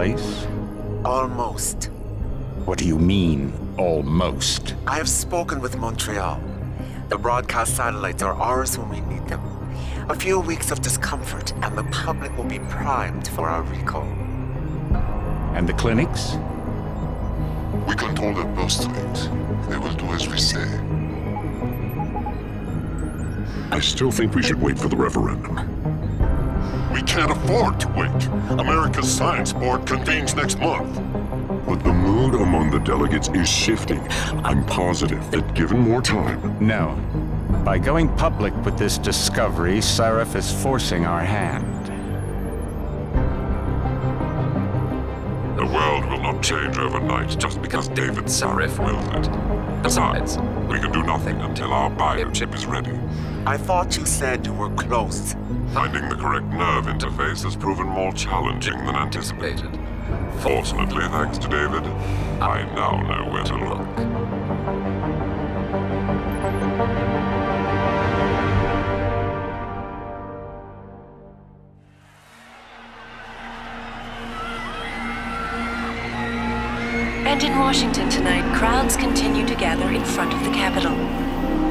place? Almost. What do you mean, almost? I have spoken with Montreal. The broadcast satellites are ours when we need them. A few weeks of discomfort, and the public will be primed for our recall. And the clinics? We control their birth rate. They will do as we say. I still think we should wait for the referendum. We can't afford to wait. America's Science Board convenes next month. But the mood among the delegates is shifting. I'm positive that given more time... No. By going public with this discovery, Sarif is forcing our hand. The world will not change overnight just because David Sarif wills it. Besides, we can do nothing until our biochip is ready. I thought you said you were close. Finding the correct nerve interface has proven more challenging than anticipated. Fortunately, thanks to David, I now know where to look. And in Washington tonight, crowds continue to gather in front of the Capitol.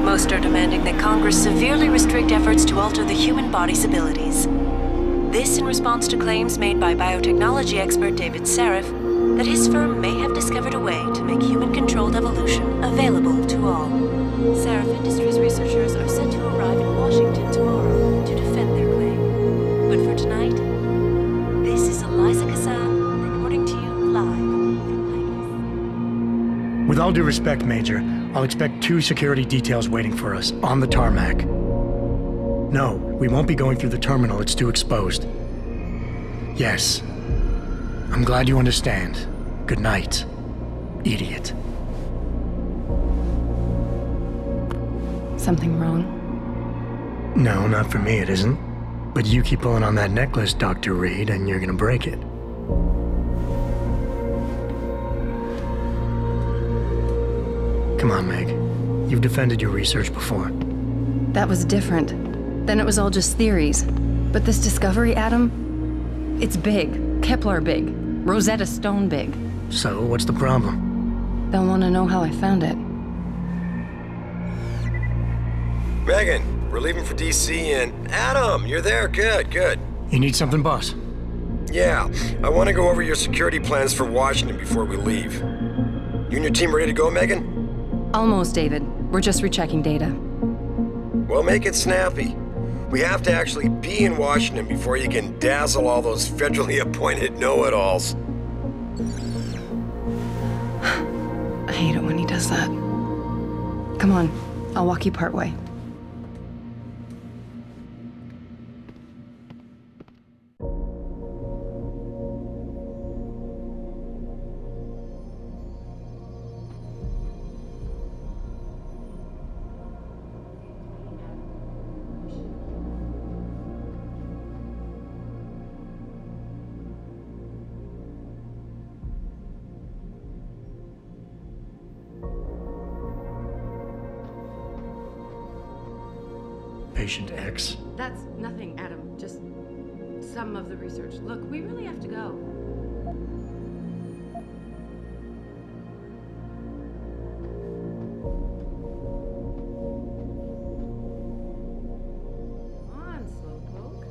Most are demanding that Congress severely restrict efforts to alter the human body's abilities. This in response to claims made by biotechnology expert David Sarif that his firm may have discovered a way to make human-controlled evolution available to all. Sarif Industries researchers are set to arrive in Washington tomorrow to defend their claim. But for tonight, this is Eliza Kassan reporting to you live from Vegas. With all due respect, Major, I'll expect 2 security details waiting for us on the tarmac. No, we won't be going through the terminal. It's too exposed. Yes. I'm glad you understand. Good night, idiot. Something wrong? No, not for me it isn't. But you keep pulling on that necklace, Dr. Reed, and you're gonna break it. Come on, Meg. You've defended your research before. That was different. Then it was all just theories. But this discovery, Adam, it's big. Kepler big. Rosetta Stone big. So, what's the problem? They'll want to know how I found it. Megan, we're leaving for DC and... Adam, you're there. Good. You need something, boss? Yeah, I want to go over your security plans for Washington before we leave. You and your team ready to go, Megan? Almost, David. We're just rechecking data. Well, make it snappy. We have to actually be in Washington before you can dazzle all those federally appointed know-it-alls. I hate it when he does that. Come on, I'll walk you part way. Patient X? That's nothing, Adam. Just some of the research. Look, we really have to go. Come on, slowpoke.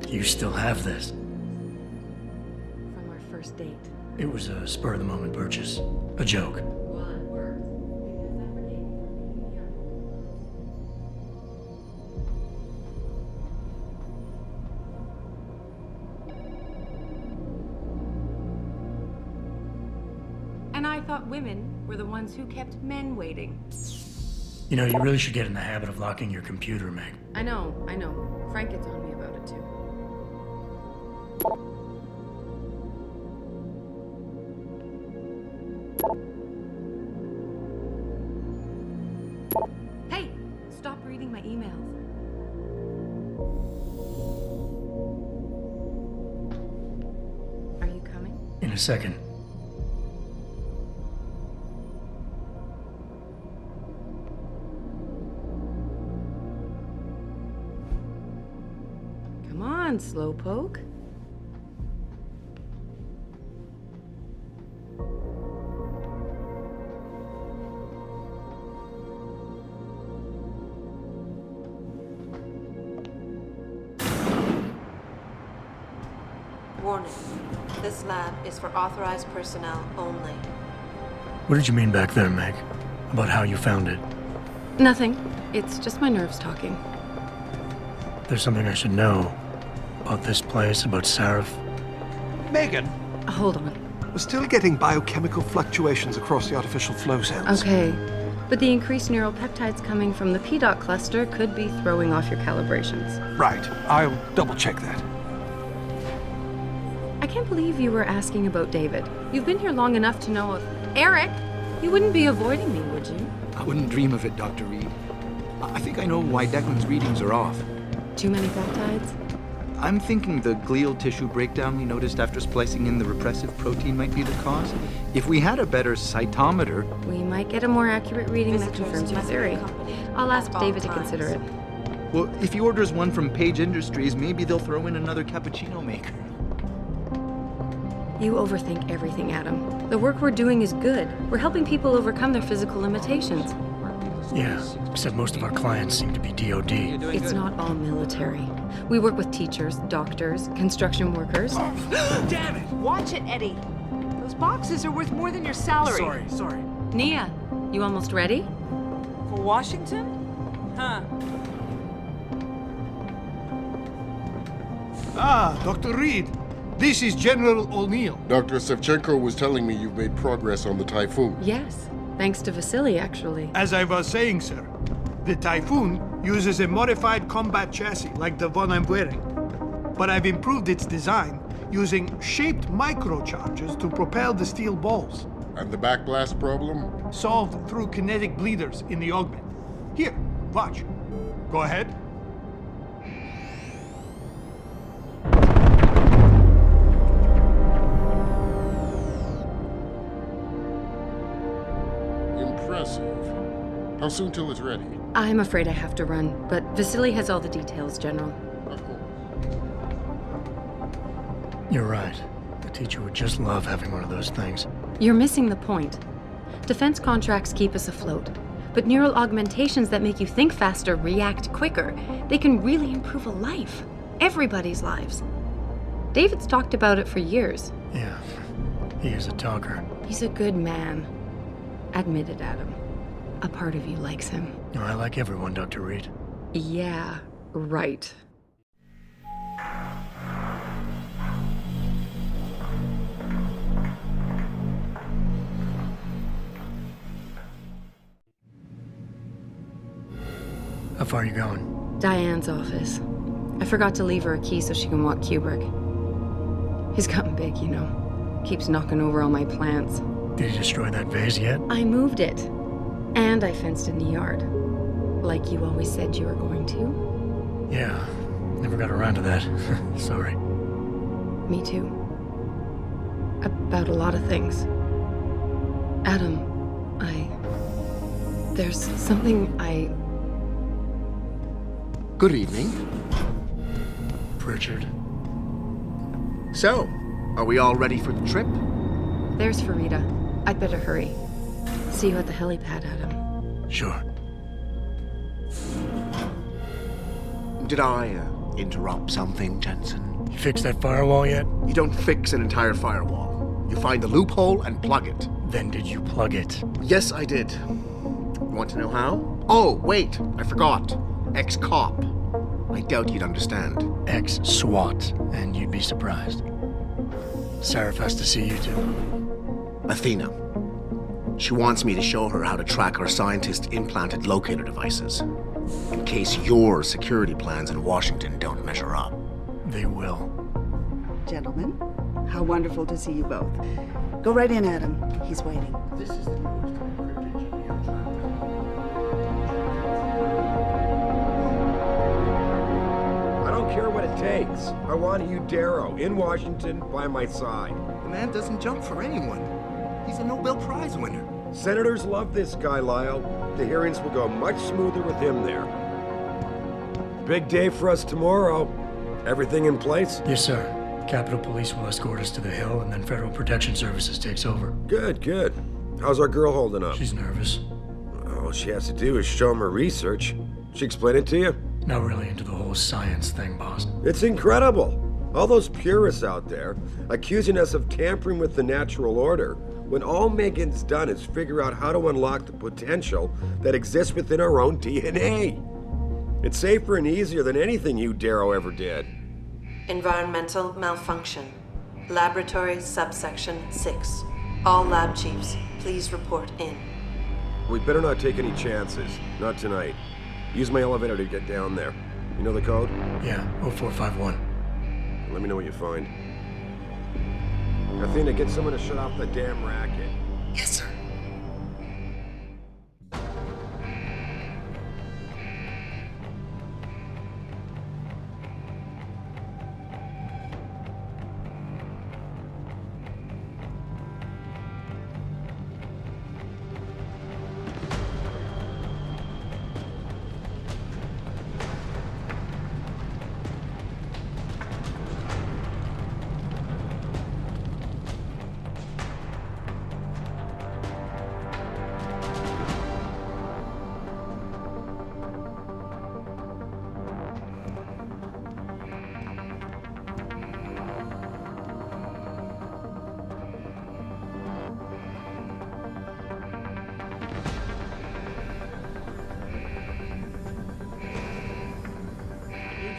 You still have this. From our first date. It was a spur-of-the-moment purchase. A joke. Well, it worked. Because that forgave me for being young. And I thought women were the ones who kept men waiting. You know, you really should get in the habit of locking your computer, Meg. I know. Frank gets on me about it too. Hey, stop reading my emails. Are you coming? In a second. Come on, slowpoke. Warning. This lab is for authorized personnel only. What did you mean back there, Meg? About how you found it? Nothing. It's just my nerves talking. There's something I should know. About this place, about Sarif. Megan, Hold on. we're still getting biochemical fluctuations across the artificial flow cells. Okay. But the increased neural peptides coming from the PDOT cluster could be throwing off your calibrations. Right. I'll double check that. I can't believe you were asking about David. You've been here long enough to know if... Eric! You wouldn't be avoiding me, would you? I wouldn't dream of it, Dr. Reed. I think I know why Declan's readings are off. Too many peptides? I'm thinking the glial tissue breakdown we noticed after splicing in the repressive protein might be the cause. If we had a better cytometer... We might get a more accurate reading that Visitors confirms your must be theory. accompanied I'll ask at all David to times. consider it. Well, if he orders one from Page Industries, maybe they'll throw in another cappuccino maker. You overthink everything, Adam. The work we're doing is good. We're helping people overcome their physical limitations. Yeah, except most of our clients seem to be DOD. It's not all military. We work with teachers, doctors, construction workers. Damn it! Watch it, Eddie. Those boxes are worth more than your salary. Sorry. Nia, you almost ready? For Washington? Huh. Ah, Dr. Reed. This is General O'Neill. Dr. Sevchenko was telling me you've made progress on the Typhoon. Yes. Thanks to Vasily, actually. As I was saying, sir, the Typhoon uses a modified combat chassis like the one I'm wearing. But I've improved its design using shaped microcharges to propel the steel balls. And the backblast problem? Solved through kinetic bleeders in the augment. Here, watch. Go ahead. Impressive. How soon till it's ready? I'm afraid I have to run, but Vasily has all the details, General. Of course. You're right. The teacher would just love having one of those things. You're missing the point. Defense contracts keep us afloat, but neural augmentations that make you think faster, react quicker, they can really improve a life. Everybody's lives. David's talked about it for years. Yeah, he is a talker. He's a good man. Admit it, Adam. A part of you likes him. I like everyone, Dr. Reed. Yeah, right. How far are you going? Diane's office. I forgot to leave her a key so she can walk Kubrick. He's gotten big, you know. Keeps knocking over all my plants. Did you destroy that vase yet? I moved it. And I fenced in the yard. Like you always said you were going to. Yeah, never got around to that. Sorry. Me too. About a lot of things. Adam, there's something Good evening. Pritchard. So, are we all ready for the trip? There's Farida. I'd better hurry. See you at the helipad, Adam. Sure. Did I interrupt something, Jensen? You fixed that firewall yet? You don't fix an entire firewall. You find the loophole and plug it. Then did you plug it? Yes, I did. You want to know how? Oh, wait, I forgot. Ex-cop. I doubt you'd understand. Ex-SWAT, and you'd be surprised. Sarif has to see you too. Athena. She wants me to show her how to track our scientist-implanted locator devices. In case your security plans in Washington don't measure up. They will. Gentlemen, how wonderful to see you both. Go right in, Adam. He's waiting. This is the newest encrypted GPU care what it takes. I want Darrow in Washington by my side. The man doesn't jump for anyone. He's a Nobel Prize winner. Senators love this guy, Lyle. The hearings will go much smoother with him there. Big day for us tomorrow. Everything in place? Yes, sir. Capitol Police will escort us to the Hill, and then Federal Protection Services takes over. Good, good. How's our girl holding up? She's nervous. All she has to do is show him her research. She explain it to you? Not really into the whole science thing, boss. It's incredible. All those purists out there accusing us of tampering with the natural order, when all Megan's done is figure out how to unlock the potential that exists within our own DNA. It's safer and easier than anything you, Darrow, ever did. Environmental malfunction. Laboratory subsection 6. All lab chiefs, please report in. We better not take any chances. Not tonight. Use my elevator to get down there. You know the code? Yeah, 0451. Let me know what you find. Athena, get someone to shut off the damn racket. Yes, sir.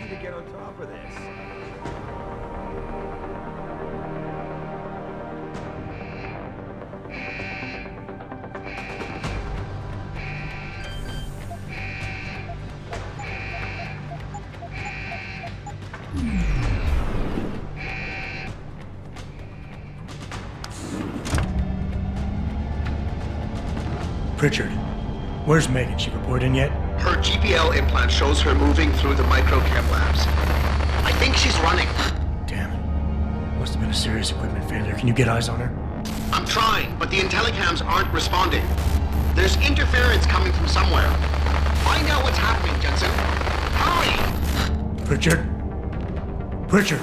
To get on top of this. Pritchard, where's Megan? She report in yet? Her GPL implant shows her moving through the microchem labs. I think she's running. Damn it. Must have been a serious equipment failure. Can you get eyes on her? I'm trying, but the intellicams aren't responding. There's interference coming from somewhere. Find out what's happening, Jensen. Hurry! Pritchard? Pritchard!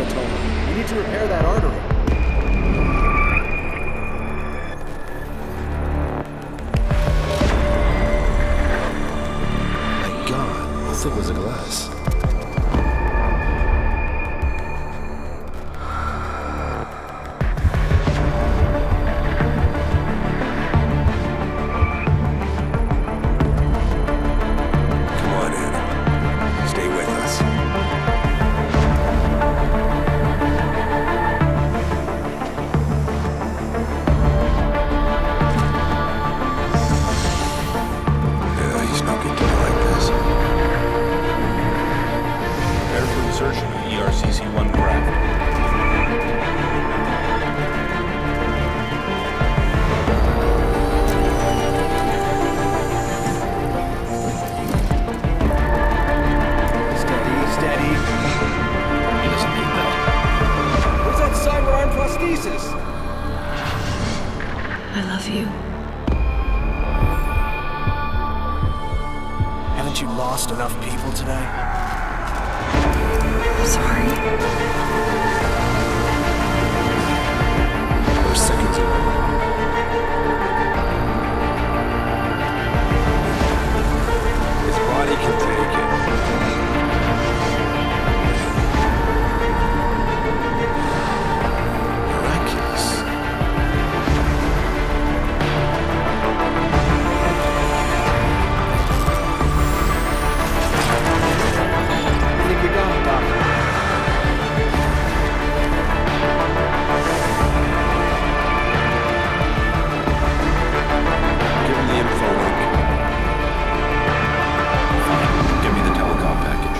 hematoma. We need to repair that artery. My God, how thick was the glass? I love you. Haven't you lost enough people today? I'm sorry. We're seconds away. His body can take it. Miraculous. I think we got it, Doctor. Give him the info link. Fine. Give me the telecom package.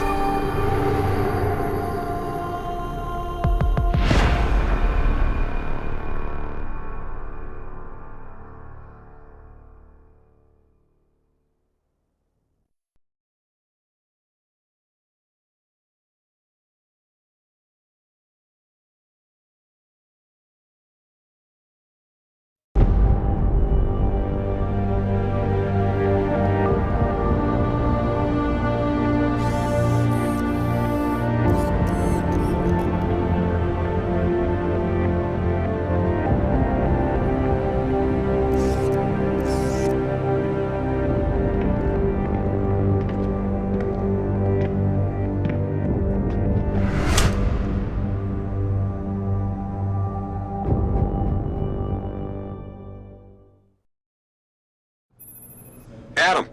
Adam,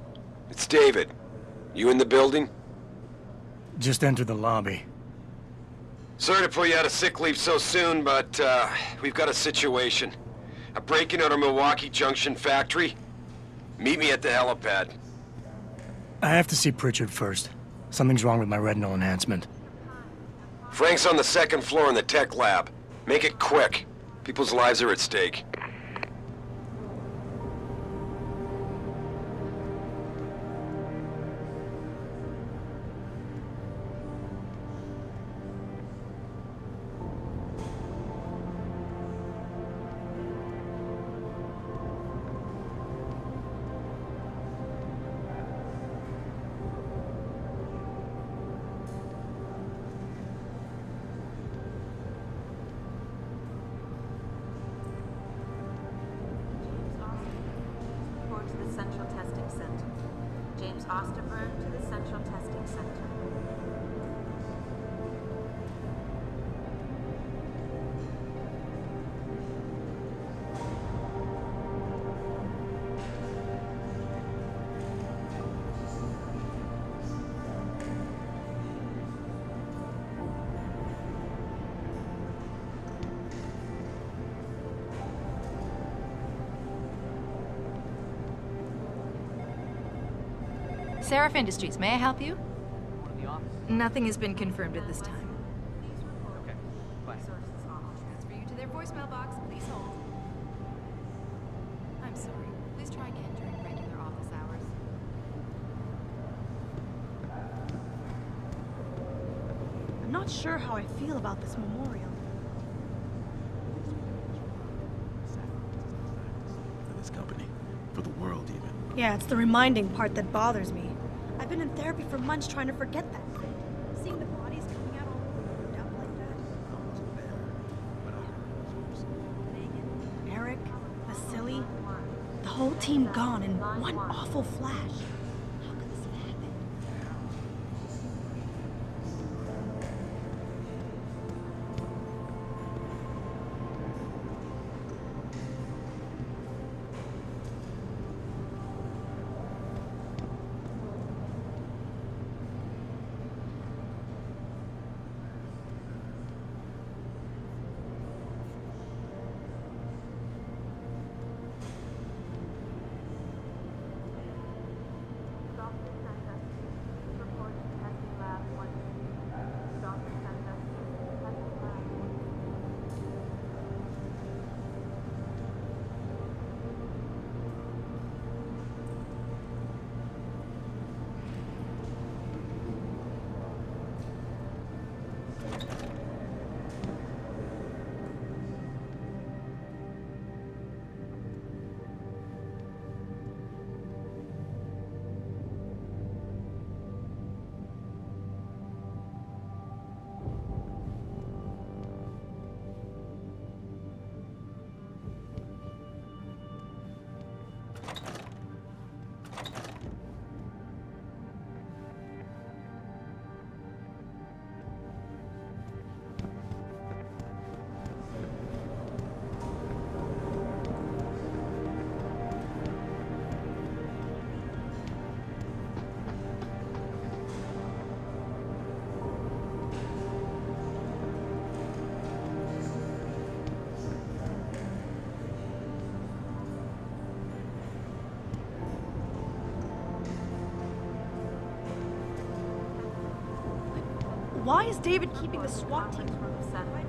it's David. You in the building? Just entered the lobby. Sorry to pull you out of sick leave so soon, but we've got a situation. A break-in at our Milwaukee Junction factory. Meet me at the helipad. I have to see Pritchard first. Something's wrong with my retinal enhancement. Frank's on the second floor in the tech lab. Make it quick. People's lives are at stake. Central Testing Center. James Osterberg to the Central Testing Center. Seraph Industries, may I help you? Nothing has been confirmed at this time. Okay, bye. Transfer you to their voicemail box. Please hold. I'm sorry. Please try again during regular office hours. I'm not sure how I feel about this memorial. For this company. For the world, even. Yeah, it's the reminding part that bothers me. I've been in therapy for months trying to forget that. Seeing the bodies coming out all burned up like that. team gone in one awful flash. How could this have happened? Why is David keeping the SWAT team? Conference room center.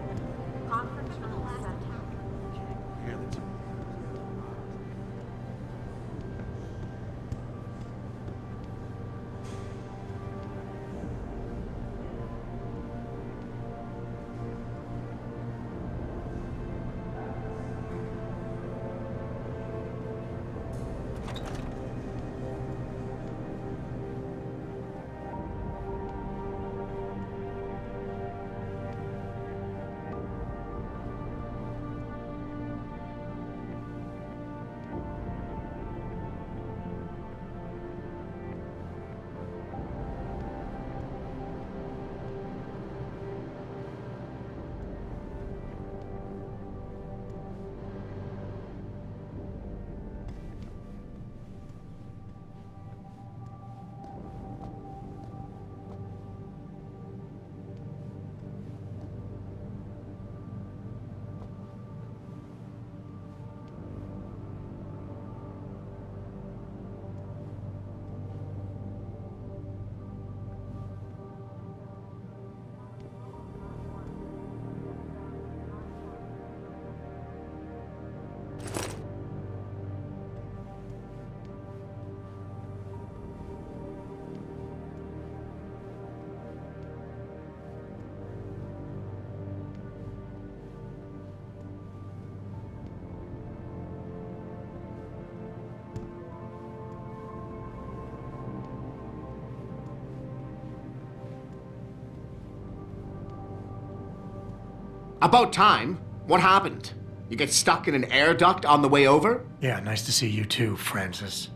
About time. What happened? You get stuck in an air duct on the way over? Yeah, nice to see you too, Francis.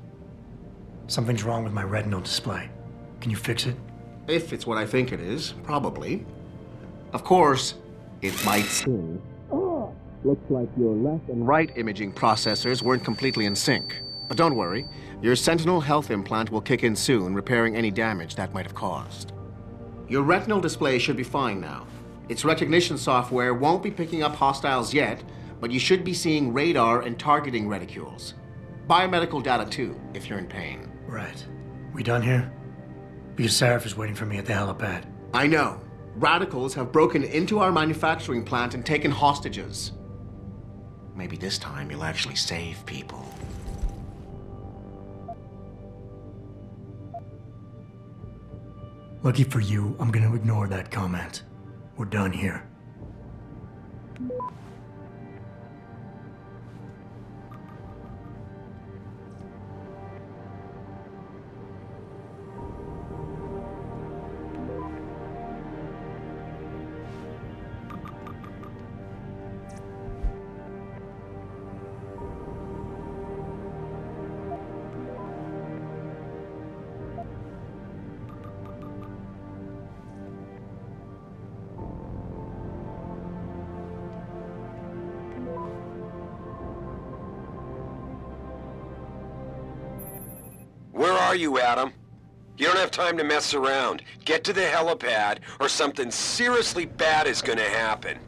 Something's wrong with my retinal display. Can you fix it? If it's what I think it is, probably. Of course, it might seem. Looks like your left and right imaging processors weren't completely in sync. But don't worry, your Sentinel health implant will kick in soon, repairing any damage that might have caused. Your retinal display should be fine now. Its recognition software won't be picking up hostiles yet, but you should be seeing radar and targeting reticules. Biomedical data too, if you're in pain. Right. We done here? Because Sarif is waiting for me at the helipad. I know. Radicals have broken into our manufacturing plant and taken hostages. Maybe this time you'll actually save people. Lucky for you, I'm gonna ignore that comment. We're done here. are you, Adam? You don't have time to mess around. Get to the helipad, or something seriously bad is gonna happen.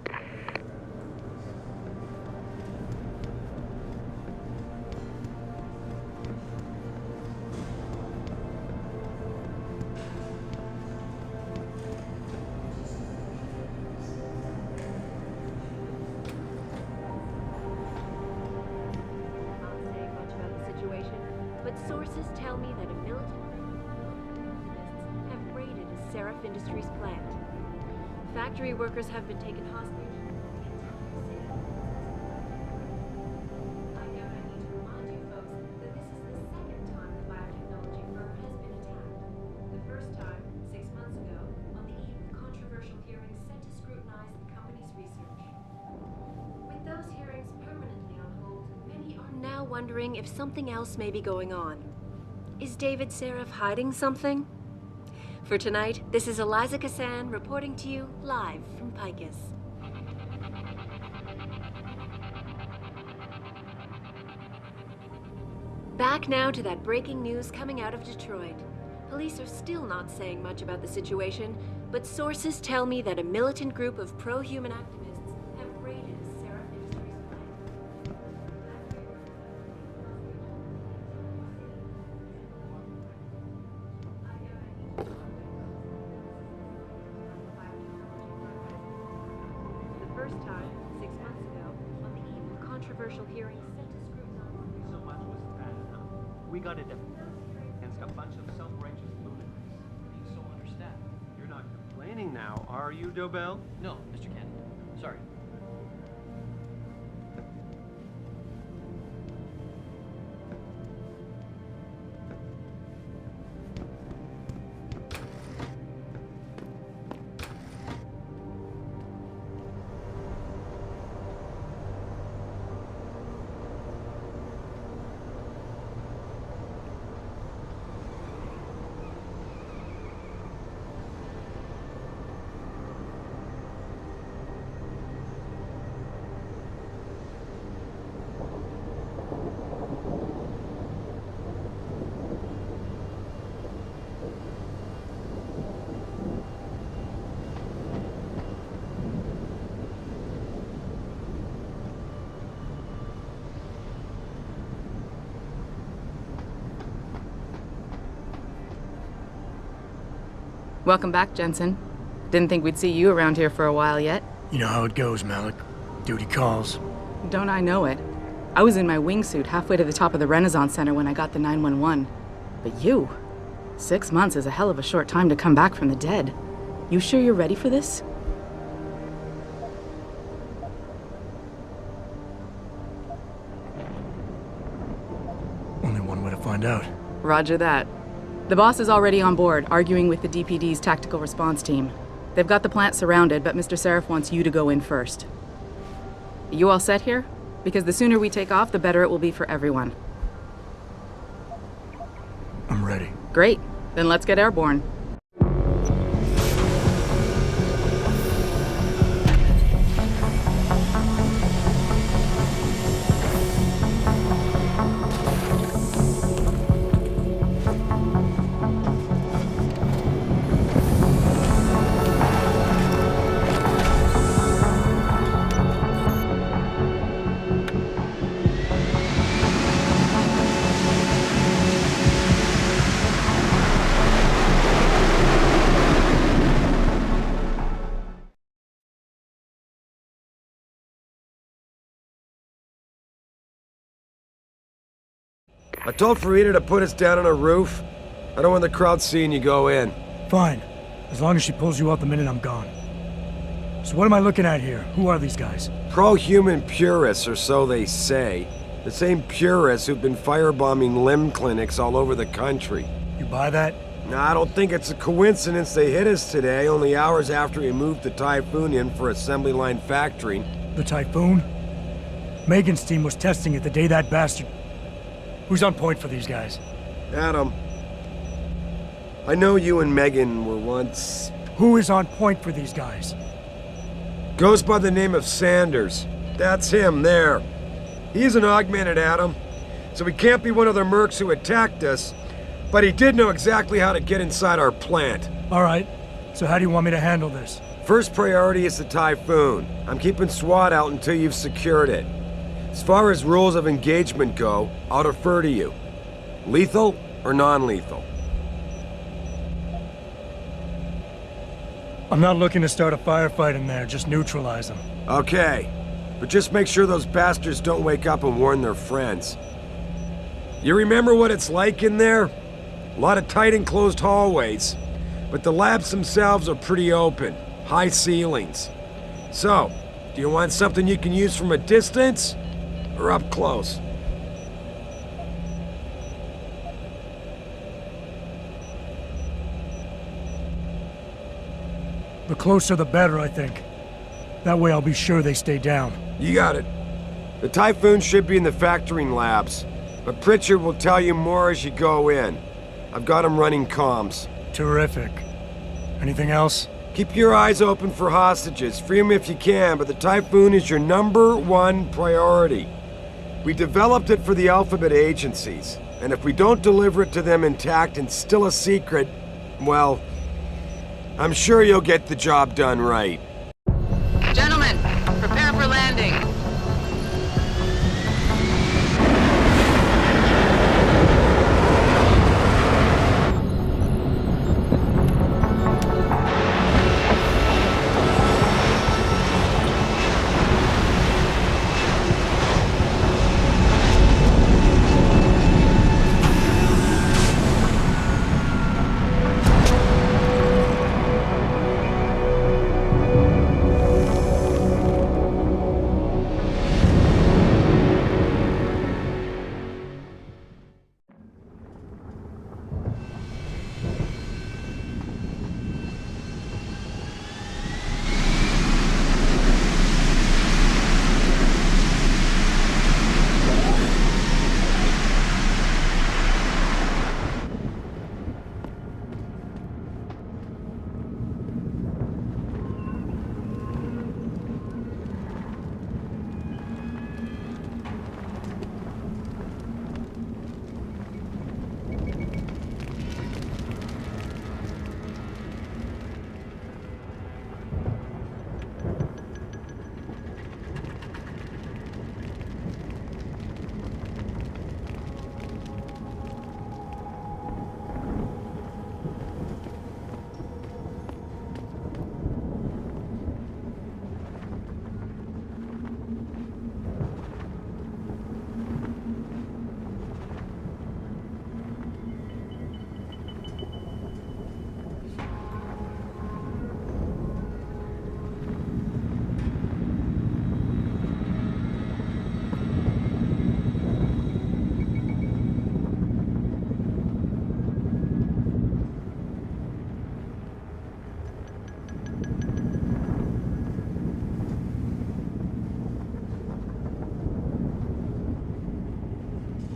But sources tell me that a militant have raided a Seraph Industries plant. Factory workers have been taken hostage. I know I need to remind you folks that this is the second time the biotechnology firm has been attacked. The first time, 6 months ago, on the eve of controversial hearings set to scrutinize the company's research. With those hearings permanently on hold, many are now wondering if something else may be going on. Is David Seraph hiding something? For tonight, this is Eliza Kassan reporting to you live from Picus. Back now to that breaking news coming out of Detroit. Police are still not saying much about the situation, but sources tell me that a militant group of pro-human activists have raided a Seraph Industries plant. The first time, 6 months ago, on the eve of controversial hearings set to scrutinize. So much was bad enough. We got it against a bunch of self-righteous lunatics. You so understand. You're not complaining now, are you, Dobell? No, Mr. Cannon. Sorry. Welcome back, Jensen. Didn't think we'd see you around here for a while yet. You know how it goes, Malik. Duty calls. Don't I know it? I was in my wingsuit halfway to the top of the Renaissance Center when I got the 911. But you? 6 months is a hell of a short time to come back from the dead. You sure you're ready for this? Only one way to find out. Roger that. The boss is already on board, arguing with the DPD's tactical response team. They've got the plant surrounded, but Mr. Seraph wants you to go in first. You all set here? Because the sooner we take off, the better it will be for everyone. I'm ready. Great. Then let's get airborne. I told Farida to put us down on a roof. I don't want the crowd seeing you go in. Fine. As long as she pulls you out the minute I'm gone. So what am I looking at here? Who are these guys? Pro-human purists, or so they say. The same purists who've been firebombing limb clinics all over the country. You buy that? Nah, I don't think it's a coincidence they hit us today, only hours after we moved the Typhoon in for assembly line factory. The Typhoon? Megan's team was testing it the day that bastard... Who's on point for these guys? Adam. I know you and Megan were once... Who is on point for these guys? Goes by the name of Sanders. That's him, there. He's an augmented Adam, so he can't be one of the mercs who attacked us, But he did know exactly how to get inside our plant. All right. So how do you want me to handle this? First priority is the Typhoon. I'm keeping SWAT out until you've secured it. As far as rules of engagement go, I'll defer to you. Lethal or non-lethal? I'm not looking to start a firefight in there, just neutralize them. Okay. But just make sure those bastards don't wake up and warn their friends. You remember what it's like in there? A lot of tight enclosed hallways. But the labs themselves are pretty open. High ceilings. So, do you want something you can use from a distance? Or up close? The closer the better, I think. That way I'll be sure they stay down. You got it. The Typhoon should be in the factoring labs, but Pritchard will tell you more as you go in. I've got him running comms. Terrific. Anything else? Keep your eyes open for hostages. Free them if you can, but the Typhoon is your #1 priority. We developed it for the Alphabet agencies, and if we don't deliver it to them intact and still a secret, well, I'm sure you'll get the job done right. Gentlemen, prepare for landing.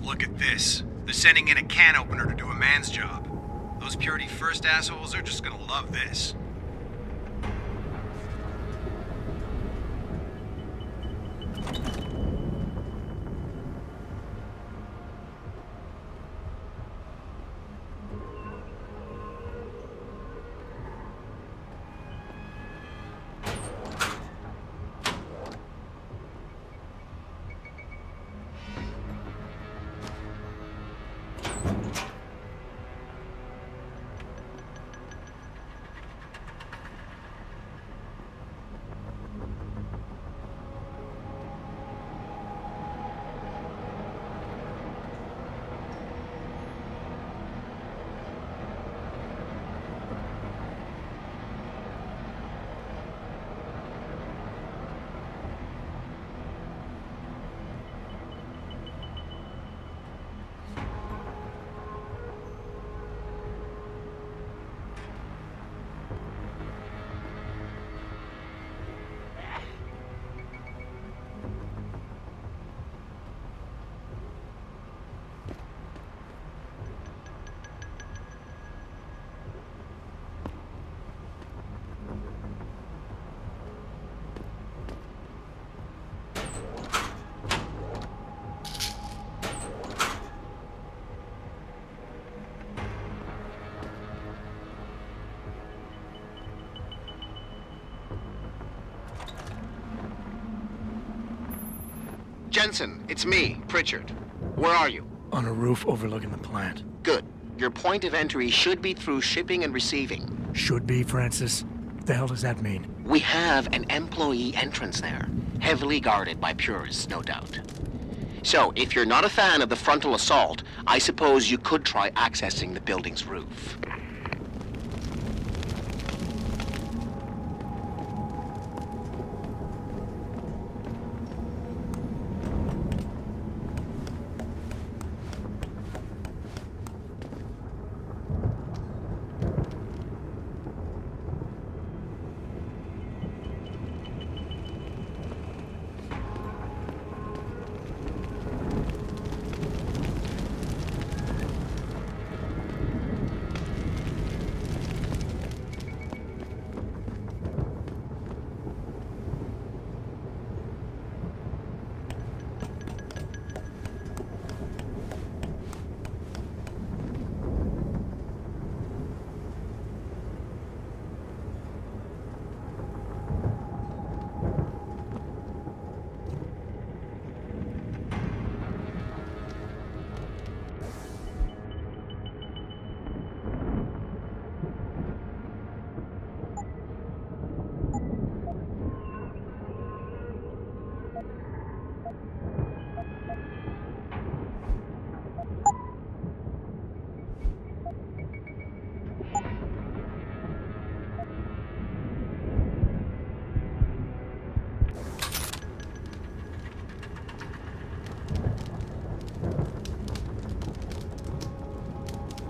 Look at this. They're sending in a can opener to do a man's job. Those Purity First assholes are just gonna love this. Jensen, it's me, Pritchard. Where are you? On a roof overlooking the plant. Good. Your point of entry should be through shipping and receiving. Should be, Francis? What the hell does that mean? We have an employee entrance there, heavily guarded by purists, no doubt. So, if you're not a fan of the frontal assault, I suppose you could try accessing the building's roof.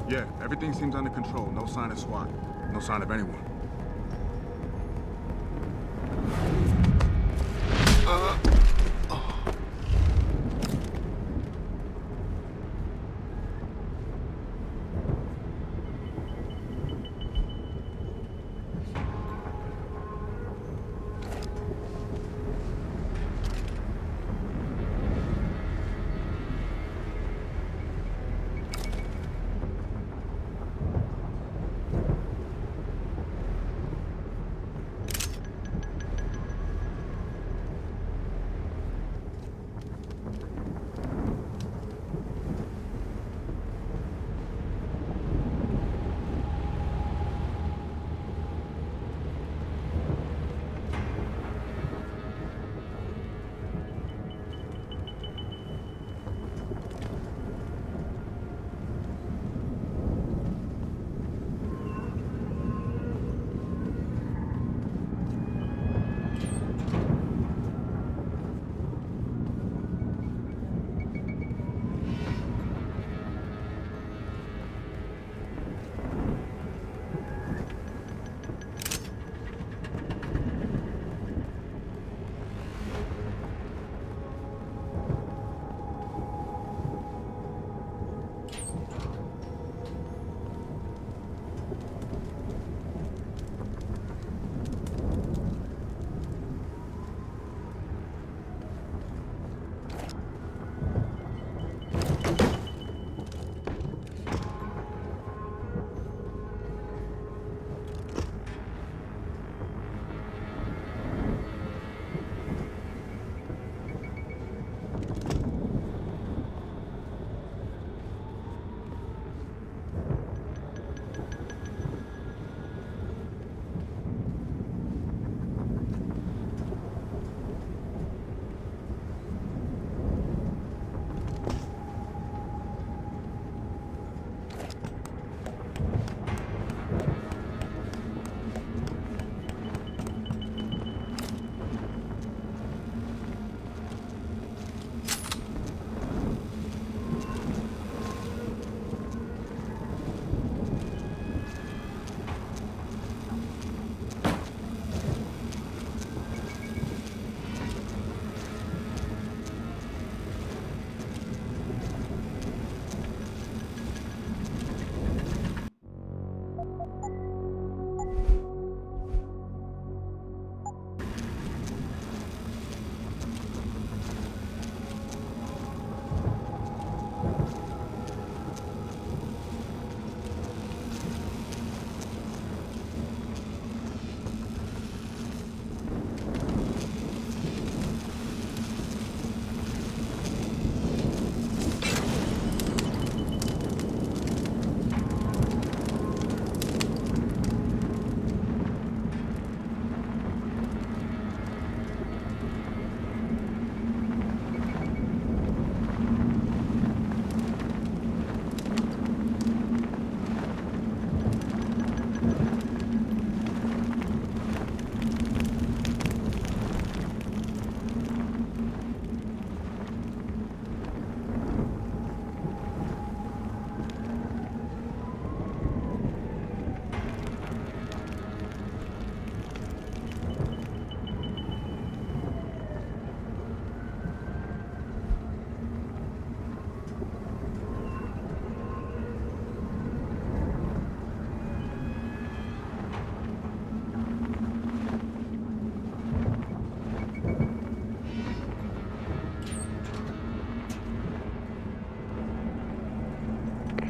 Yeah, everything seems under control. No sign of SWAT. No sign of anyone.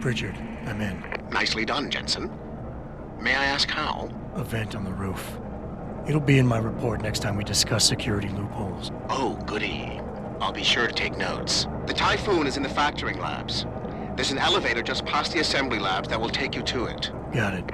Pritchard, I'm in. Nicely done, Jensen. May I ask how? A vent on the roof. It'll be in my report next time we discuss security loopholes. Oh, goody. I'll be sure to take notes. The Typhoon is in the factoring labs. There's an elevator just past the assembly labs that will take you to it. Got it.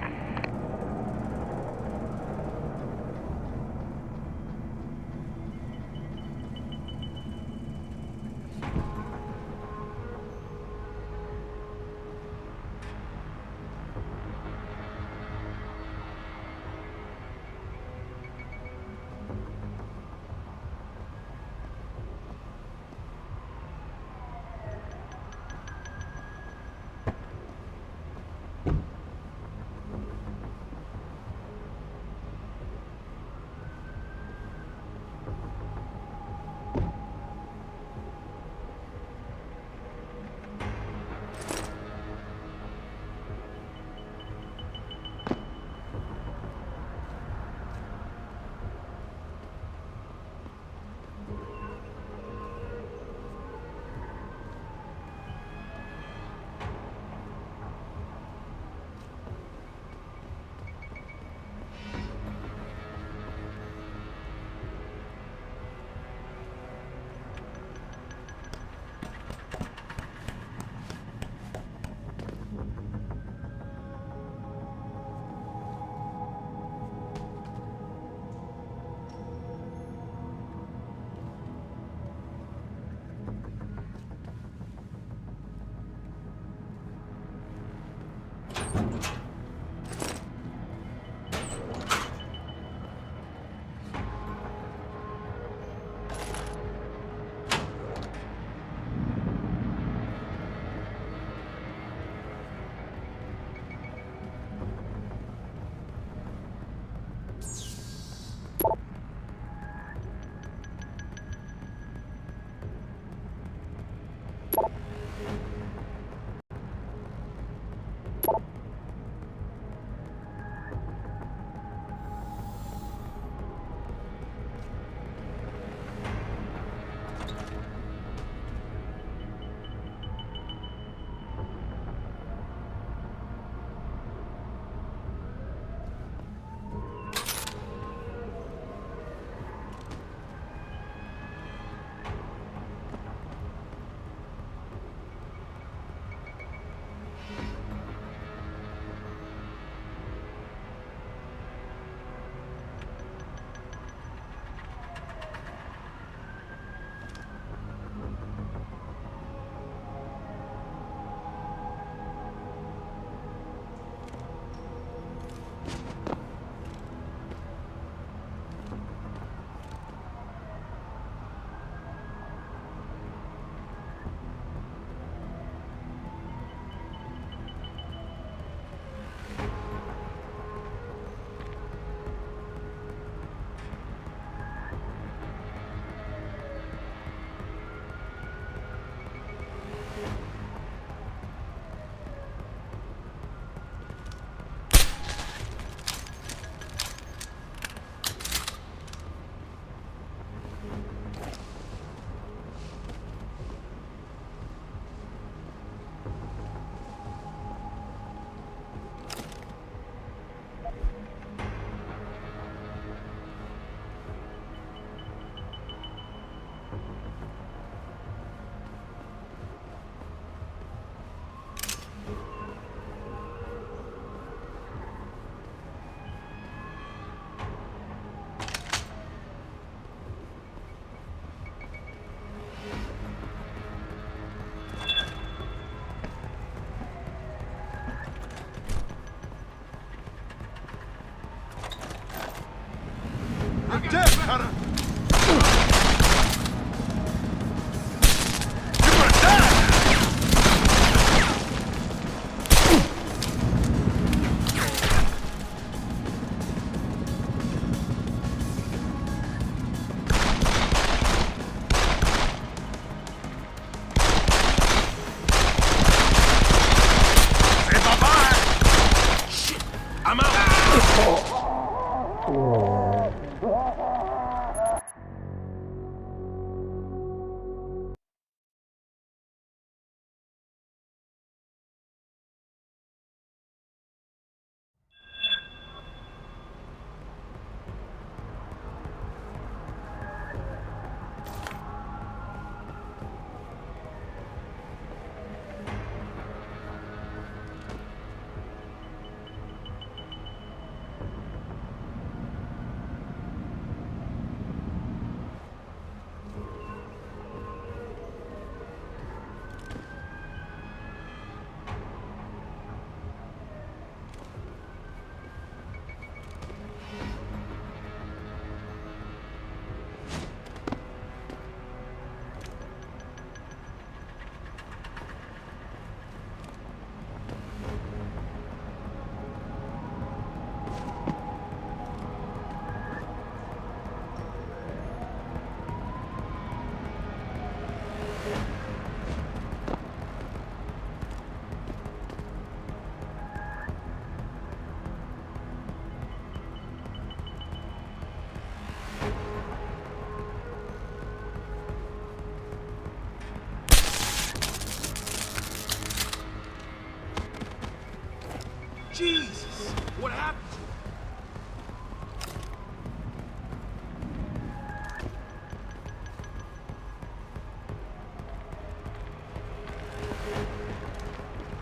Jesus! What happened?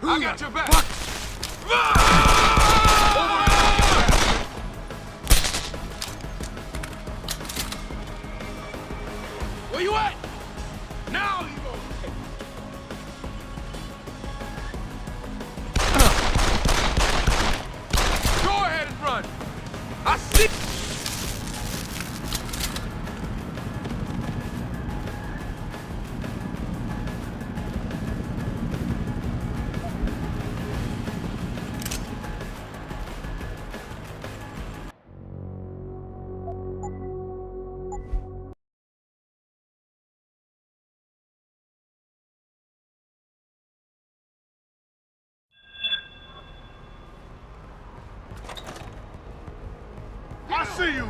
I got your back! Where you at? Now you go! Go ahead and run! I see! I see you!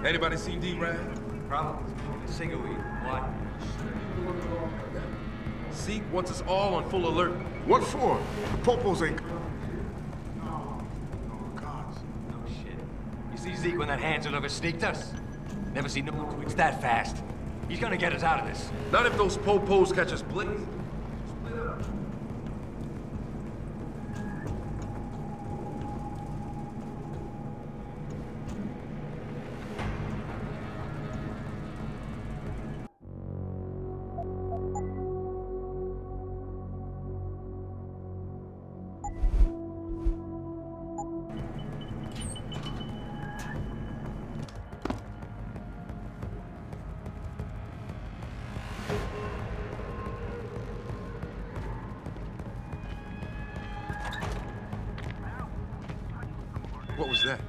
Anybody see D-Rad? Problem? Cigarette. Why? Zeke wants us all on full alert. What for? The Popos ain't... No shit. You see Zeke when that Hansel ever sneaked us? Never seen no one twitch that fast. He's gonna get us out of this. Not if those popos catch us blazing. Split up. What was that?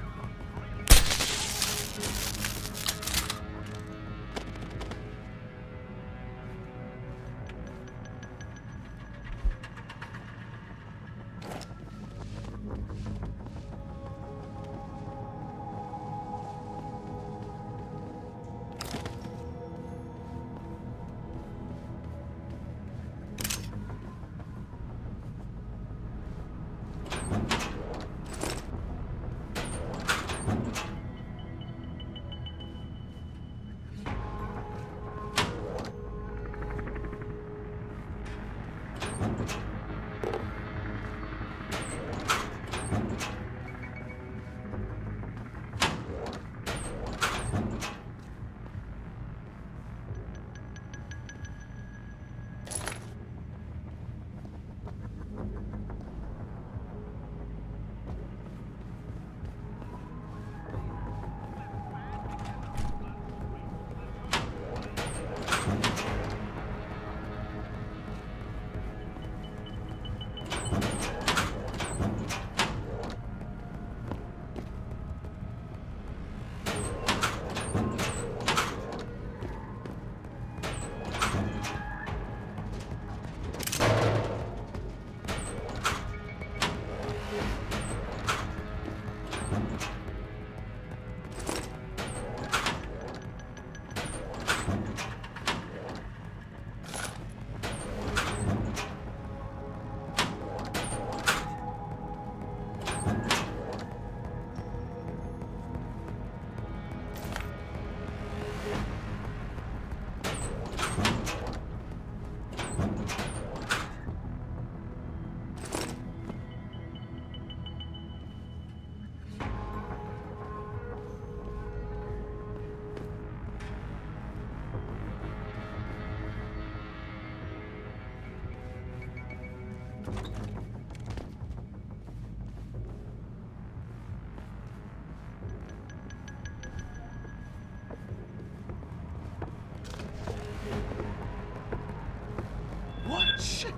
What? Shit!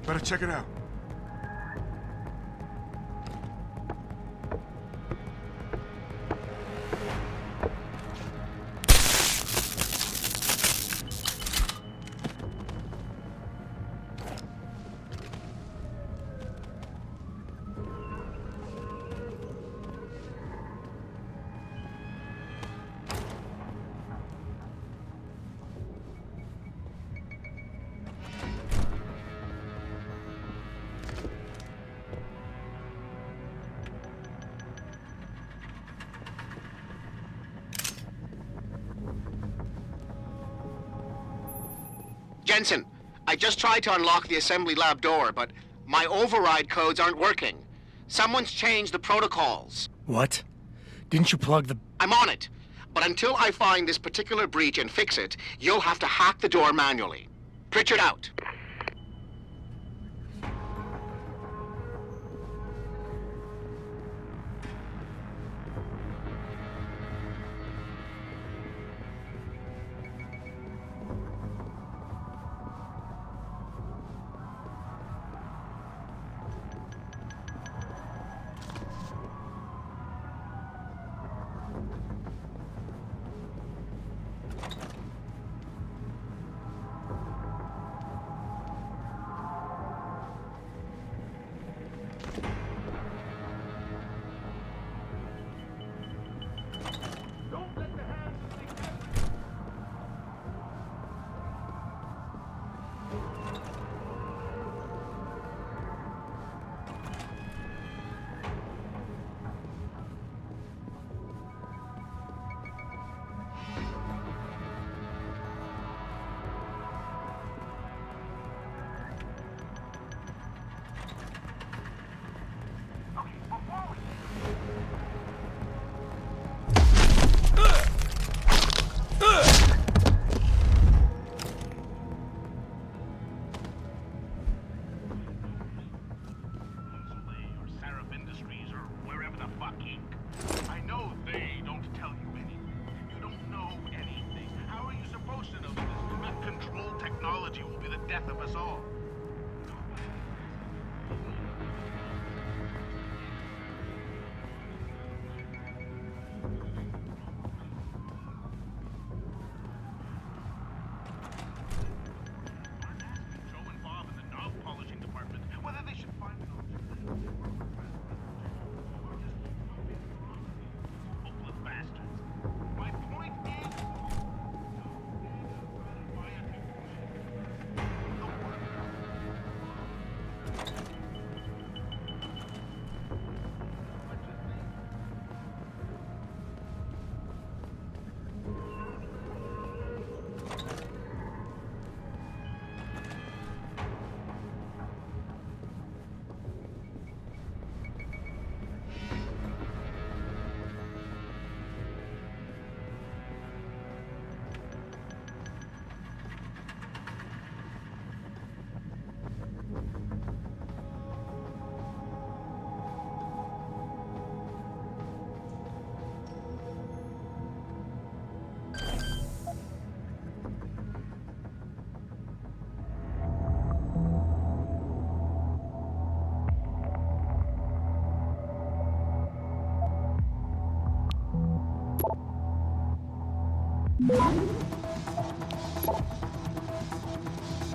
Better check it out. Jensen, I just tried to unlock the assembly lab door, but my override codes aren't working. Someone's changed the protocols. What? Didn't you plug the... I'm on it. But until I find this particular breach and fix it, you'll have to hack the door manually. Pritchard out.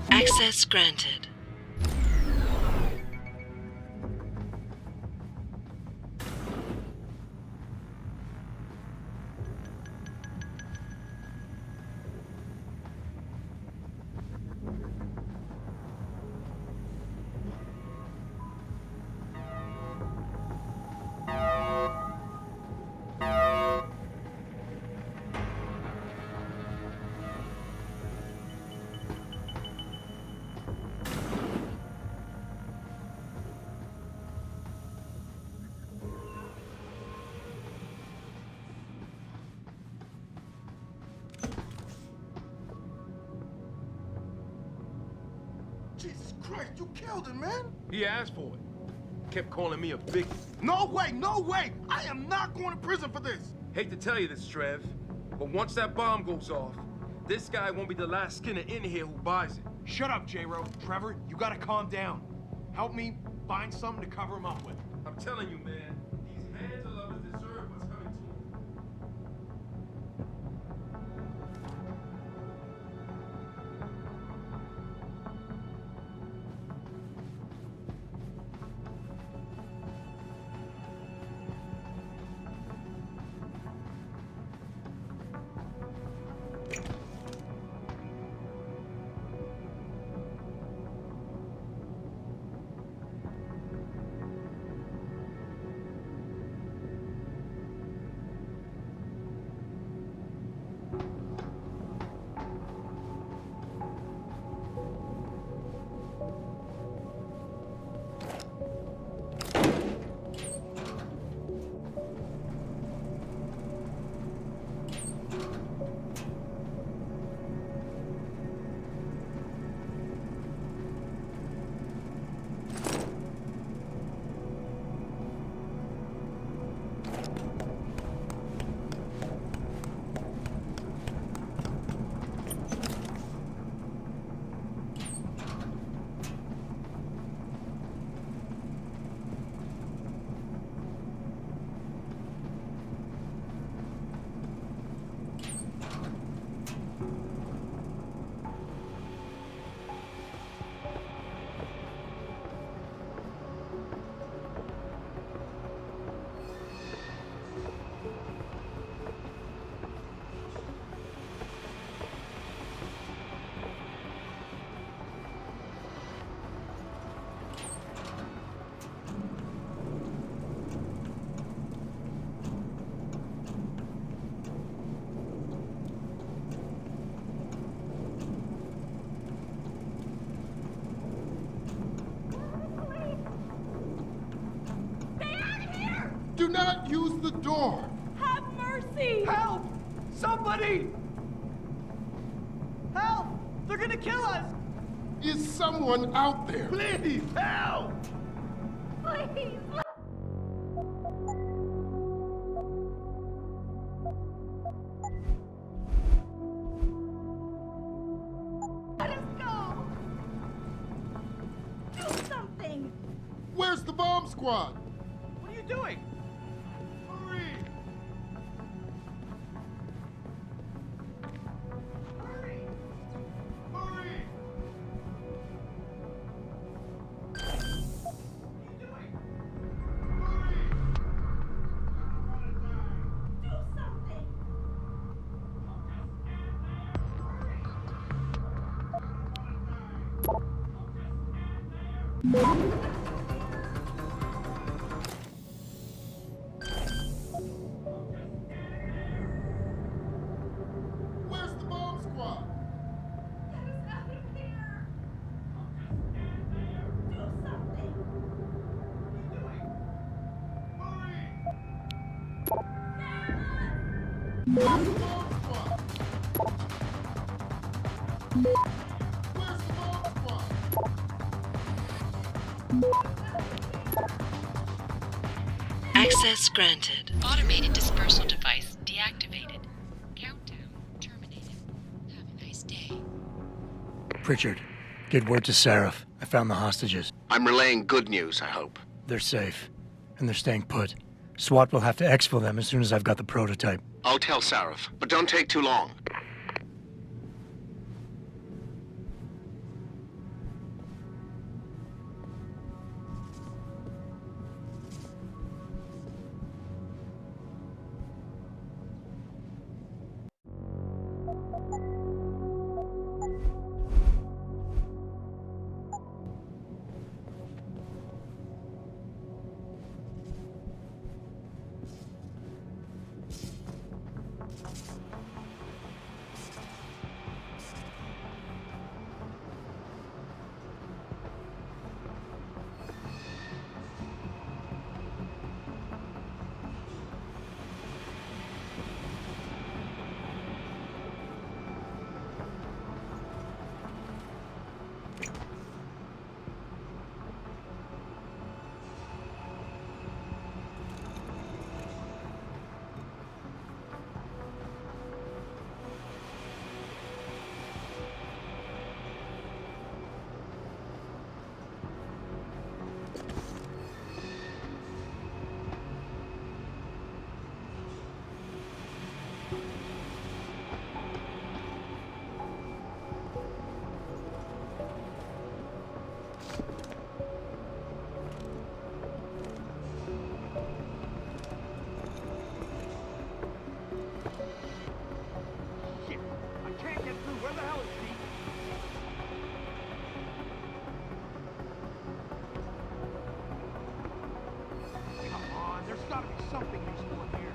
Access granted. Christ, you killed him, man! He asked for it. Kept calling me a bigot. No way, no way! I am not going to prison for this! Hate to tell you this, Trev, but once that bomb goes off, this guy won't be the last skinner in here who buys it. Shut up, J-Ro. Trevor, you gotta calm down. Help me find something to cover him up with. I'm telling you, man, these hands of lovers deserve what's coming to them. Do not use the door! Have mercy! Help! Somebody! Help! They're gonna kill us! Is someone out there? Please, help! Please! Let us go! Do something! Where's the bomb squad? What are you doing? Hurry! Hurry! Hurry! What are you doing? Hurry! Do something! Where's the bomb squad? Get us out of here! Do something! Hurry! Save us! Where's the bomb squad? Where's the bomb squad? Access granted. Automated dispersal device deactivated. Countdown terminated. Have a nice day. Pritchard, get word to Seraph. I found the hostages. I'm relaying good news, I hope. They're safe, and they're staying put. SWAT will have to exfil them as soon as I've got the prototype. I'll tell Sarif, but don't take too long. something useful in here.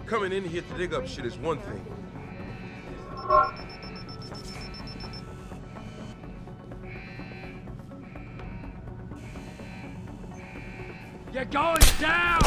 Coming in here to dig up shit is one thing. You're going down!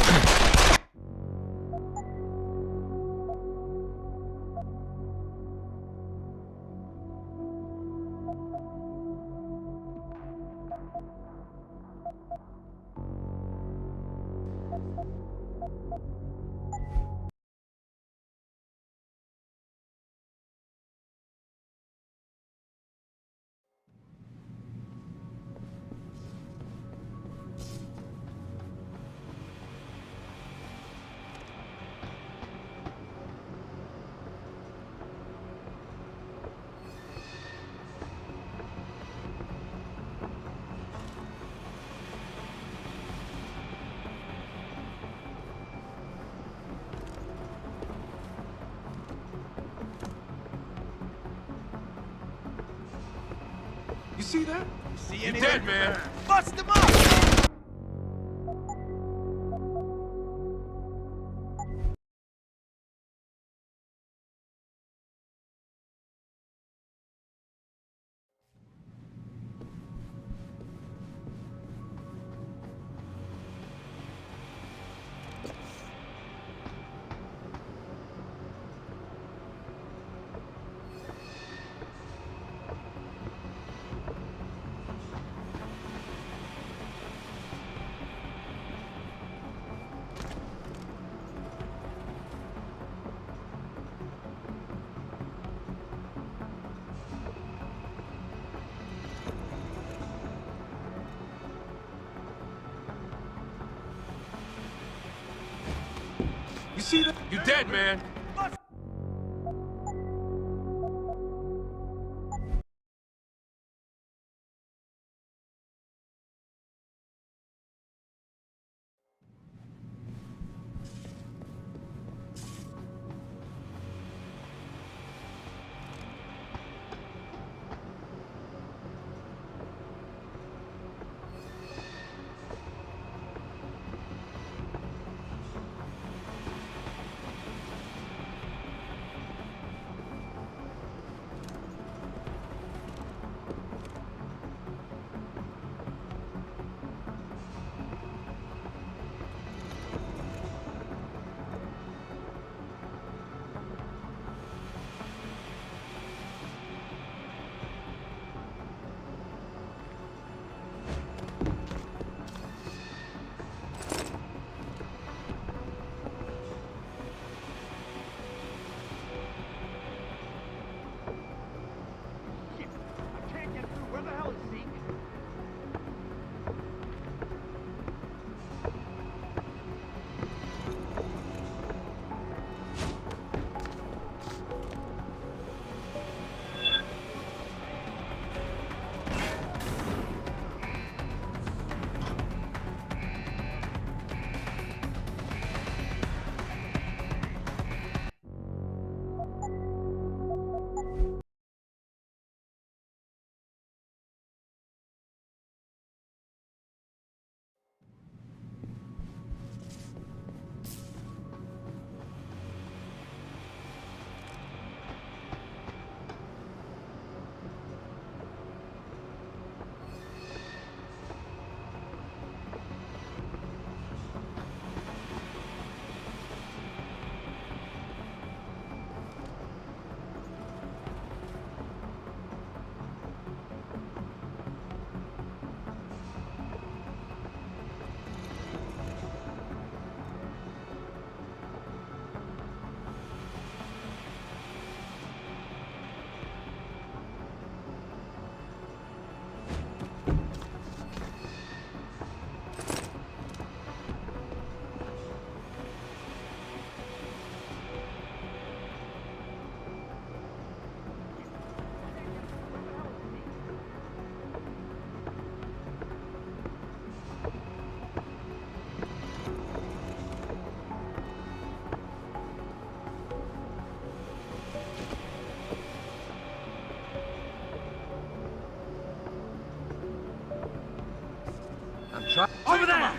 You see that? See You anything? dead, man. Bust them up! You see that? You dead, man. Try over there!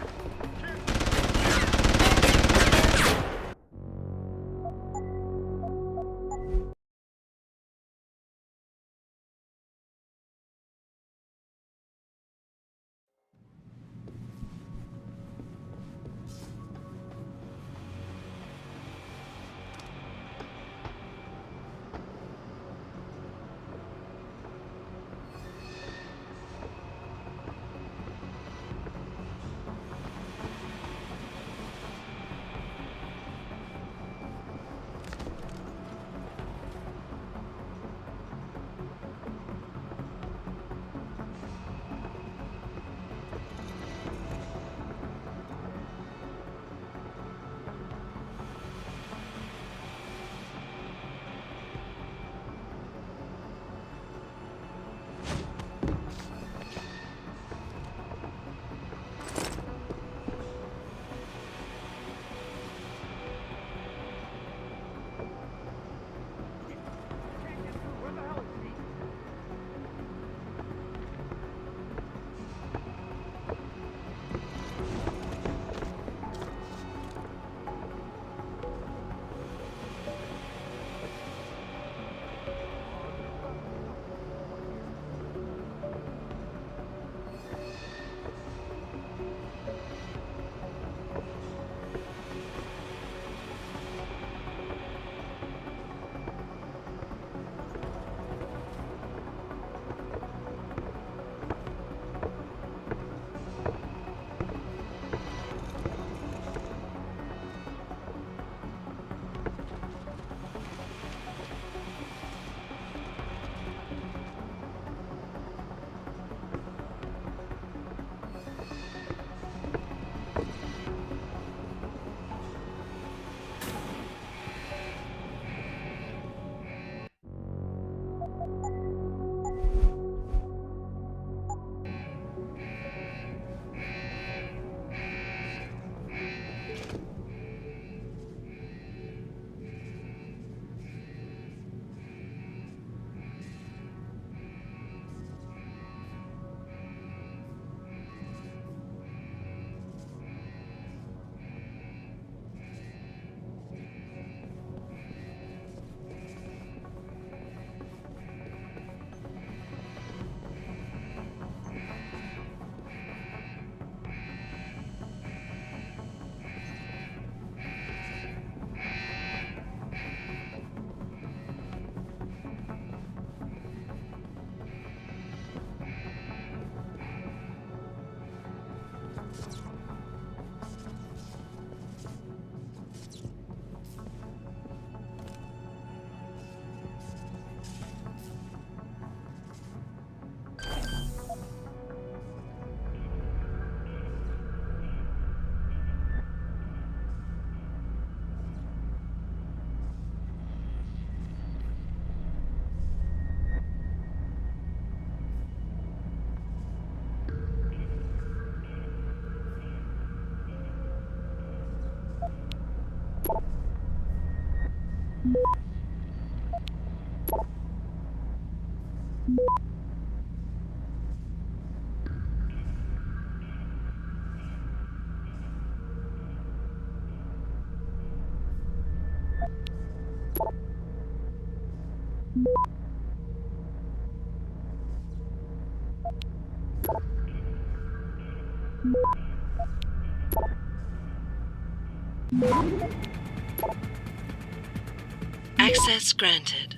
Access granted.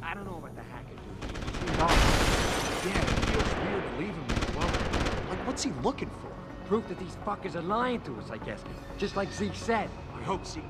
I don't know what the hacker do. Yeah, it feels weird leaving him alone. Like, what's he looking for? Proof that these fuckers are lying to us, I guess. Just like Zeke said. I hope Zeke...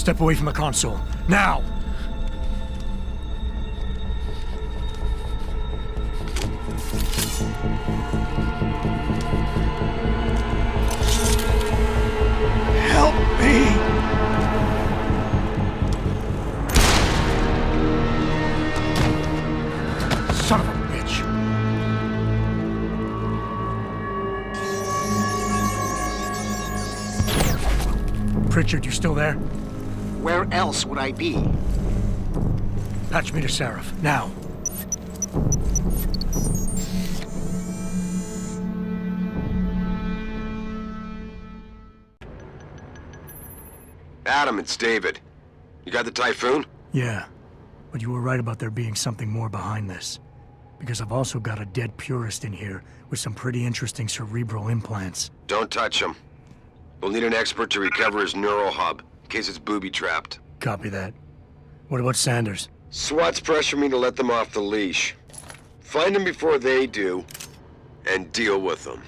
Step away from the console. Now! Help me! Son of a bitch! Pritchard, you still there? Where else would I be? Patch me to Seraph, now. Adam, it's David. You got the Typhoon? Yeah, but you were right about there being something more behind this. Because I've also got a dead purist in here with some pretty interesting cerebral implants. Don't touch him. We'll need an expert to recover his neural hub, in case it's booby-trapped. Copy that. What about Sanders? SWAT's pressure me to let them off the leash. Find them before they do, and deal with them.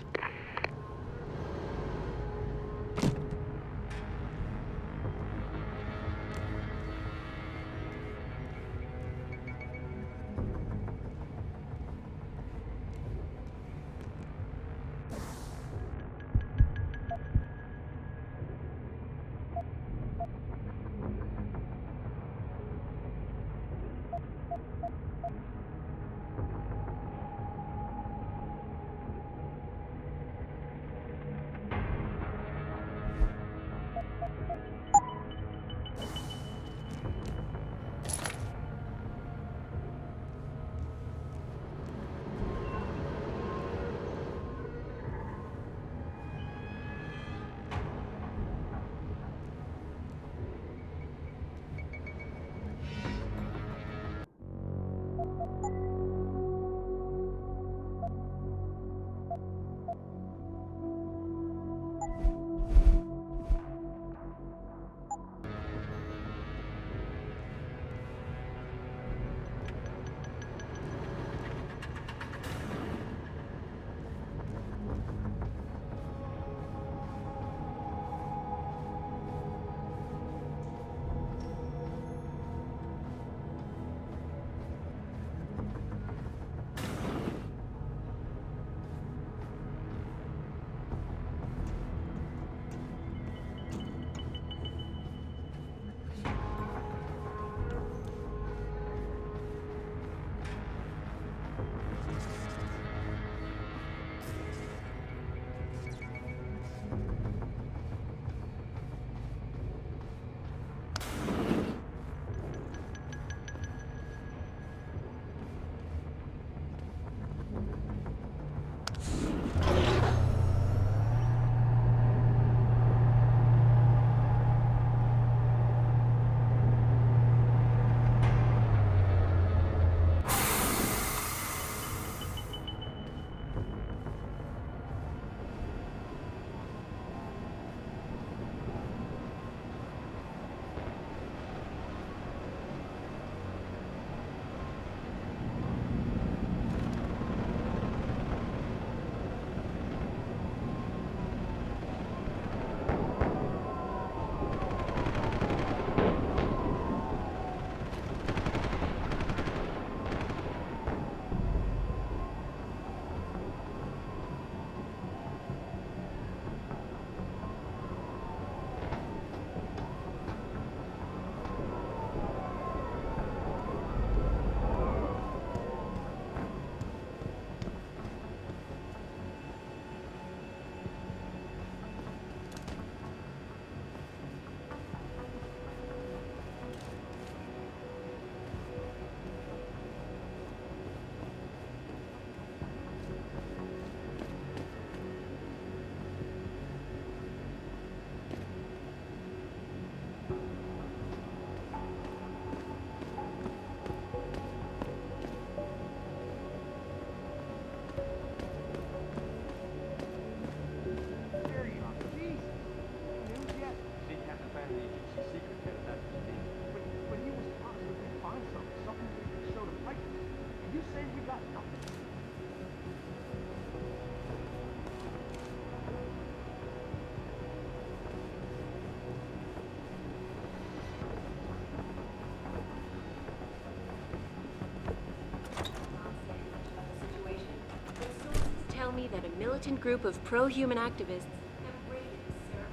tell me that a militant group of pro-human activists have raided Sarah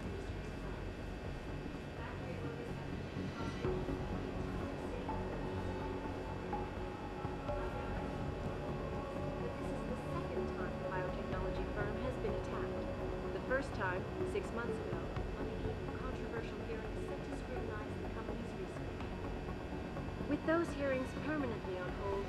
biotechnology firm has been attacked. The first time, 6 months ago, on the eve of controversial hearings set to scrutinize the company's research. With those hearings permanently on hold,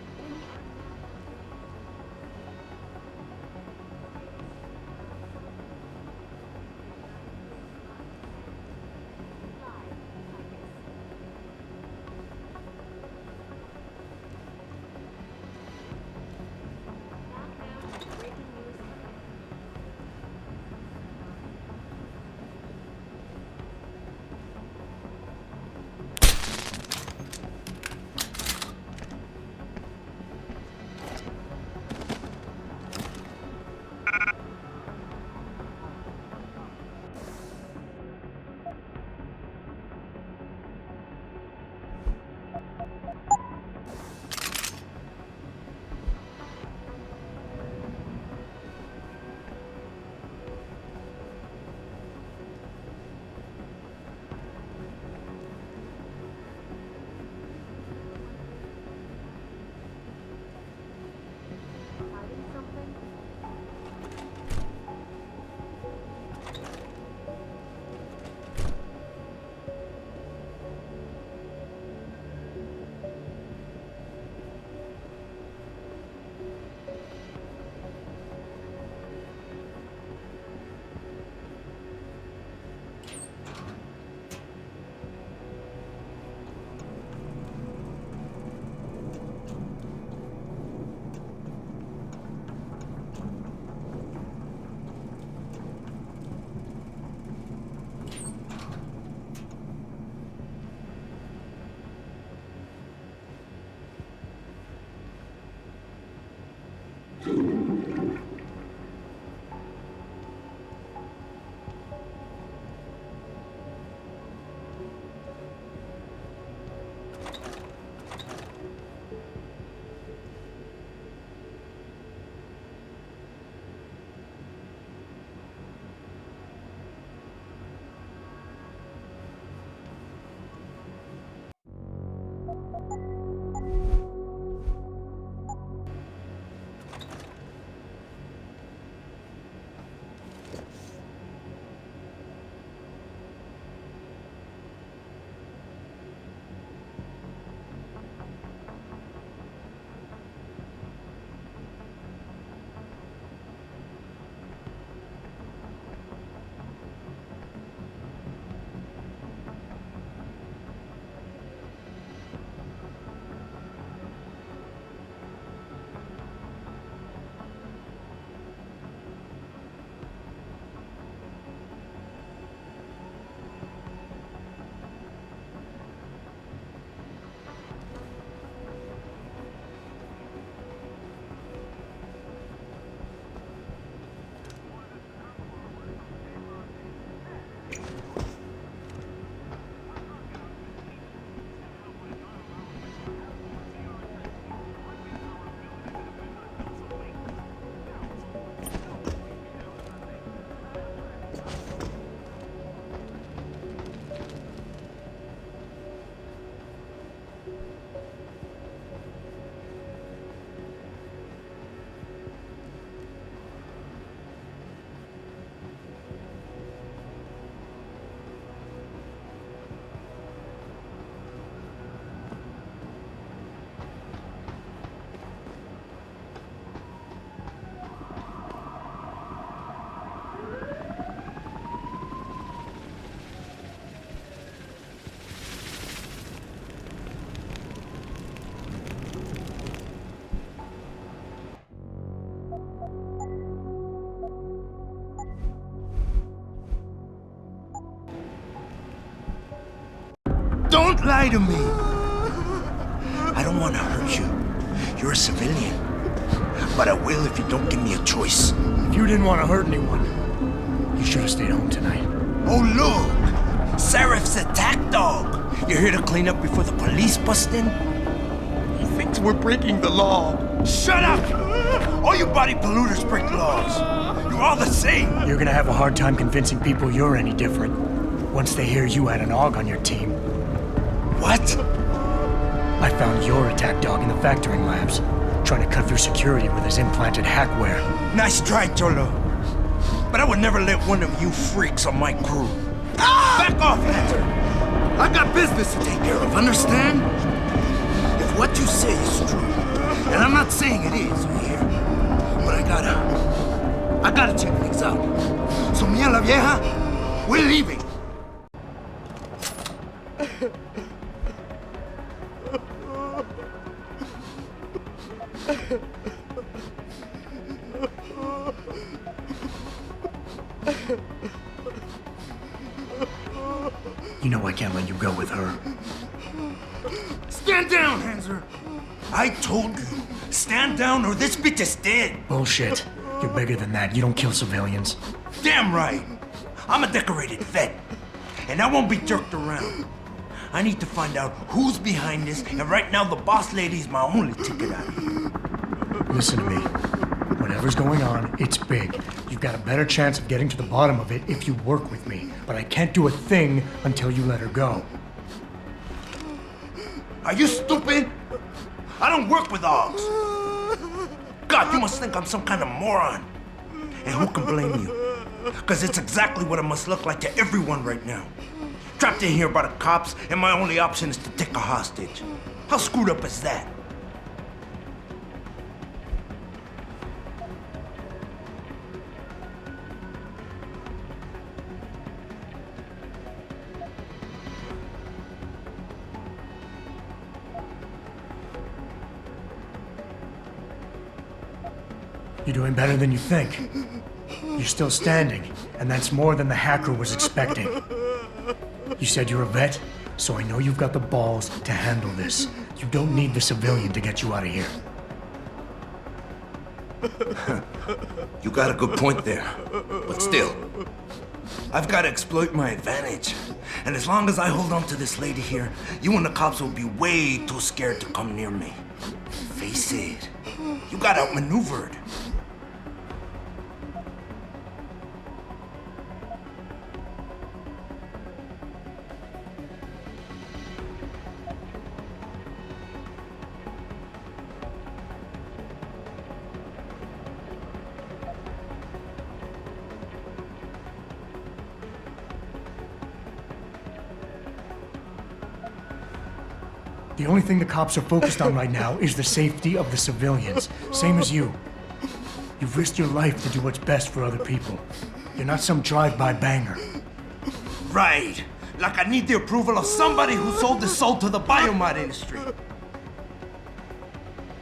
Don't lie to me! I don't want to hurt you. You're a civilian. But I will if you don't give me a choice. If you didn't want to hurt anyone, you should have stayed home tonight. Oh, look! Seraph's attack dog! You're here to clean up before the police bust in? He thinks we're breaking the law. Shut up! Or All you body polluters break laws. You're all the same. You're gonna have a hard time convincing people you're any different once they hear you had an AUG on your team. What? I found your attack dog in the factoring labs, trying to cut through security with his implanted hackware. Nice try, Cholo. But I would never let one of you freaks on my crew. Ah! Back off, Hunter. I got business to take care of, understand? If what you say is true, and I'm not saying it is here, but I gotta check things out. So me and la vieja, we're leaving. You know I can't let you go with her. Stand down, Hanser. I told you, stand down or this bitch is dead. Bullshit. You're bigger than that. You don't kill civilians. Damn right. I'm a decorated vet, and I won't be jerked around. I need to find out who's behind this, and right now the boss lady is my only ticket out of here. Listen to me. Whatever's going on, it's big. You've got a better chance of getting to the bottom of it if you work with me. But I can't do a thing until you let her go. Are you stupid? I don't work with AUGs. God, you must think I'm some kind of moron. And who can blame you? Because it's exactly what it must look like to everyone right now. Trapped in here by the cops, and my only option is to take a hostage. How screwed up is that? You're doing better than you think. You're still standing, and that's more than the hacker was expecting. You said you're a vet, so I know you've got the balls to handle this. You don't need the civilian to get you out of here. You got a good point there, but still, I've got to exploit my advantage. And as long as I hold on to this lady here, you and the cops will be way too scared to come near me. Face it, you got outmaneuvered. The only thing the cops are focused on right now is the safety of the civilians, same as you. You've risked your life to do what's best for other people. You're not some drive-by banger. Right. Like I need the approval of somebody who sold his soul to the biomod industry.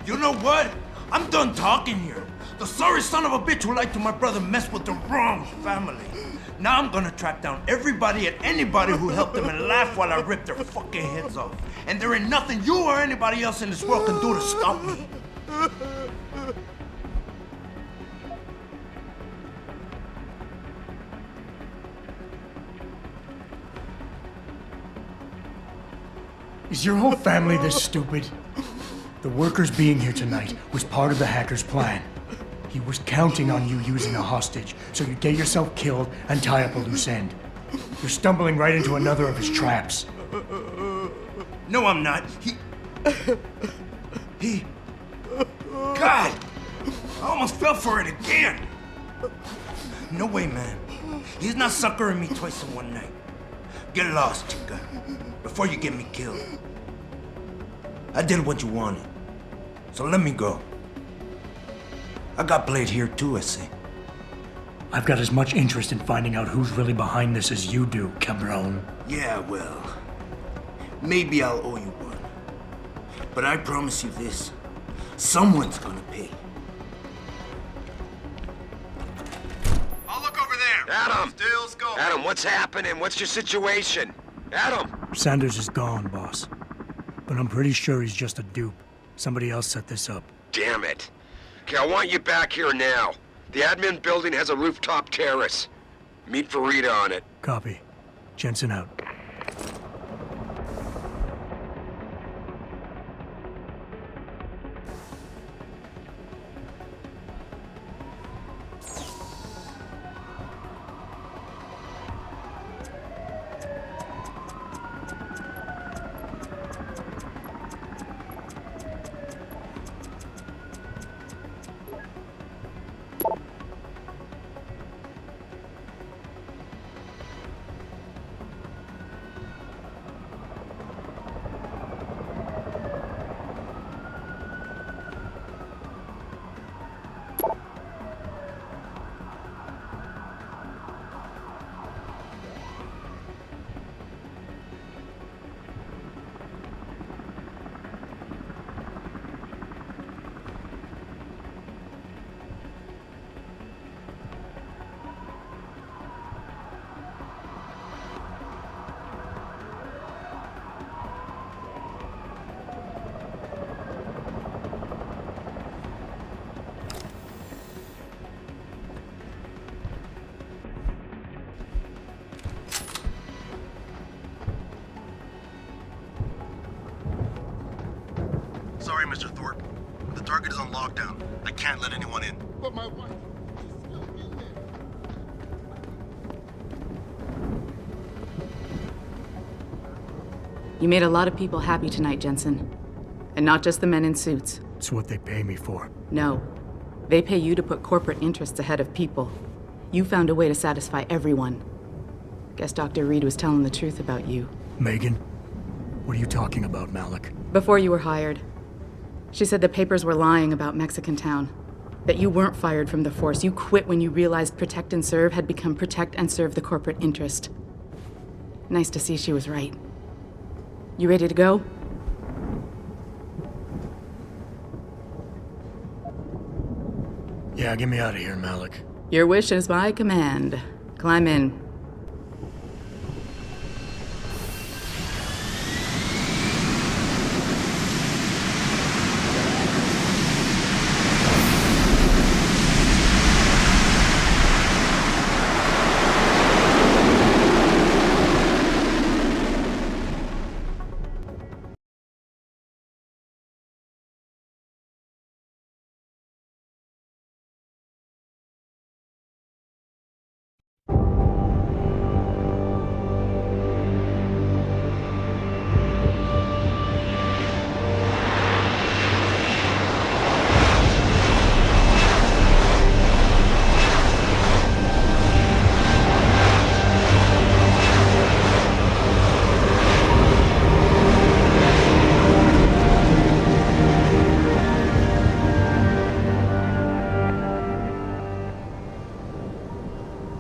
You know what? I'm done talking here. The sorry son of a bitch who lied to my brother messed with the wrong family. Now I'm gonna track down everybody and anybody who helped them and laugh while I rip their fucking heads off. And there ain't nothing you or anybody else in this world can do to stop me. Is your whole family this stupid? The workers being here tonight was part of the hacker's plan. He was counting on you using a hostage, so you'd get yourself killed and tie up a loose end. You're stumbling right into another of his traps. No, I'm not. God! I almost fell for it again! No way, man. He's not suckering me twice in one night. Get lost, chica, before you get me killed. I did what you wanted, so let me go. I got played here too, I see. I've got as much interest in finding out who's really behind this as you do, cabron. Yeah, well, maybe I'll owe you one. But I promise you this, someone's gonna pay. I'll look over there. Adam! Still scoping. Adam, what's happening? What's your situation? Adam! Sanders is gone, boss. But I'm pretty sure he's just a dupe. Somebody else set this up. Damn it. Okay, I want you back here now. The admin building has a rooftop terrace. Meet Farida on it. Copy. Jensen out. Mr. Thorpe. The target is on lockdown. I can't let anyone in. But my wife is still in there. You made a lot of people happy tonight, Jensen. And not just the men in suits. It's what they pay me for. No. They pay you to put corporate interests ahead of people. You found a way to satisfy everyone. Guess Dr. Reed was telling the truth about you. Megan? What are you talking about, Malik? Before you were hired, she said the papers were lying about Mexican Town. That you weren't fired from the force. You quit when you realized Protect and Serve had become Protect and Serve the corporate interest. Nice to see she was right. You ready to go? Yeah, get me out of here, Malik. Your wish is my command. Climb in.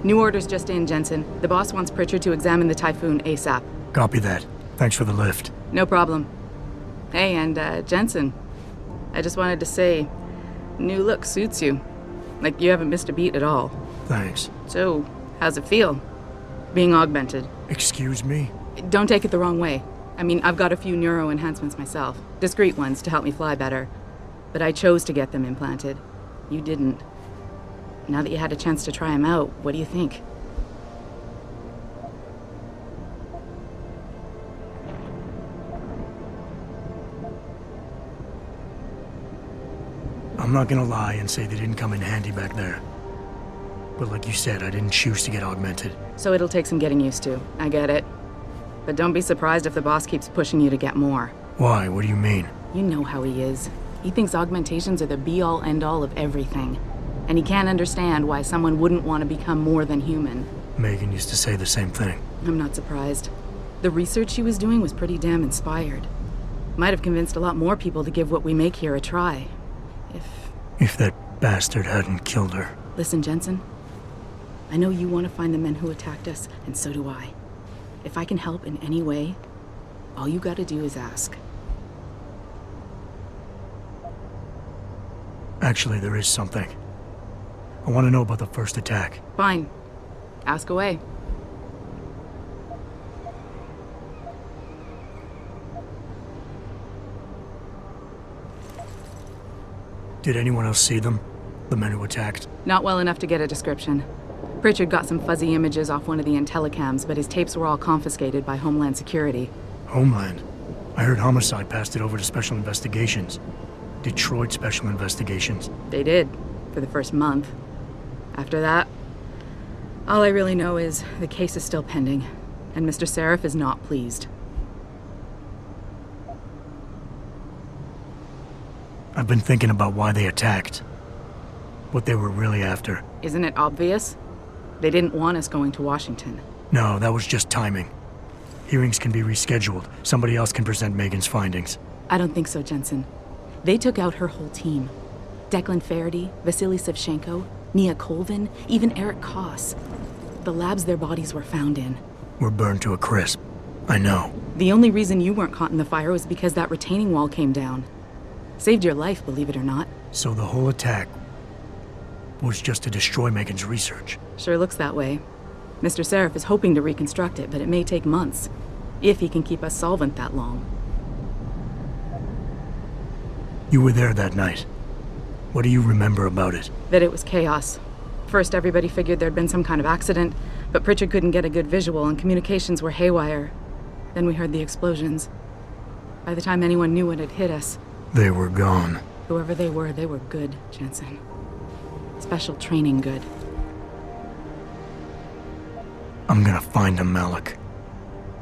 New orders just in, Jensen. The boss wants Pritchard to examine the Typhoon ASAP. Copy that. Thanks for the lift. No problem. Hey, and Jensen, I just wanted to say, new look suits you. Like you haven't missed a beat at all. Thanks. So, how's it feel? Being augmented. Excuse me? Don't take it the wrong way. I mean, I've got a few neuro enhancements myself. Discreet ones to help me fly better. But I chose to get them implanted. You didn't. Now that you had a chance to try them out, what do you think? I'm not gonna lie and say they didn't come in handy back there. But like you said, I didn't choose to get augmented. So it'll take some getting used to. I get it. But don't be surprised if the boss keeps pushing you to get more. Why? What do you mean? You know how he is. He thinks augmentations are the be-all, end-all of everything. And he can't understand why someone wouldn't want to become more than human. Megan used to say the same thing. I'm not surprised. The research she was doing was pretty damn inspired. Might have convinced a lot more people to give what we make here a try. If that bastard hadn't killed her. Listen, Jensen. I know you want to find the men who attacked us, and so do I. If I can help in any way, all you gotta do is ask. Actually, there is something. I want to know about the first attack. Fine. Ask away. Did anyone else see them? The men who attacked? Not well enough to get a description. Pritchard got some fuzzy images off one of the Intellicams, but his tapes were all confiscated by Homeland Security. Homeland? I heard Homicide passed it over to Special Investigations. Detroit Special Investigations. They did, for the first month. After that, all I really know is the case is still pending, and Mr. Seraph is not pleased. I've been thinking about why they attacked. What they were really after. Isn't it obvious? They didn't want us going to Washington. No, that was just timing. Hearings can be rescheduled. Somebody else can present Megan's findings. I don't think so, Jensen. They took out her whole team. Declan Faraday, Vasily Savchenko, Nia Colvin, even Eric Koss. The labs their bodies were found in. Were burned to a crisp. I know. The only reason you weren't caught in the fire was because that retaining wall came down. Saved your life, believe it or not. So the whole attack was just to destroy Megan's research. Sure looks that way. Mr. Seraph is hoping to reconstruct it, but it may take months. If he can keep us solvent that long. You were there that night. What do you remember about it? That it was chaos. First, everybody figured there'd been some kind of accident, but Pritchard couldn't get a good visual and communications were haywire. Then we heard the explosions. By the time anyone knew what had hit us... They were gone. Whoever they were good, Jensen. Special training good. I'm gonna find them, Malik.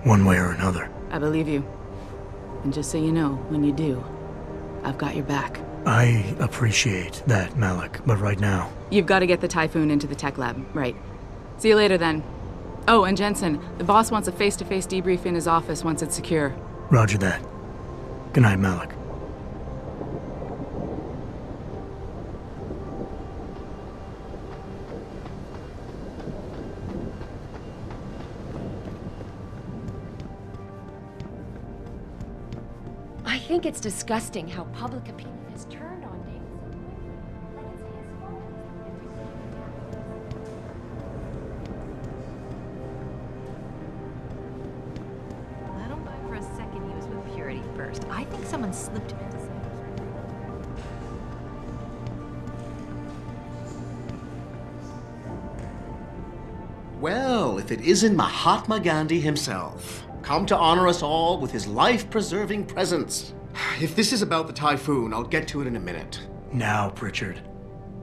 One way or another. I believe you. And just so you know, when you do, I've got your back. I appreciate that, Malik, but right now... You've got to get the Typhoon into the tech lab, right. See you later then. Oh, and Jensen, the boss wants a face-to-face debrief in his office once it's secure. Roger that. Good night, Malik. I think it's disgusting how public opinion has turned on Deus. I don't buy for a second he was with Purity first. I think someone slipped him into something. Well, if it isn't Mahatma Gandhi himself, come to honor us all with his life-preserving presence. If this is about the Typhoon, I'll get to it in a minute. Now, Pritchard.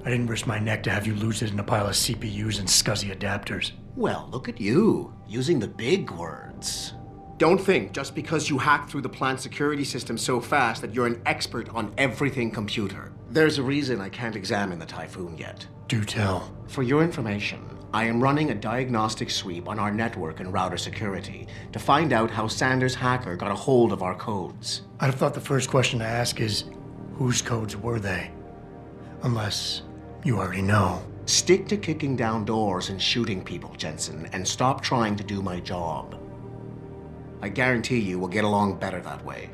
I didn't risk my neck to have you lose it in a pile of CPUs and scuzzy adapters. Well, look at you, using the big words. Don't think just because you hacked through the plant security system so fast that you're an expert on everything computer. There's a reason I can't examine the Typhoon yet. Do tell. For your information, I am running a diagnostic sweep on our network and router security to find out how Sanders' hacker got a hold of our codes. I'd have thought the first question to ask is, whose codes were they? Unless you already know. Stick to kicking down doors and shooting people, Jensen, and stop trying to do my job. I guarantee you we'll get along better that way.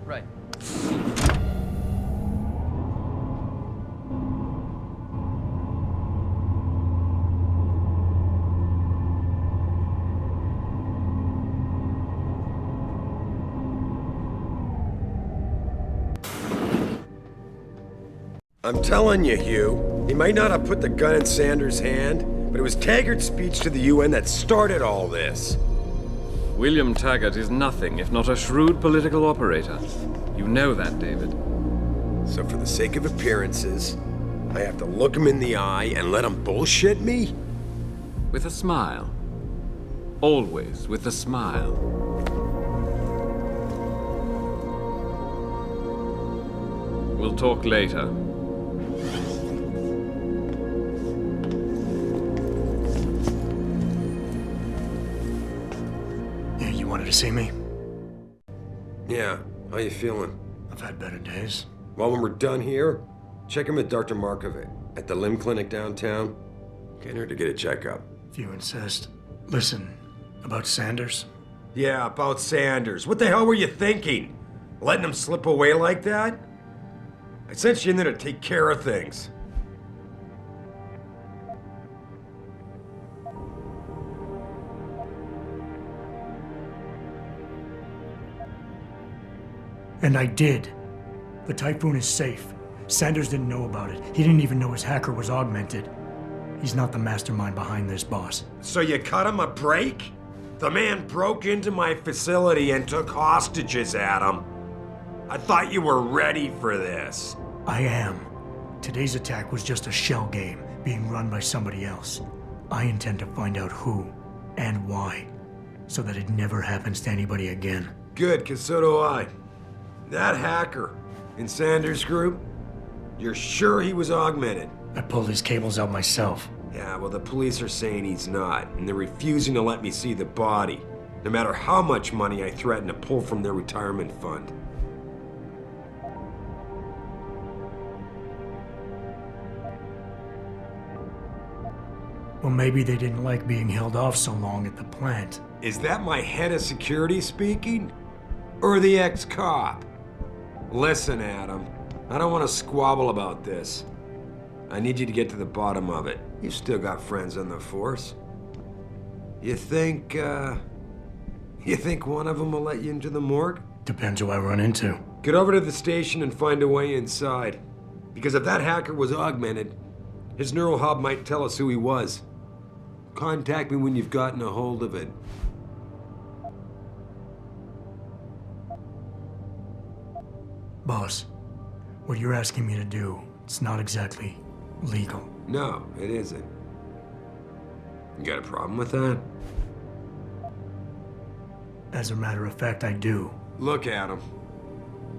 Right. I'm telling you, Hugh, he might not have put the gun in Sanders' hand, but it was Taggart's speech to the UN that started all this. William Taggart is nothing if not a shrewd political operator. You know that, David. So for the sake of appearances, I have to look him in the eye and let him bullshit me? With a smile. Always with a smile. We'll talk later. You wanted to see me? Yeah, how you feeling? I've had better days. Well, when we're done here, check in with Dr. Markovic at the limb clinic downtown. Get her to get a checkup. If you insist. Listen, about Sanders? Yeah, about Sanders. What the hell were you thinking? Letting him slip away like that? I sent you in there to take care of things. And I did. The Typhoon is safe. Sanders didn't know about it. He didn't even know his hacker was augmented. He's not the mastermind behind this, boss. So you cut him a break? The man broke into my facility and took hostages at him. I thought you were ready for this. I am. Today's attack was just a shell game being run by somebody else. I intend to find out who and why, so that it never happens to anybody again. Good, 'cause so do I. That hacker in Sanders' group, you're sure he was augmented? I pulled his cables out myself. Yeah, well, the police are saying he's not, and they're refusing to let me see the body, no matter how much money I threaten to pull from their retirement fund. Well, maybe they didn't like being held off so long at the plant. Is that my head of security speaking? Or the ex-cop? Listen, Adam, I don't want to squabble about this. I need you to get to the bottom of it. You've still got friends on the force. You think one of them will let you into the morgue? Depends who I run into. Get over to the station and find a way inside. Because if that hacker was augmented, his neural hub might tell us who he was. Contact me when you've gotten a hold of it. Boss, what you're asking me to do, it's not exactly legal. No, it isn't. You got a problem with that? As a matter of fact, I do. Look, Adam.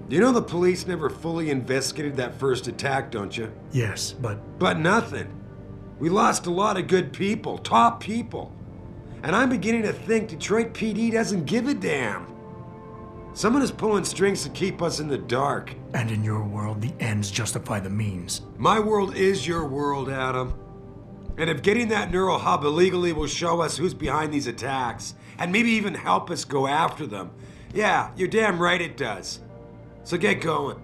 You know the police never fully investigated that first attack, don't you? Yes, but... But nothing. We lost a lot of good people, top people. And I'm beginning to think Detroit PD doesn't give a damn. Someone is pulling strings to keep us in the dark. And in your world, the ends justify the means. My world is your world, Adam. And if getting that neural hub illegally will show us who's behind these attacks, and maybe even help us go after them, yeah, you're damn right it does. So get going.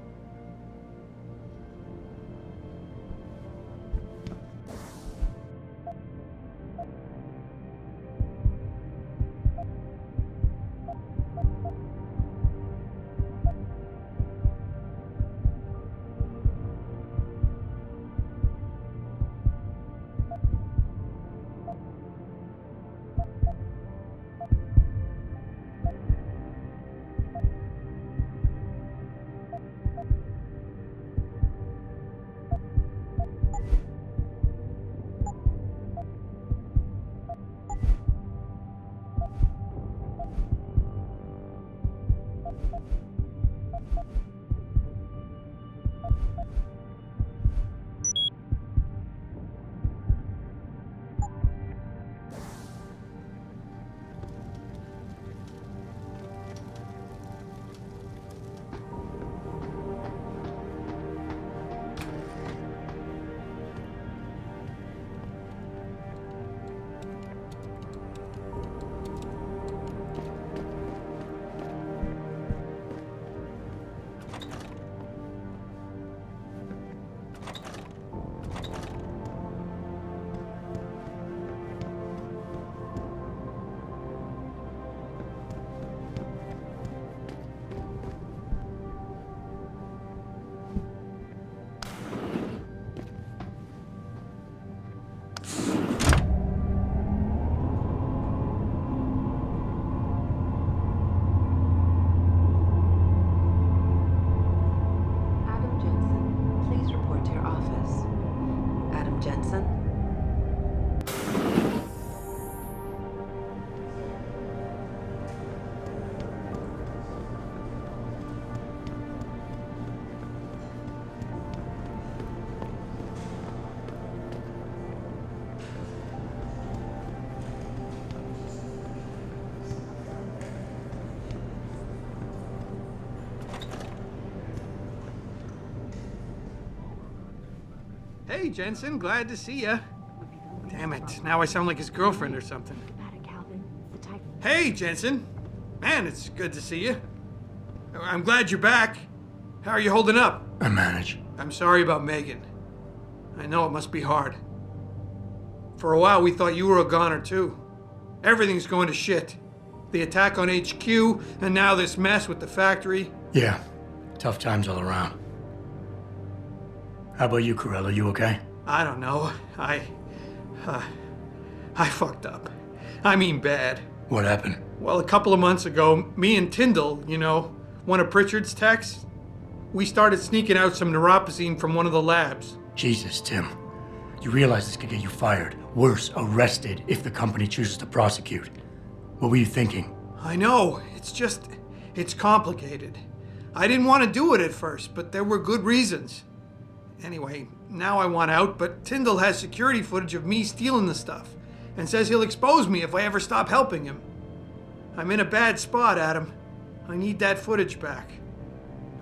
Hey, Jensen, glad to see ya. Damn it, now I sound like his girlfriend or something. Hey, Jensen. Man, it's good to see you. I'm glad you're back. How are you holding up? I manage. I'm sorry about Megan. I know it must be hard. For a while, we thought you were a goner, too. Everything's going to shit. The attack on HQ, and now this mess with the factory. Yeah, tough times all around. How about you, Corella? You okay? I don't know. I fucked up. I mean bad. What happened? Well, a couple of months ago, me and Tyndall, you know, one of Pritchard's techs, we started sneaking out some neuropozyne from one of the labs. Jesus, Tim. You realize this could get you fired. Worse, arrested if the company chooses to prosecute. What were you thinking? I know. It's complicated. I didn't want to do it at first, but there were good reasons. Anyway, now I want out, but Tyndall has security footage of me stealing the stuff and says he'll expose me if I ever stop helping him. I'm in a bad spot, Adam. I need that footage back.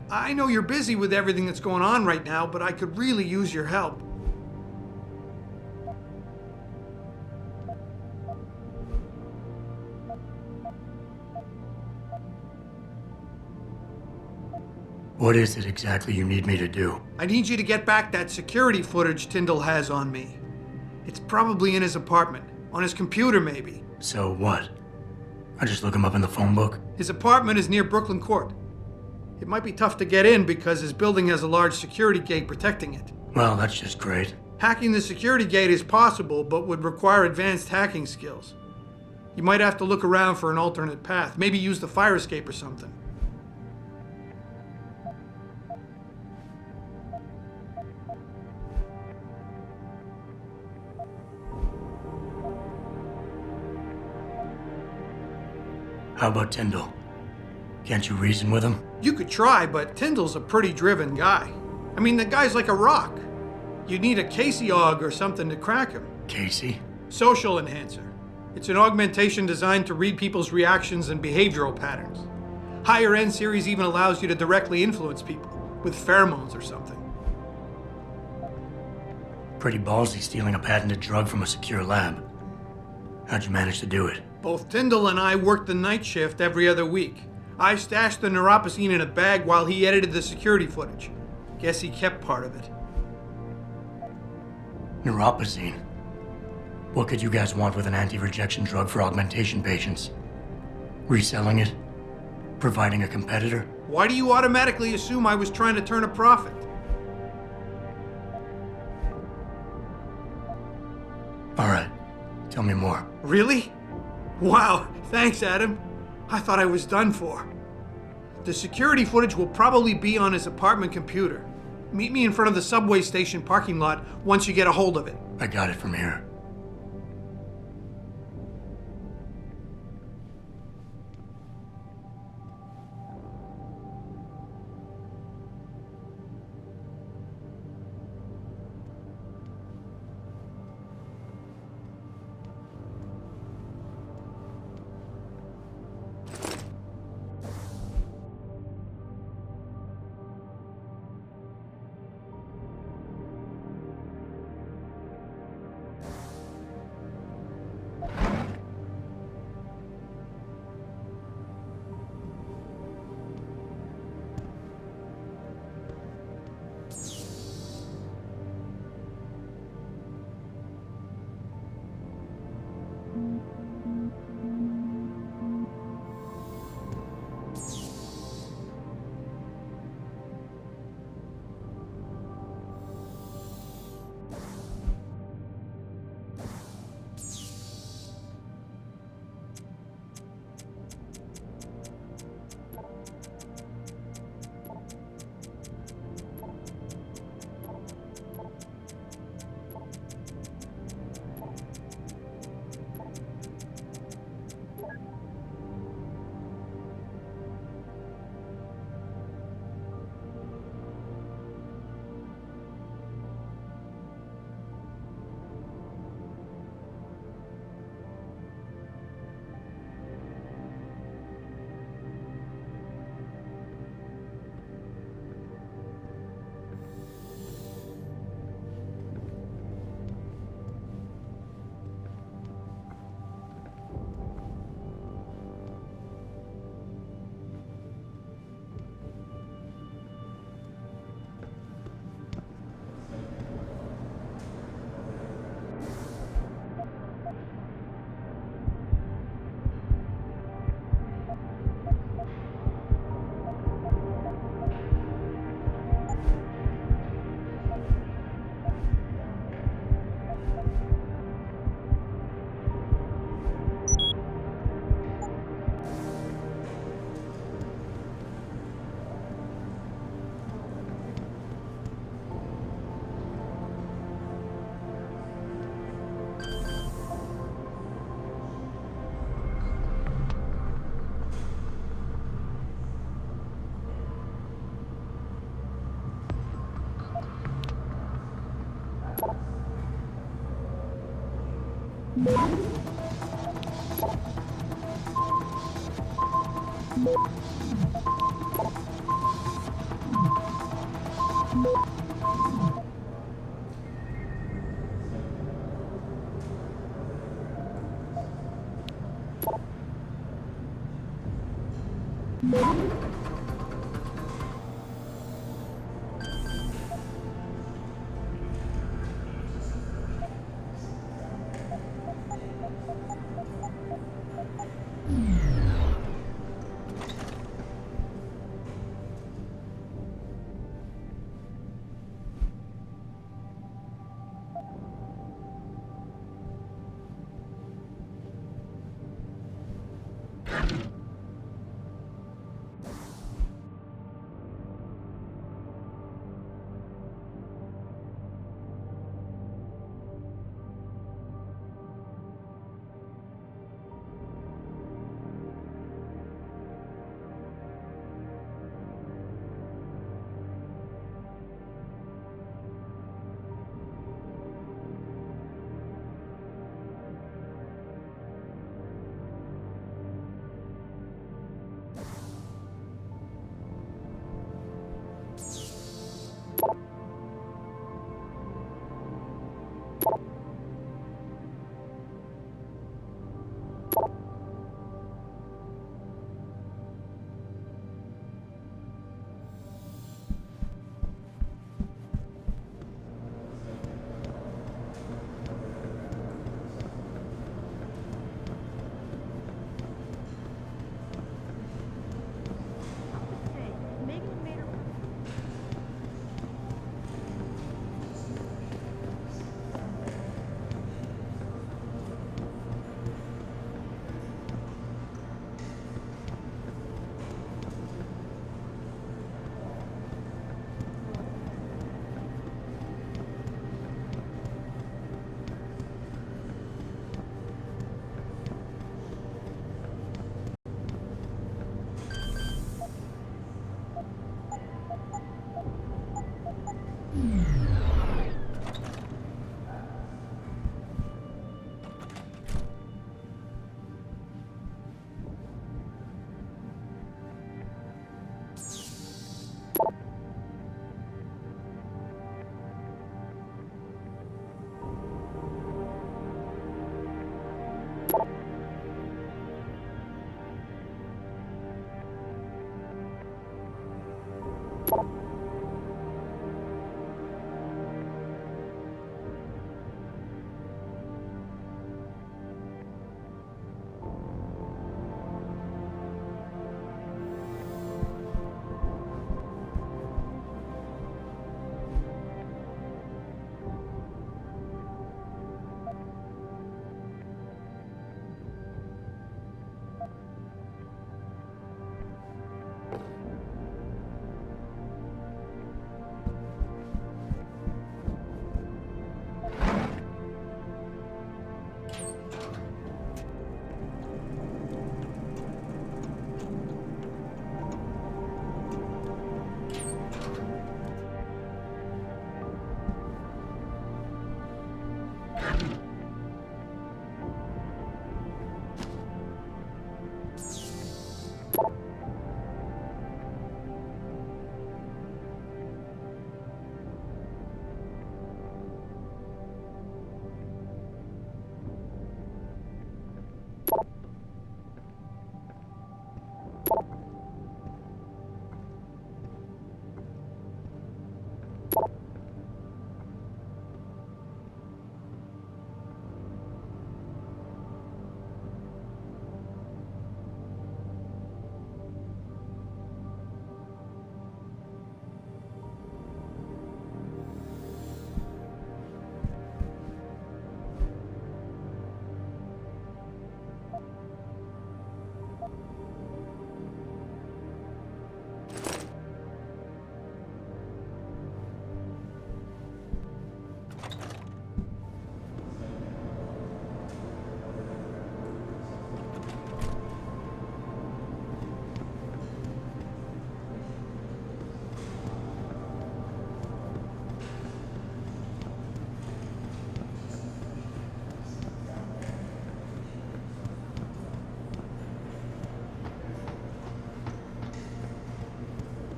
I know you're busy with everything that's going on right now, but I could really use your help. What is it exactly you need me to do? I need you to get back that security footage Tyndall has on me. It's probably in his apartment. On his computer, maybe. So what? I just look him up in the phone book? His apartment is near Brooklyn Court. It might be tough to get in because his building has a large security gate protecting it. Well, that's just great. Hacking the security gate is possible, but would require advanced hacking skills. You might have to look around for an alternate path. Maybe use the fire escape or something. How about Tyndall? Can't you reason with him? You could try, but Tyndall's a pretty driven guy. I mean, the guy's like a rock. You'd need a Casey aug or something to crack him. Casey? Social enhancer. It's an augmentation designed to read people's reactions and behavioral patterns. Higher end series even allows you to directly influence people, with pheromones or something. Pretty ballsy stealing a patented drug from a secure lab. How'd you manage to do it? Both Tyndall and I worked the night shift every other week. I stashed the neuropazine in a bag while he edited the security footage. Guess he kept part of it. Neuropazine? What could you guys want with an anti-rejection drug for augmentation patients? Reselling it? Providing a competitor? Why do you automatically assume I was trying to turn a profit? All right, tell me more. Really? Wow, thanks, Adam. I thought I was done for. The security footage will probably be on his apartment computer. Meet me in front of the subway station parking lot once you get a hold of it. I got it from here.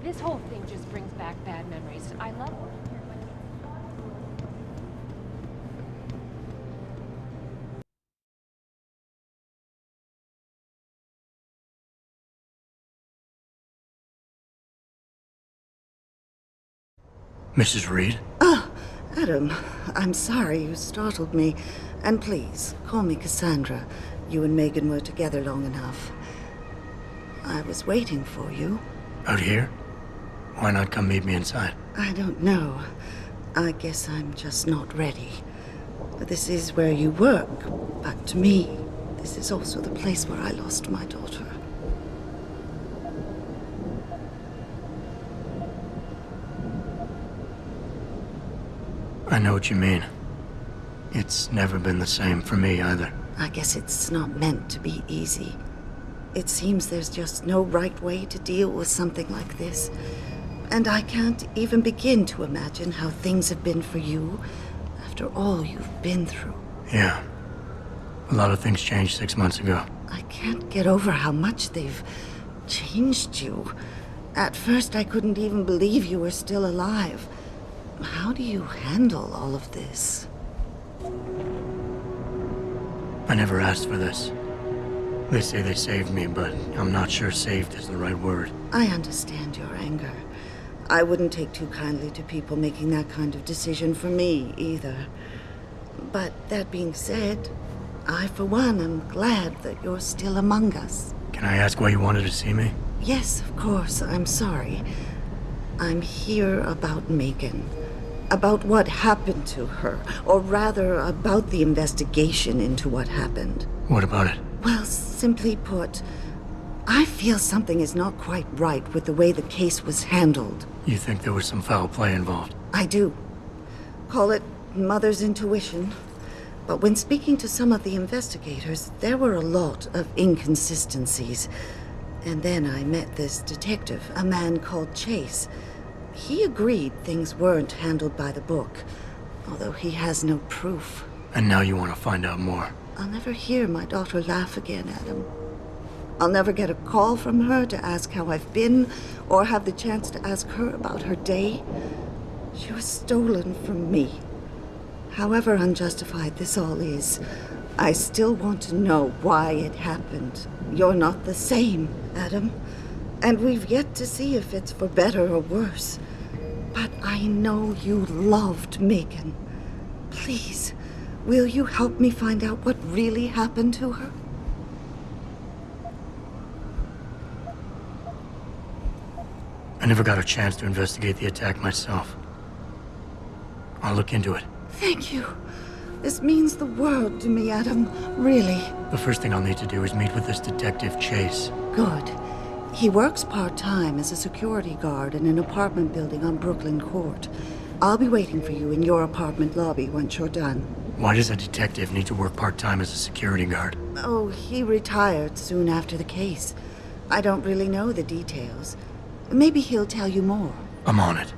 This whole thing just brings back bad memories. I love working here, but Mrs. Reed? Oh, Adam, I'm sorry you startled me. And please, call me Cassandra. You and Megan were together long enough. I was waiting for you. Out here? Why not come meet me inside? I don't know. I guess I'm just not ready. This is where you work, but to me, This is also the place where I lost my daughter. I know what you mean. It's never been the same for me either. I guess it's not meant to be easy. It seems there's just no right way to deal with something like this. And I can't even begin to imagine how things have been for you after all you've been through. Yeah. A lot of things changed 6 months ago. I can't get over how much they've changed you. At first, I couldn't even believe you were still alive. How do you handle all of this? I never asked for this. They say they saved me, but I'm not sure saved is the right word. I understand your anger. I wouldn't take too kindly to people making that kind of decision for me, either. But that being said, I, for one, am glad that you're still among us. Can I ask why you wanted to see me? Yes, of course. I'm sorry. I'm here about Megan. About what happened to her. Or rather, about the investigation into what happened. What about it? Well, simply put, I feel something is not quite right with the way the case was handled. You think there was some foul play involved? I do. Call it mother's intuition. But when speaking to some of the investigators, there were a lot of inconsistencies. And then I met this detective, a man called Chase. He agreed things weren't handled by the book, although he has no proof. And now you want to find out more? I'll never hear my daughter laugh again, Adam. I'll never get a call from her to ask how I've been, or have the chance to ask her about her day. She was stolen from me. However unjustified this all is, I still want to know why it happened. You're not the same, Adam. And we've yet to see if it's for better or worse. But I know you loved Megan. Please, will you help me find out what really happened to her? I never got a chance to investigate the attack myself. I'll look into it. Thank you. This means the world to me, Adam. Really. The first thing I'll need to do is meet with this detective, Chase. Good. He works part-time as a security guard in an apartment building on Brooklyn Court. I'll be waiting for you in your apartment lobby once you're done. Why does a detective need to work part-time as a security guard? Oh, he retired soon after the case. I don't really know the details. Maybe he'll tell you more. I'm on it.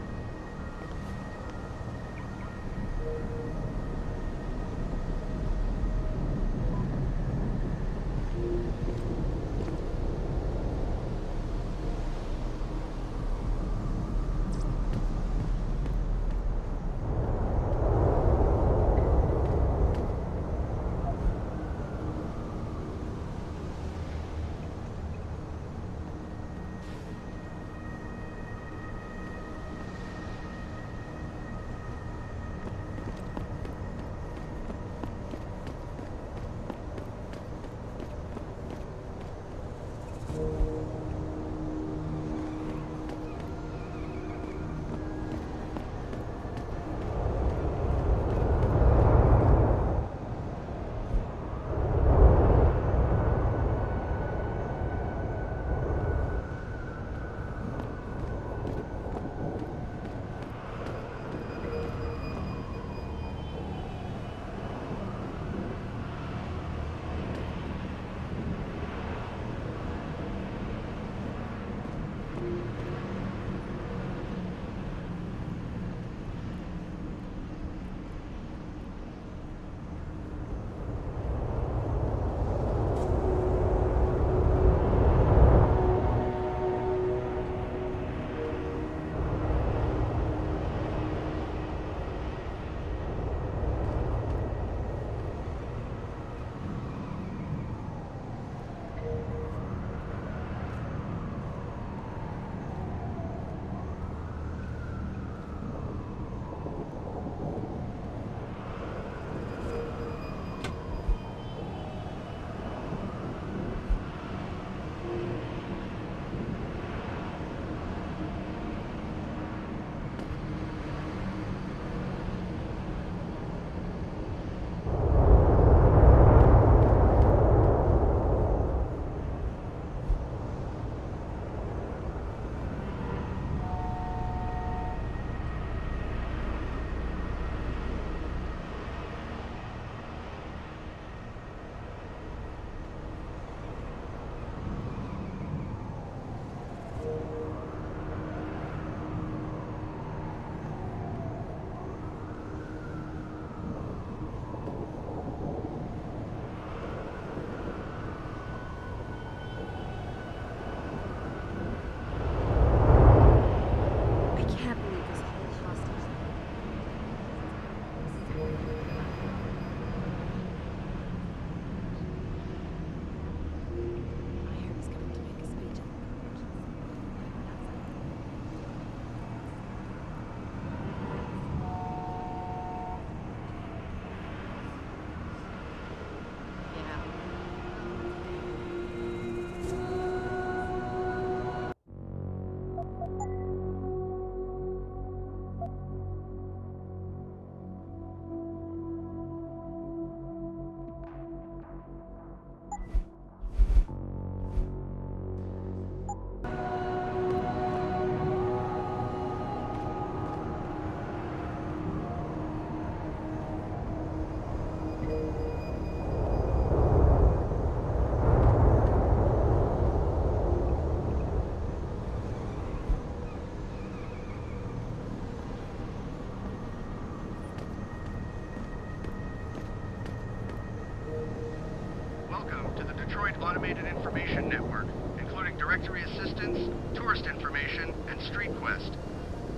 Detroit Automated Information Network, including directory assistance, tourist information, and street quest.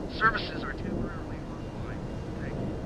Services are temporarily offline. Thank you.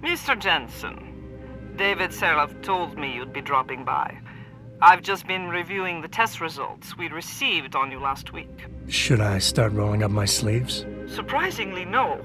Mr. Jensen, David Seraph told me you'd be dropping by. I've just been reviewing the test results we received on you last week. Should I start rolling up my sleeves? Surprisingly, no.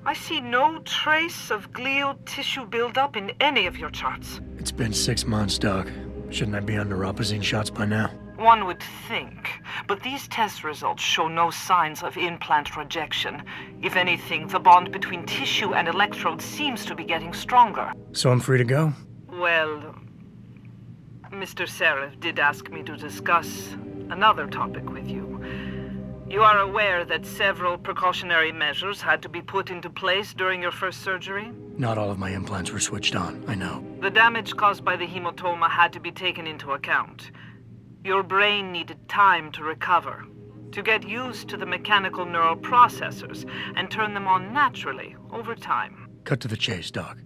I see no trace of glial tissue buildup in any of your charts. It's been 6 months, Doc. Shouldn't I be under opposite shots by now? One would think, but these test results show no signs of implant rejection. If anything, the bond between tissue and electrode seems to be getting stronger. So I'm free to go? Well, Mr. Seraph did ask me to discuss another topic with you. You are aware that several precautionary measures had to be put into place during your first surgery? Not all of my implants were switched on, I know. The damage caused by the hematoma had to be taken into account. Your brain needed time to recover, to get used to the mechanical neural processors and turn them on naturally over time. Cut to the chase, Doc.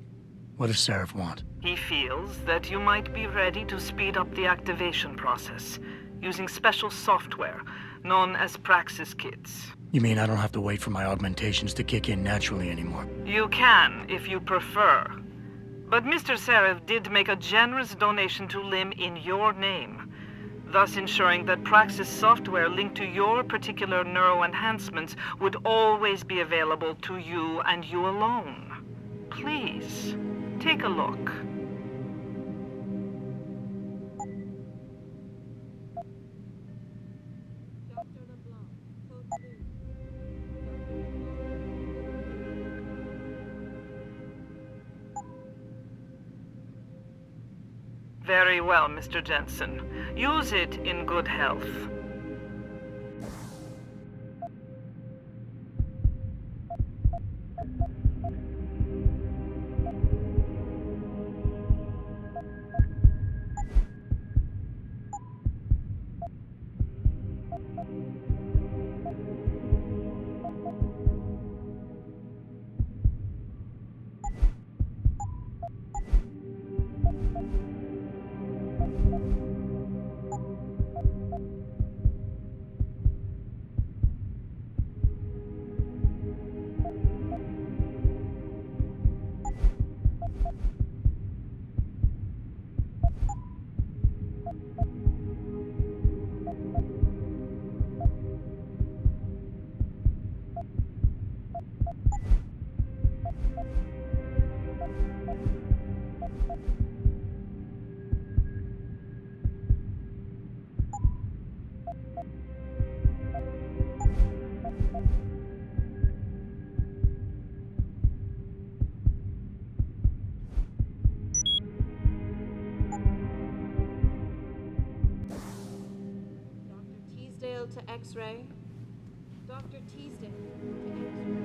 What does Seraph want? He feels that you might be ready to speed up the activation process using special software known as Praxis kits. You mean I don't have to wait for my augmentations to kick in naturally anymore? You can, if you prefer. But Mr. Seraph did make a generous donation to LIM in your name, thus ensuring that Praxis software linked to your particular neuro enhancements would always be available to you and you alone. Please, take a look. Very well, Mr. Jensen. Use it in good health. Teasdale to X-ray. Dr. Teasdale to X-ray.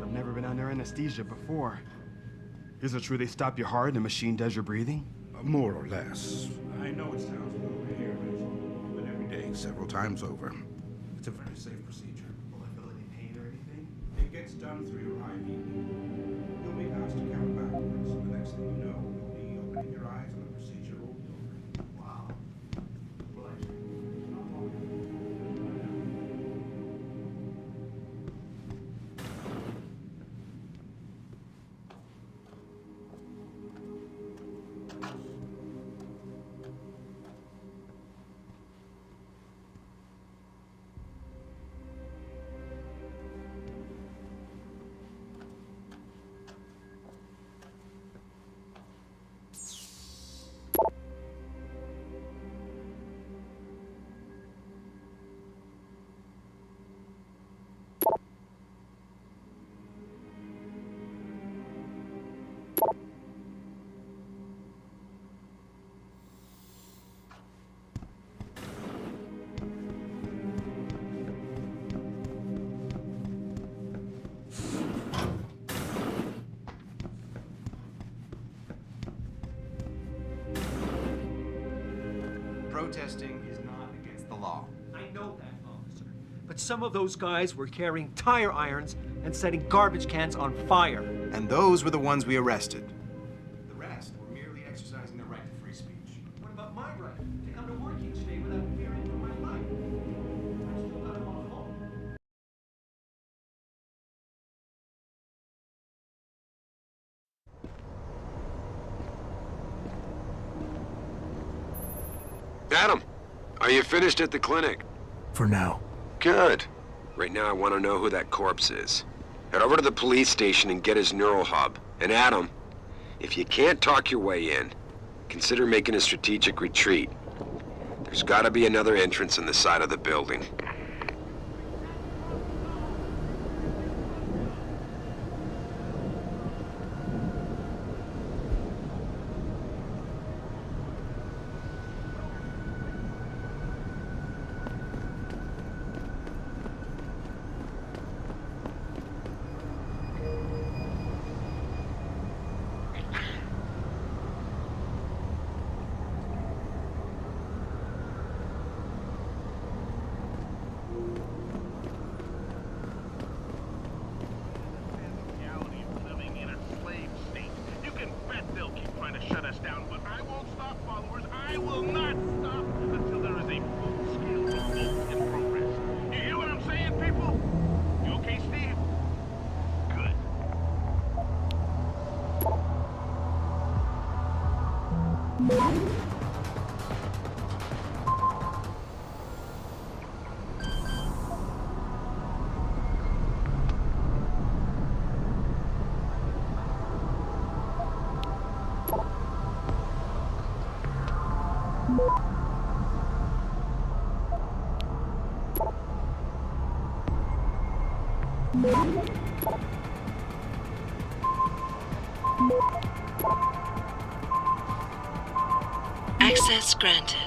I've never been under anesthesia before. Is it true they stop your heart and the machine does your breathing? More or less. I know it sounds a little weird, but every day, several times over. It's a very safe procedure. Will I feel any pain or anything? It gets done through your IV. You'll be asked to count backwards. The next thing you know, you'll be opening your eyes and the procedure will be over. Wow. Protesting is not against the law. I know that, officer. But some of those guys were carrying tire irons and setting garbage cans on fire. And those were the ones we arrested. The rest were merely exercising their right to free speech. What about my right to come to work each day without fearing for my life? I still got him on home. Adam, are you finished at the clinic? For now. Good. Right now I want to know who that corpse is. Head over to the police station and get his neural hub. And Adam, if you can't talk your way in, consider making a strategic retreat. There's gotta be another entrance on the side of the building. Access granted.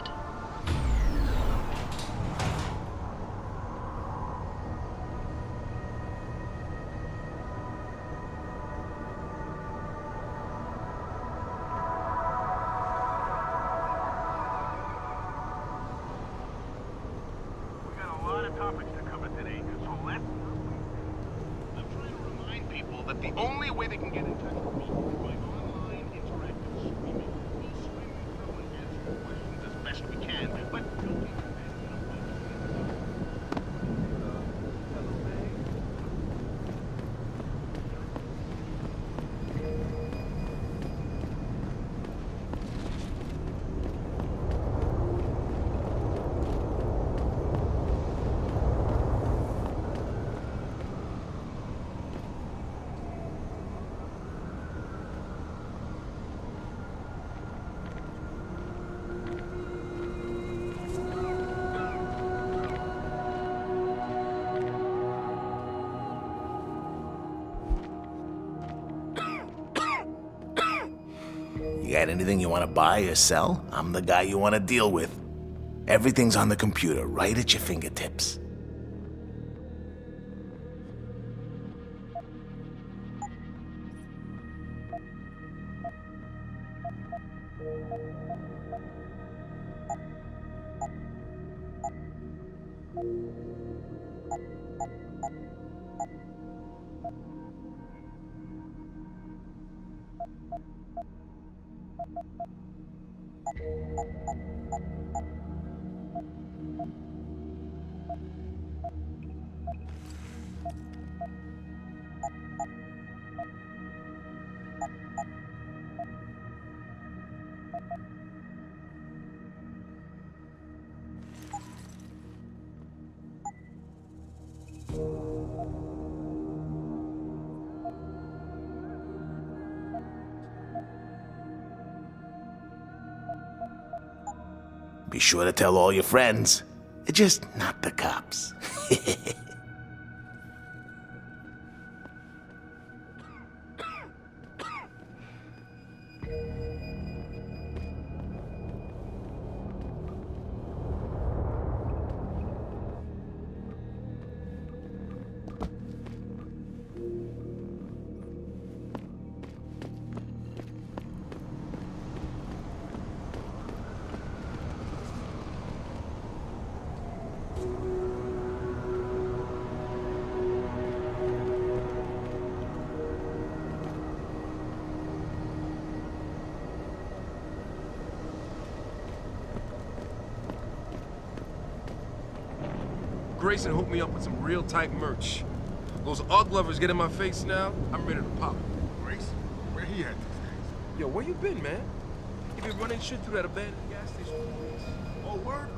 You got anything you want to buy or sell? I'm the guy you want to deal with. Everything's on the computer, right at your fingertips. Be sure to tell all your friends. Just not the cops. Grayson hooked me up with some real tight merch. Those UGG lovers get in my face now, I'm ready to pop. Grayson? Where he at these days? Yo, where you been, man? been running shit through that abandoned gas station. Oh, word?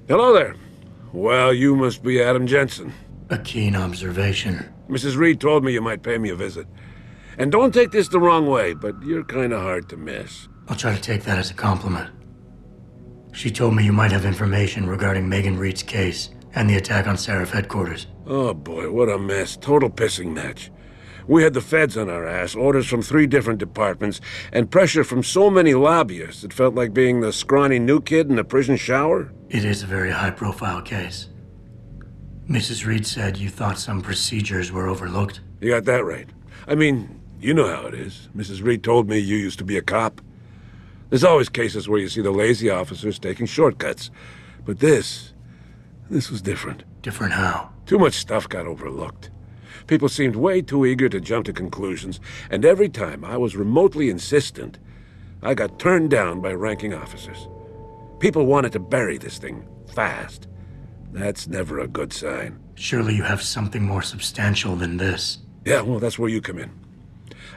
Hello there. Well, you must be Adam Jensen. A keen observation. Mrs. Reed told me you might pay me a visit. And don't take this the wrong way, but you're kind of hard to miss. I'll try to take that as a compliment. She told me you might have information regarding Megan Reed's case and the attack on Seraph headquarters. Oh boy, what a mess. Total pissing match. We had the feds on our ass, orders from 3 different departments, and pressure from so many lobbyists it felt like being the scrawny new kid in a prison shower. It is a very high-profile case. Mrs. Reed said you thought some procedures were overlooked. You got that right. I mean, you know how it is. Mrs. Reed told me you used to be a cop. There's always cases where you see the lazy officers taking shortcuts. But this was different. Different how? Too much stuff got overlooked. People seemed way too eager to jump to conclusions, and every time I was remotely insistent, I got turned down by ranking officers. People wanted to bury this thing fast. That's never a good sign. Surely you have something more substantial than this. Yeah, well, that's where you come in.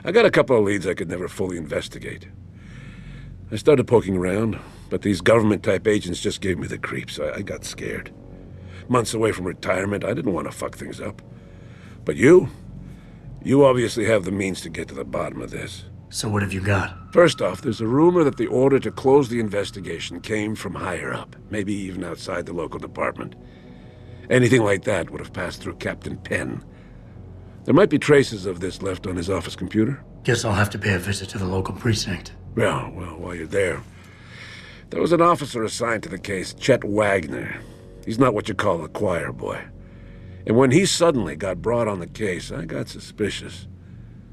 I got a couple of leads I could never fully investigate. I started poking around, but these government-type agents just gave me the creeps. I got scared. Months away from retirement, I didn't want to fuck things up. But you obviously have the means to get to the bottom of this. So what have you got? First off, there's a rumor that the order to close the investigation came from higher up, maybe even outside the local department. Anything like that would have passed through Captain Penn. There might be traces of this left on his office computer. Guess I'll have to pay a visit to the local precinct. Well, while you're there, there was an officer assigned to the case, Chet Wagner. He's not what you call a choir boy. And when he suddenly got brought on the case, I got suspicious.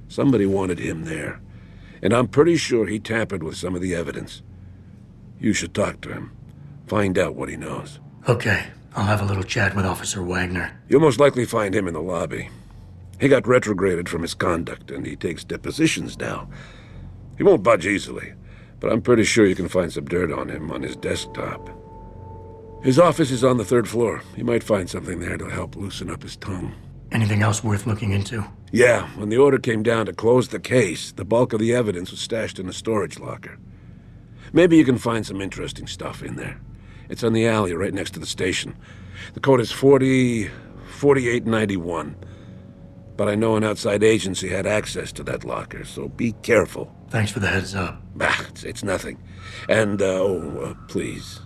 Somebody wanted him there. And I'm pretty sure he tampered with some of the evidence. You should talk to him. Find out what he knows. Okay, I'll have a little chat with Officer Wagner. You'll most likely find him in the lobby. He got retrograded from his conduct, and he takes depositions now. He won't budge easily, but I'm pretty sure you can find some dirt on him on his desktop. His office is on the 3rd floor. You might find something there to help loosen up his tongue. Anything else worth looking into? Yeah, when the order came down to close the case, the bulk of the evidence was stashed in a storage locker. Maybe you can find some interesting stuff in there. It's on the alley right next to the station. The code is 4891. But I know an outside agency had access to that locker, so be careful. Thanks for the heads up. It's nothing. And, please,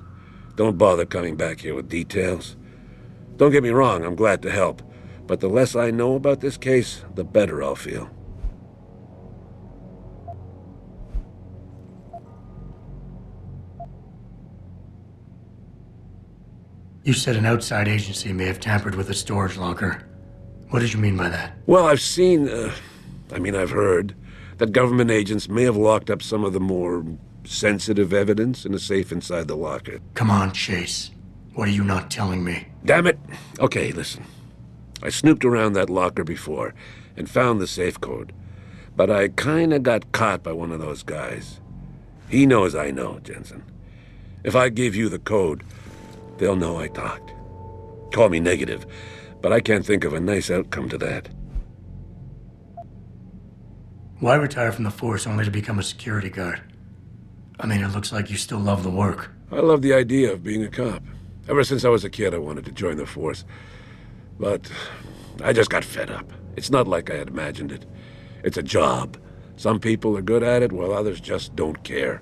don't bother coming back here with details. Don't get me wrong, I'm glad to help. But the less I know about this case, the better I'll feel. You said an outside agency may have tampered with a storage locker. What did you mean by that? Well, I've seen, I've heard that government agents may have locked up some of the more sensitive evidence in a safe inside the locker. Come on, Chase. What are you not telling me? Damn it! Okay, listen. I snooped around that locker before and found the safe code. But I kinda got caught by one of those guys. He knows I know, Jensen. If I give you the code, they'll know I talked. Call me negative, but I can't think of a nice outcome to that. Why retire from the force only to become a security guard? I mean, it looks like you still love the work. I love the idea of being a cop. Ever since I was a kid, I wanted to join the force. But I just got fed up. It's not like I had imagined it. It's a job. Some people are good at it, while others just don't care.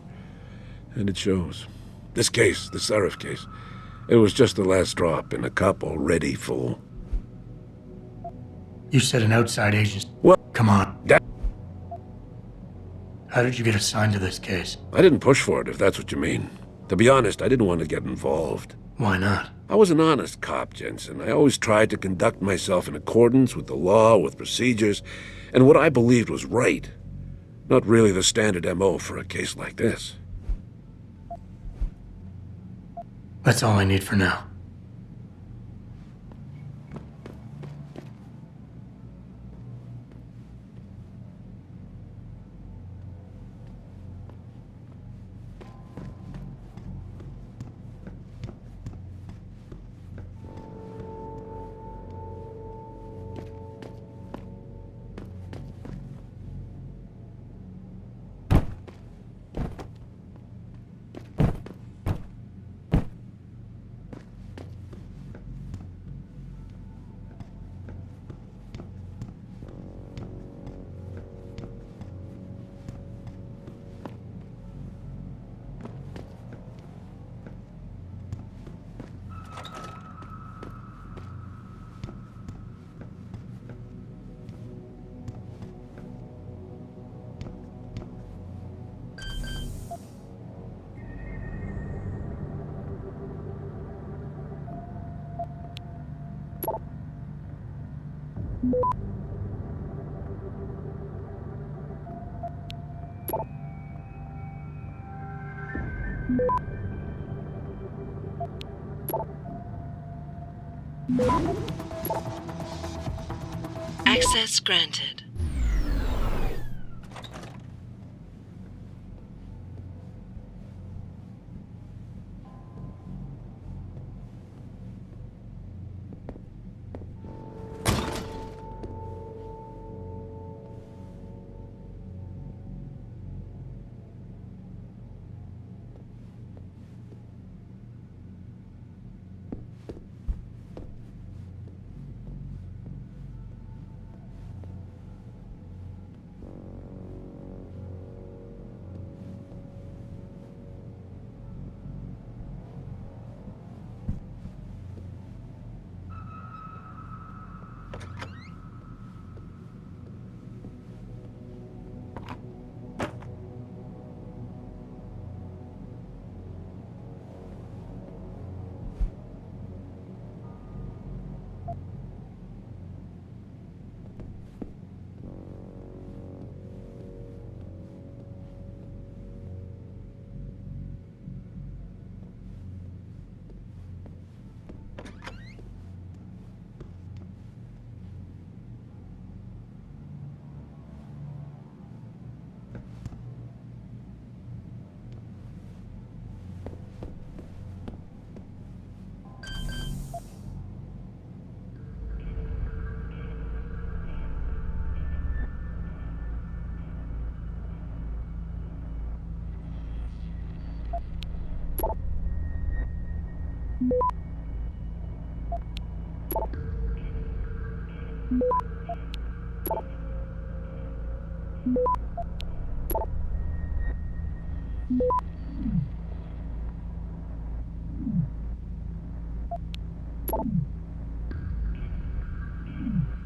And it shows. This case, the Seraph case, it was just the last drop in a cup already full. You said an outside agent. What? Come on. How did you get assigned to this case? I didn't push for it, if that's what you mean. To be honest, I didn't want to get involved. Why not? I was an honest cop, Jensen. I always tried to conduct myself in accordance with the law, with procedures, and what I believed was right. Not really the standard MO for a case like this. That's all I need for now. Access granted.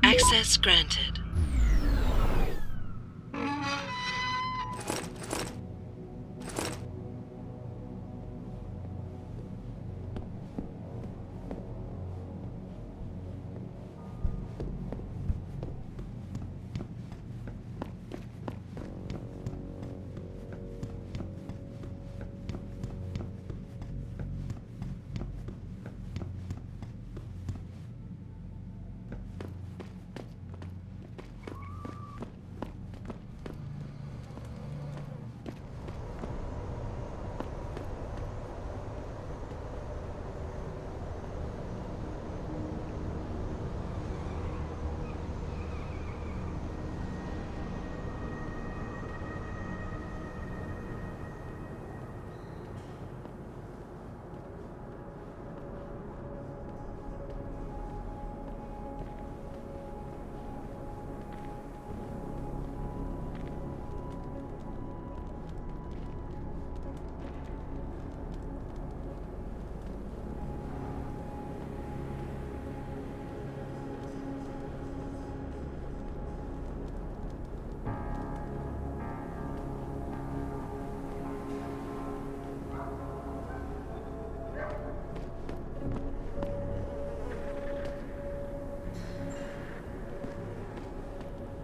Access granted.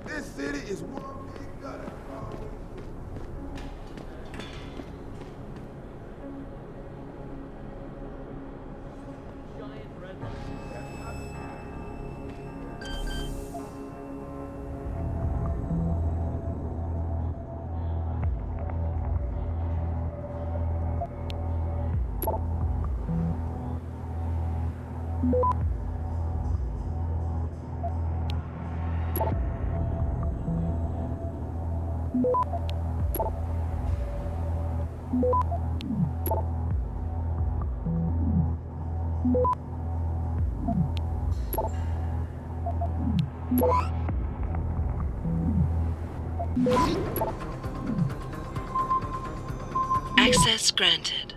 This city is one big gutter. Access granted.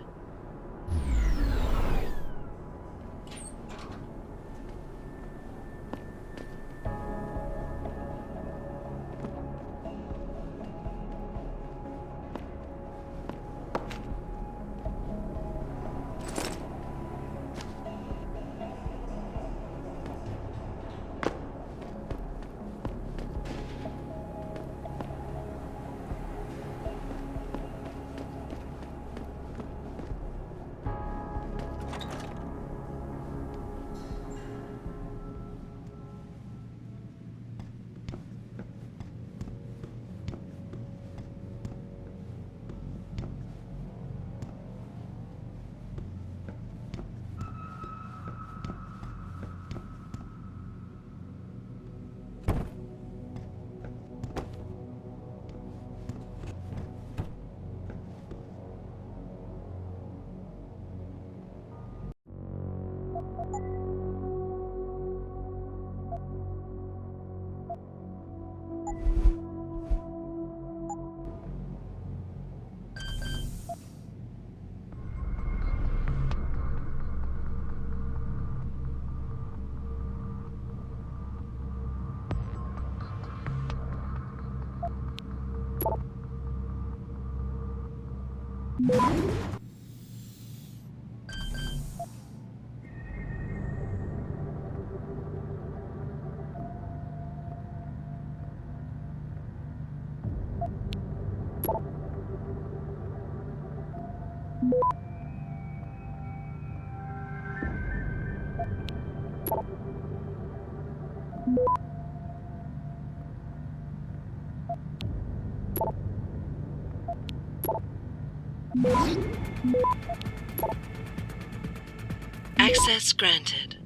Access granted.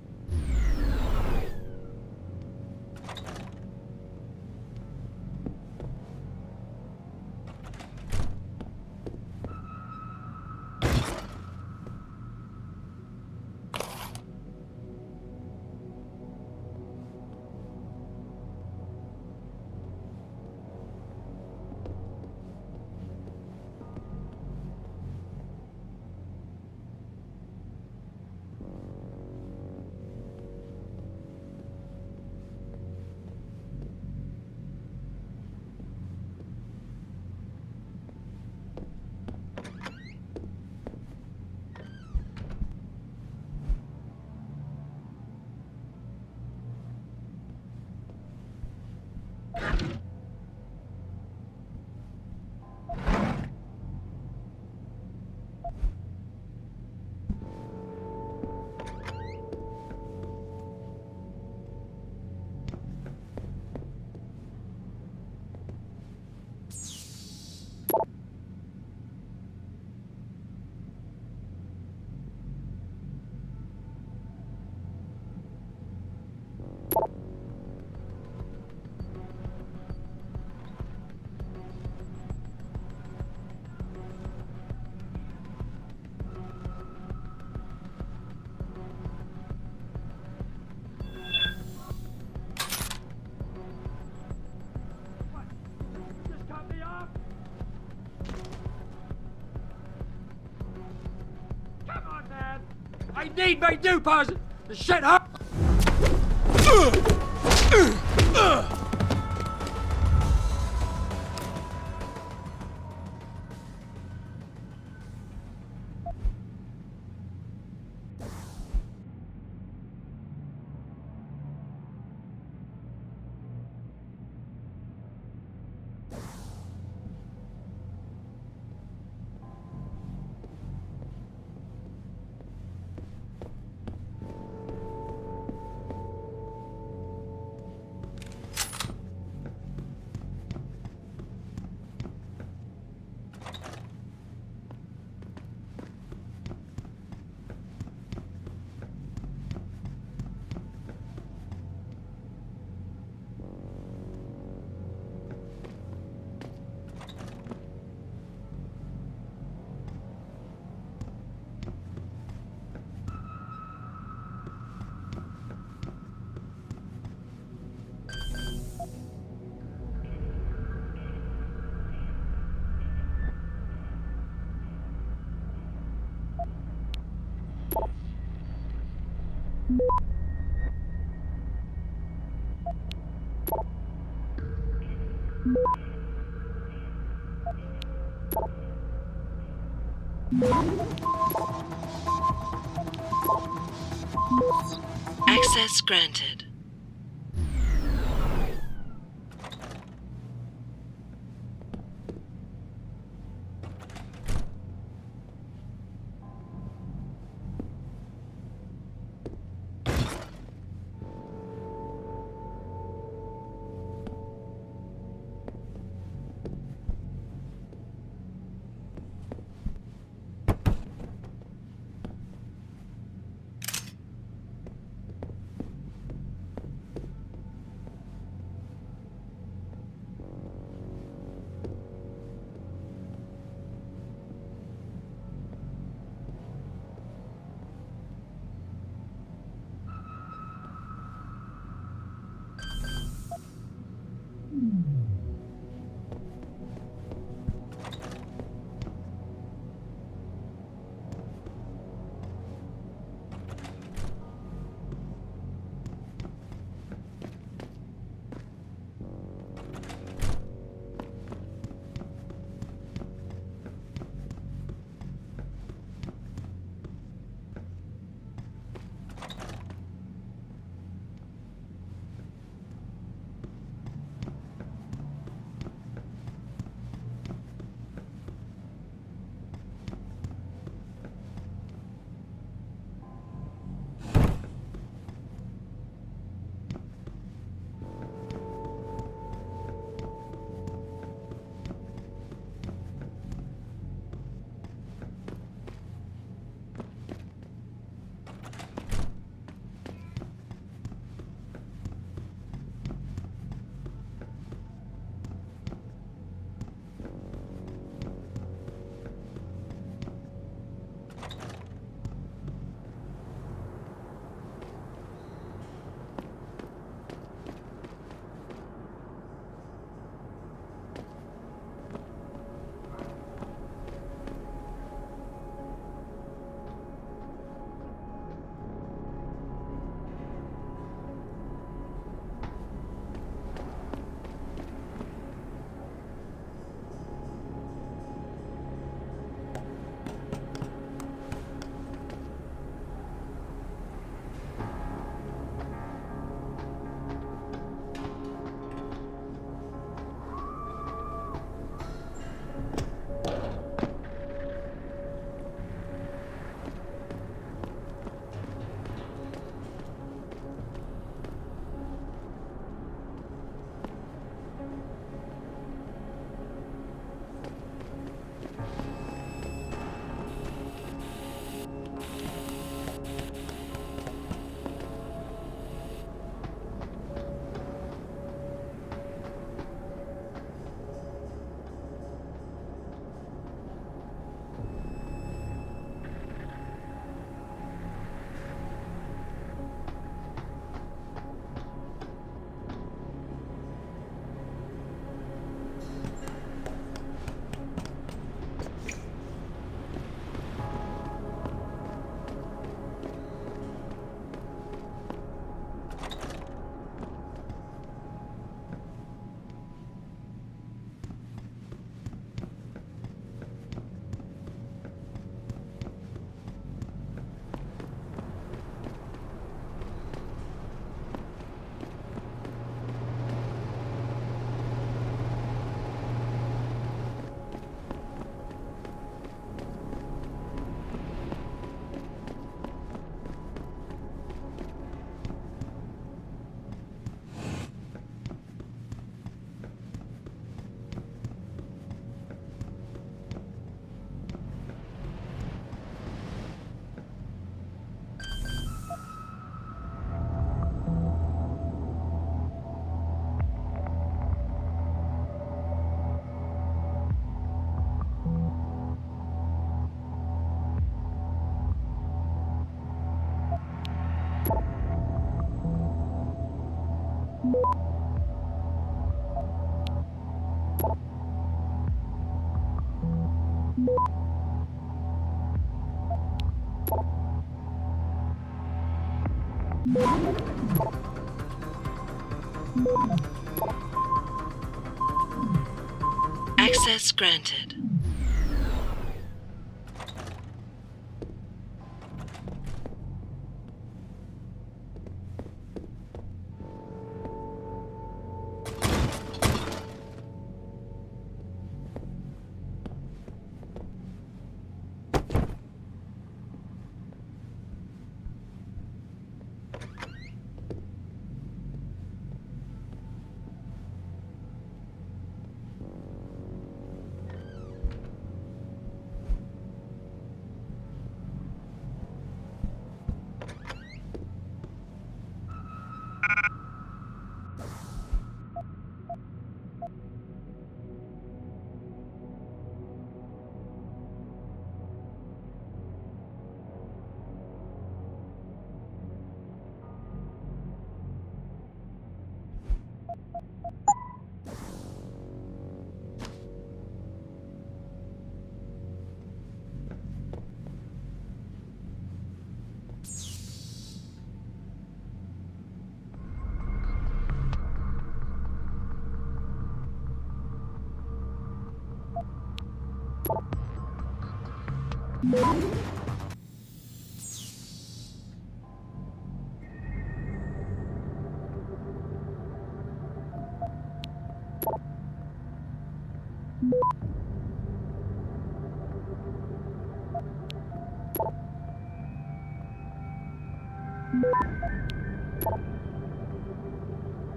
I need my deposit to shut up! Access granted. Access granted.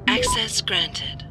Access granted.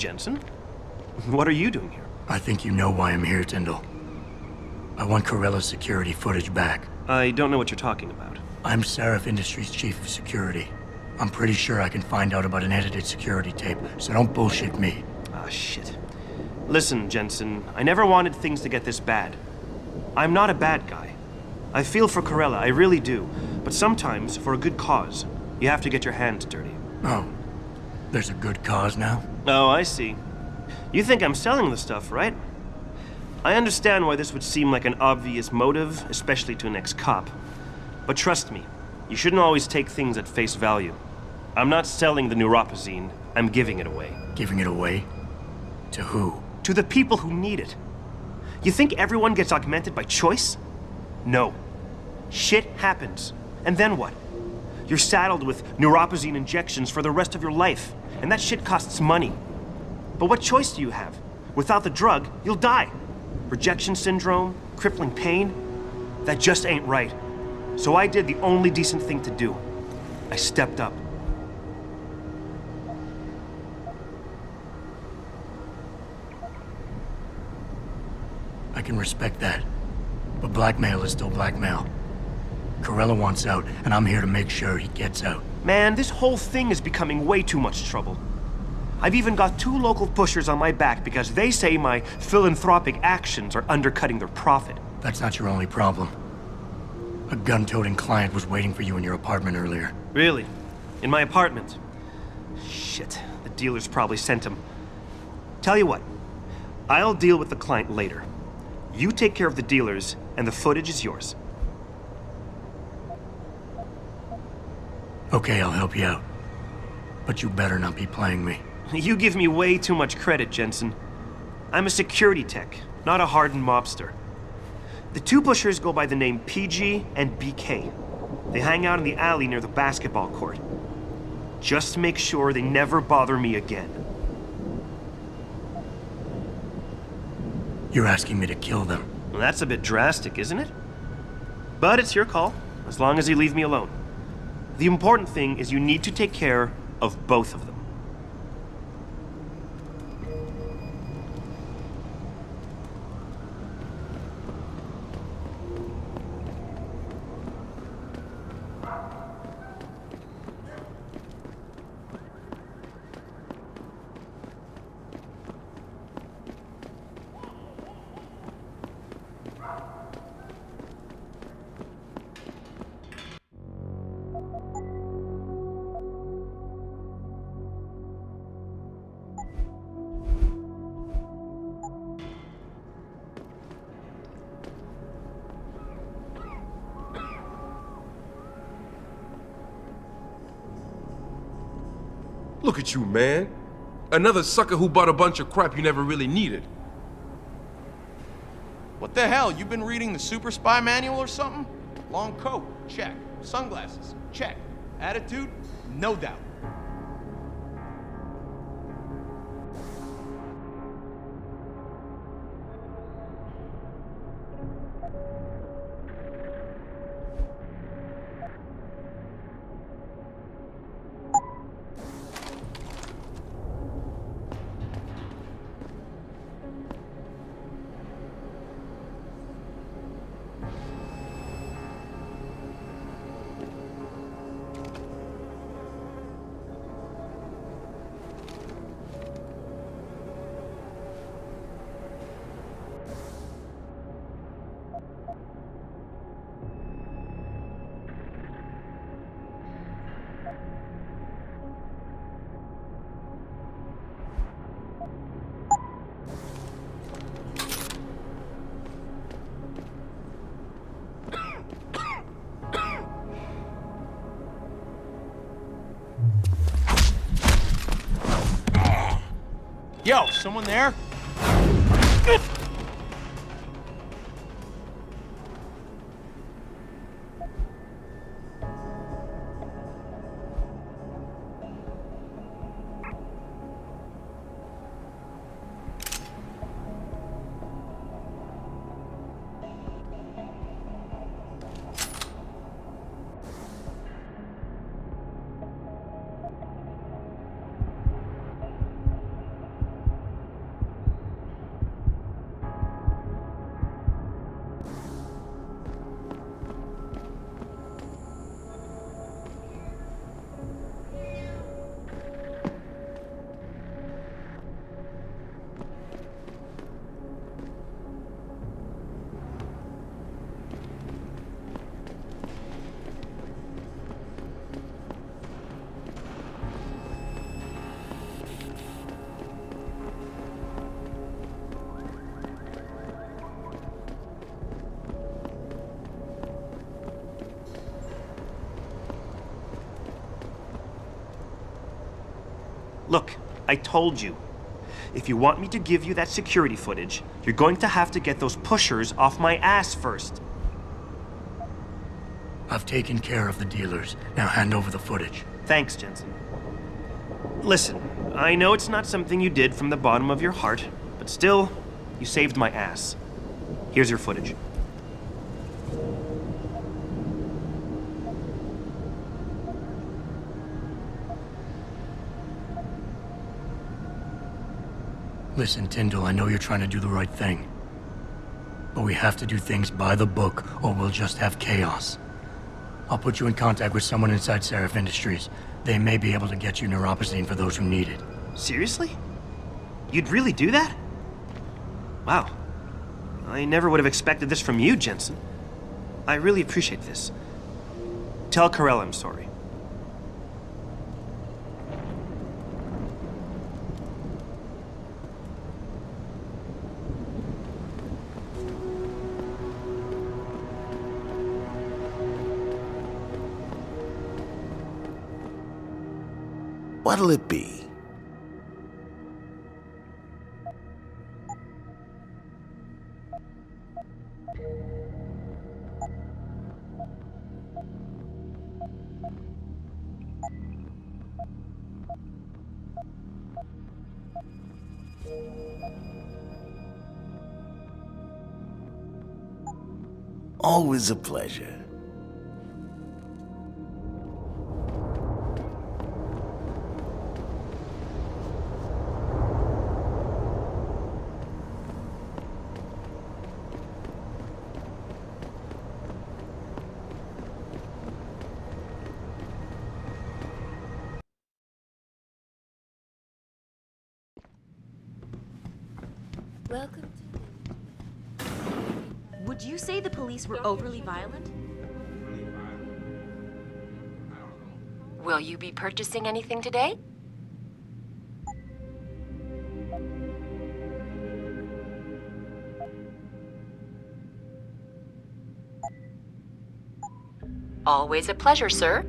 Jensen. What are you doing here? I think you know why I'm here, Tyndall. I want Corella's security footage back. I don't know what you're talking about. I'm Seraph Industries' chief of security. I'm pretty sure I can find out about an edited security tape, so don't bullshit me. Ah, shit. Listen, Jensen, I never wanted things to get this bad. I'm not a bad guy. I feel for Corella, I really do. But sometimes, for a good cause, you have to get your hands dirty. Oh, there's a good cause now? Oh, I see. You think I'm selling the stuff, right? I understand why this would seem like an obvious motive, especially to an ex-cop. But trust me, you shouldn't always take things at face value. I'm not selling the neuropazine, I'm giving it away. Giving it away? To who? To the people who need it. You think everyone gets augmented by choice? No. Shit happens. And then what? You're saddled with neuropazine injections for the rest of your life, and that shit costs money. But what choice do you have? Without the drug, you'll die. Rejection syndrome, crippling pain. That just ain't right. So I did the only decent thing to do. I stepped up. I can respect that. But blackmail is still blackmail. Corella wants out, and I'm here to make sure he gets out. Man, this whole thing is becoming way too much trouble. I've even got 2 local pushers on my back because they say my philanthropic actions are undercutting their profit. That's not your only problem. A gun-toting client was waiting for you in your apartment earlier. Really? In my apartment? Shit, the dealers probably sent him. Tell you what, I'll deal with the client later. You take care of the dealers, and the footage is yours. Okay, I'll help you out. But you better not be playing me. You give me way too much credit, Jensen. I'm a security tech, not a hardened mobster. The 2 pushers go by the name PG and BK. They hang out in the alley near the basketball court. Just make sure they never bother me again. You're asking me to kill them. Well, that's a bit drastic, isn't it? But it's your call, as long as you leave me alone. The important thing is you need to take care of both of them. Look at you, man. Another sucker who bought a bunch of crap you never really needed. What the hell? You been reading the Super Spy manual or something? Long coat, check. Sunglasses, check. Attitude? No doubt. Yo, someone there? Look, I told you. If you want me to give you that security footage, you're going to have to get those pushers off my ass first. I've taken care of the dealers. Now hand over the footage. Thanks, Jensen. Listen, I know it's not something you did from the bottom of your heart, but still, you saved my ass. Here's your footage. Listen, Tyndall, I know you're trying to do the right thing. But we have to do things by the book, or we'll just have chaos. I'll put you in contact with someone inside Seraph Industries. They may be able to get you neuropazine for those who need it. Seriously? You'd really do that? Wow. I never would have expected this from you, Jensen. I really appreciate this. Tell Carell I'm sorry. What'll it be? Always a pleasure. Welcome to... Would you say the police were overly violent? Will you be purchasing anything today? Always a pleasure, sir.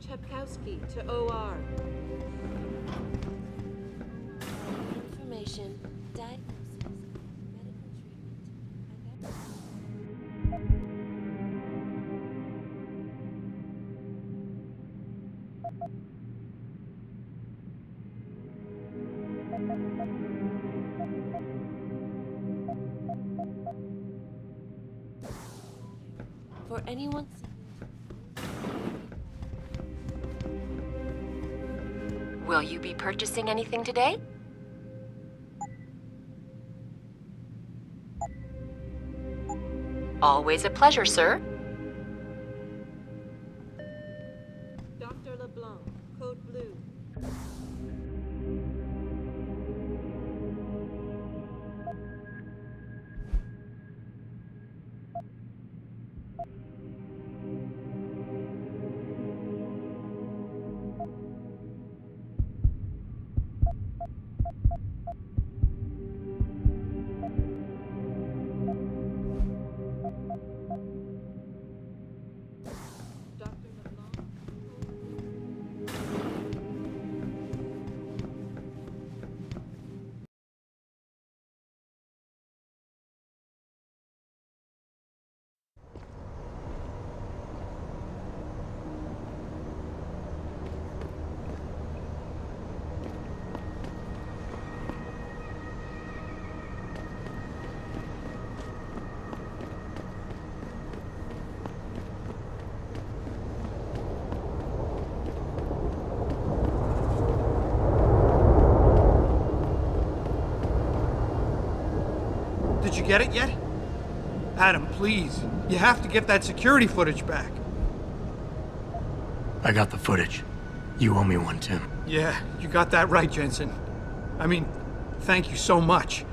Chepkowski to OR. Information, diagnosis, medical treatment. For anyone. Will you be purchasing anything today? Always a pleasure, sir. Dr. LeBlanc, code blue. get it yet? Adam, please. You have to get that security footage back. I got the footage. You owe me one, Tim. Yeah, you got that right, Jensen. I mean, thank you so much.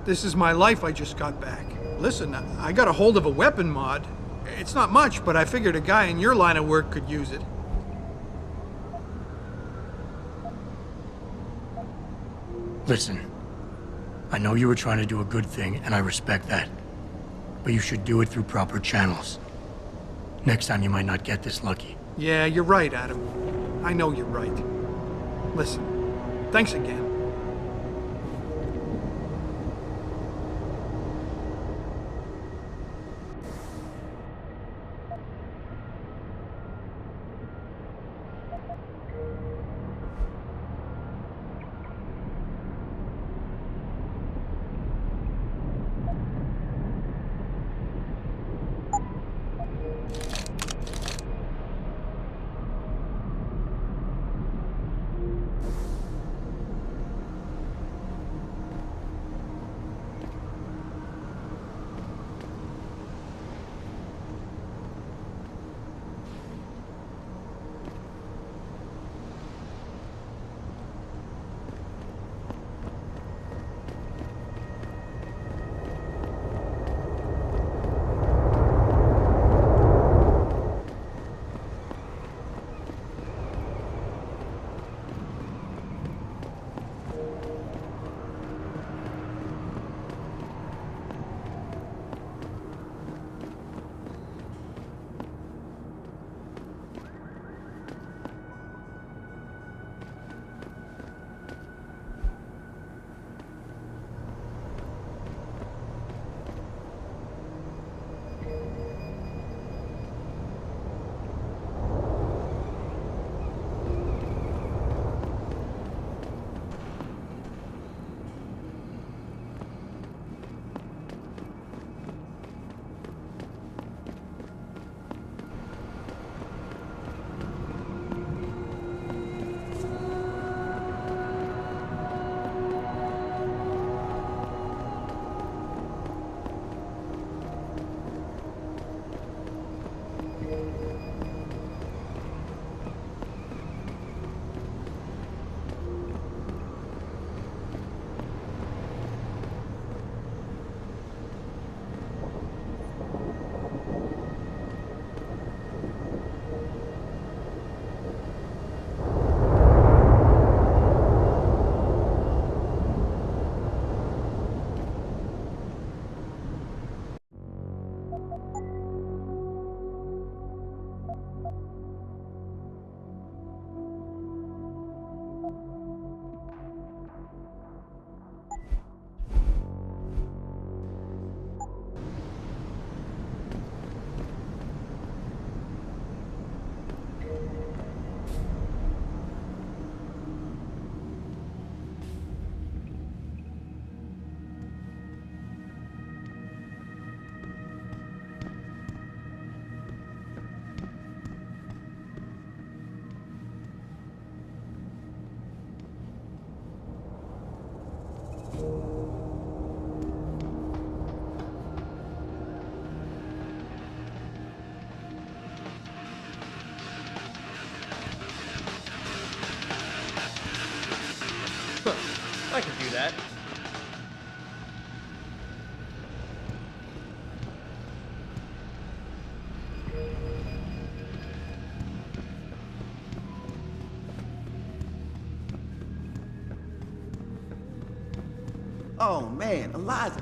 This is my life I just got back. Listen, I got a hold of a weapon mod. It's not much, but I figured a guy in your line of work could use it. Listen, I know you were trying to do a good thing, and I respect that. But you should do it through proper channels. Next time you might not get this lucky. Yeah, you're right, Adam. I know you're right. Listen, thanks again. I can do that. Oh man, Eliza.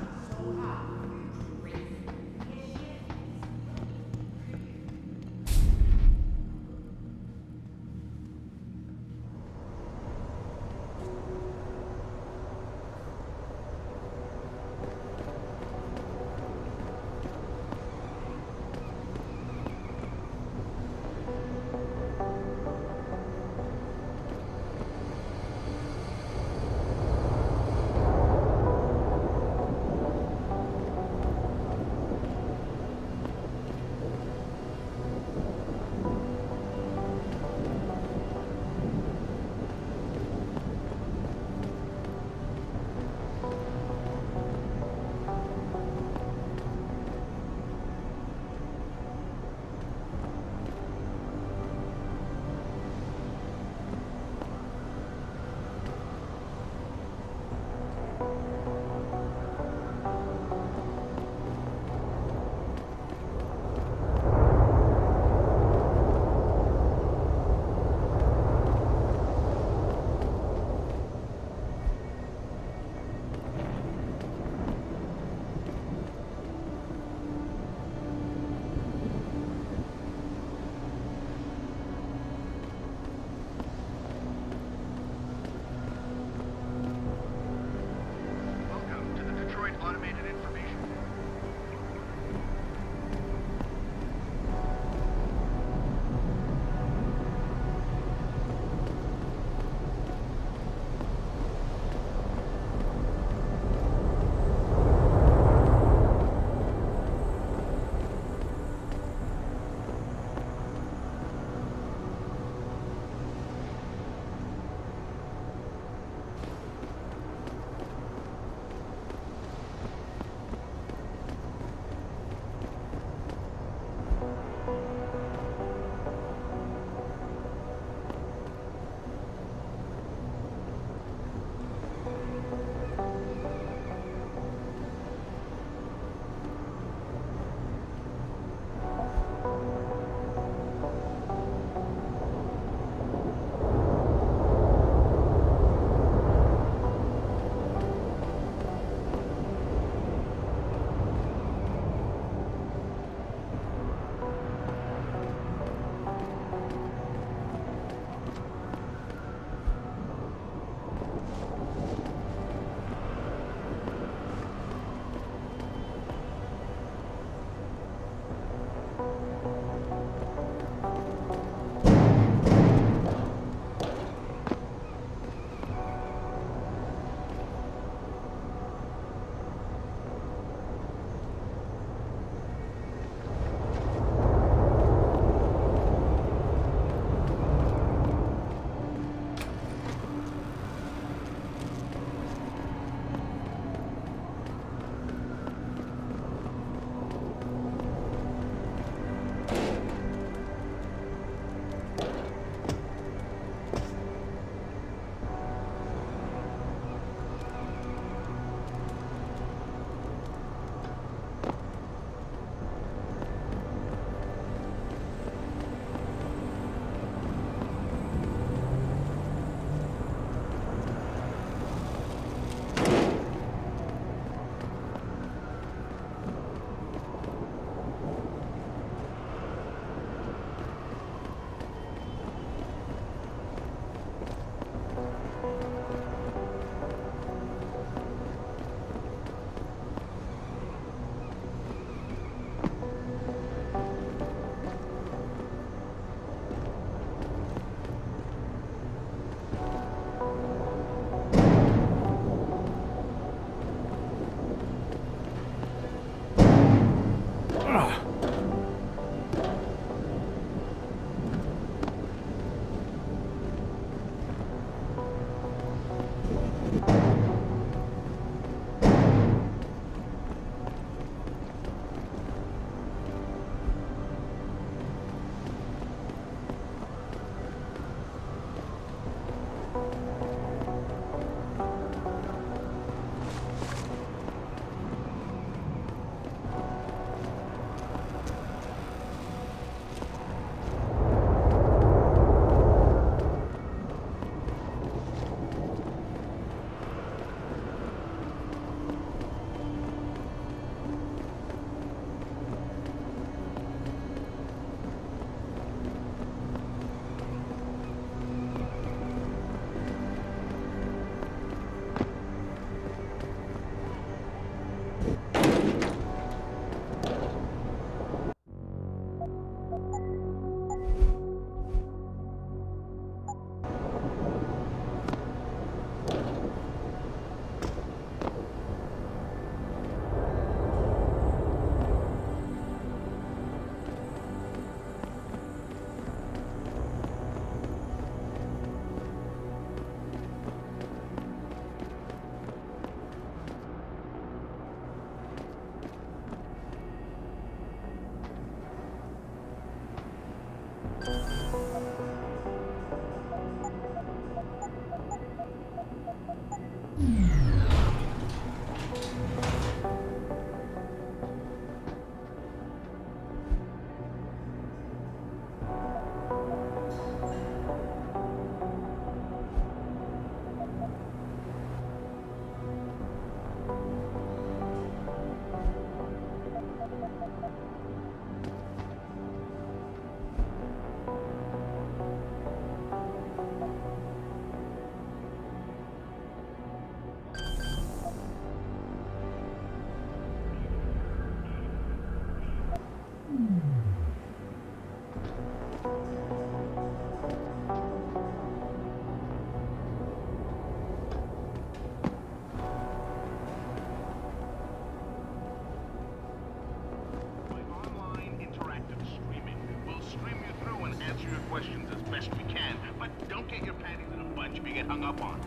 questions as best we can, but don't get your panties in a bunch if you get hung up on.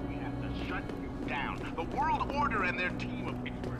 We have to shut you down. The World Order and their team of experts.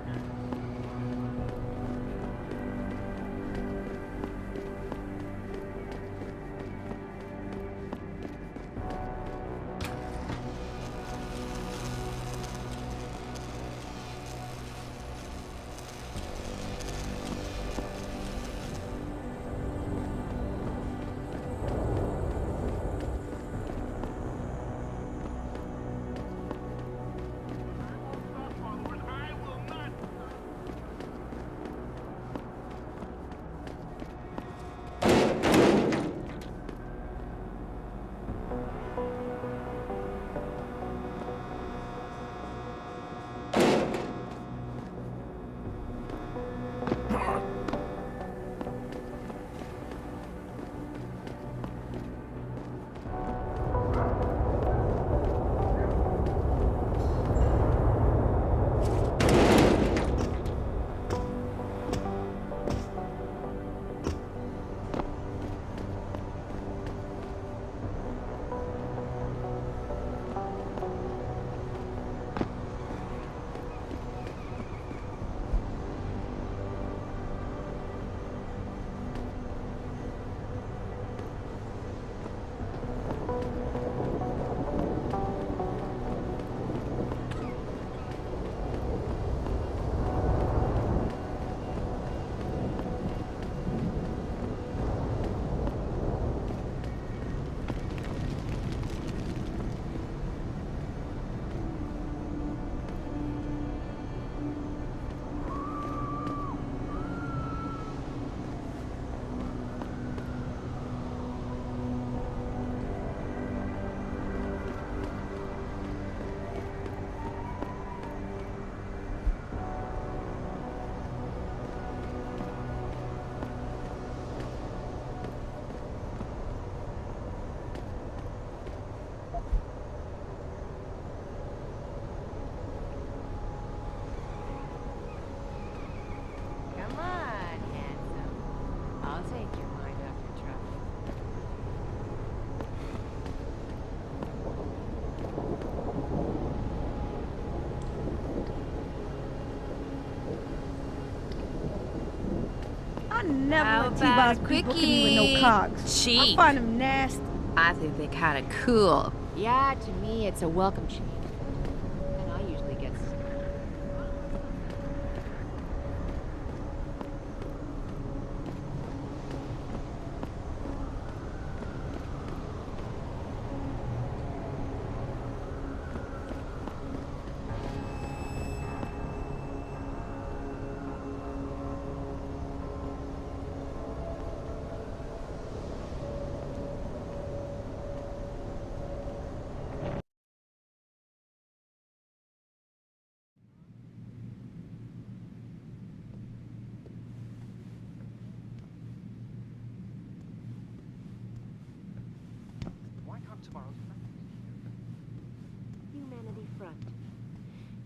Never How let about T-Boss a be booking me with no quickie? cogs. I Cheap. find them nasty. I think they're kind of cool. Yeah, to me, it's a welcome change. And I usually get... Humanity Front.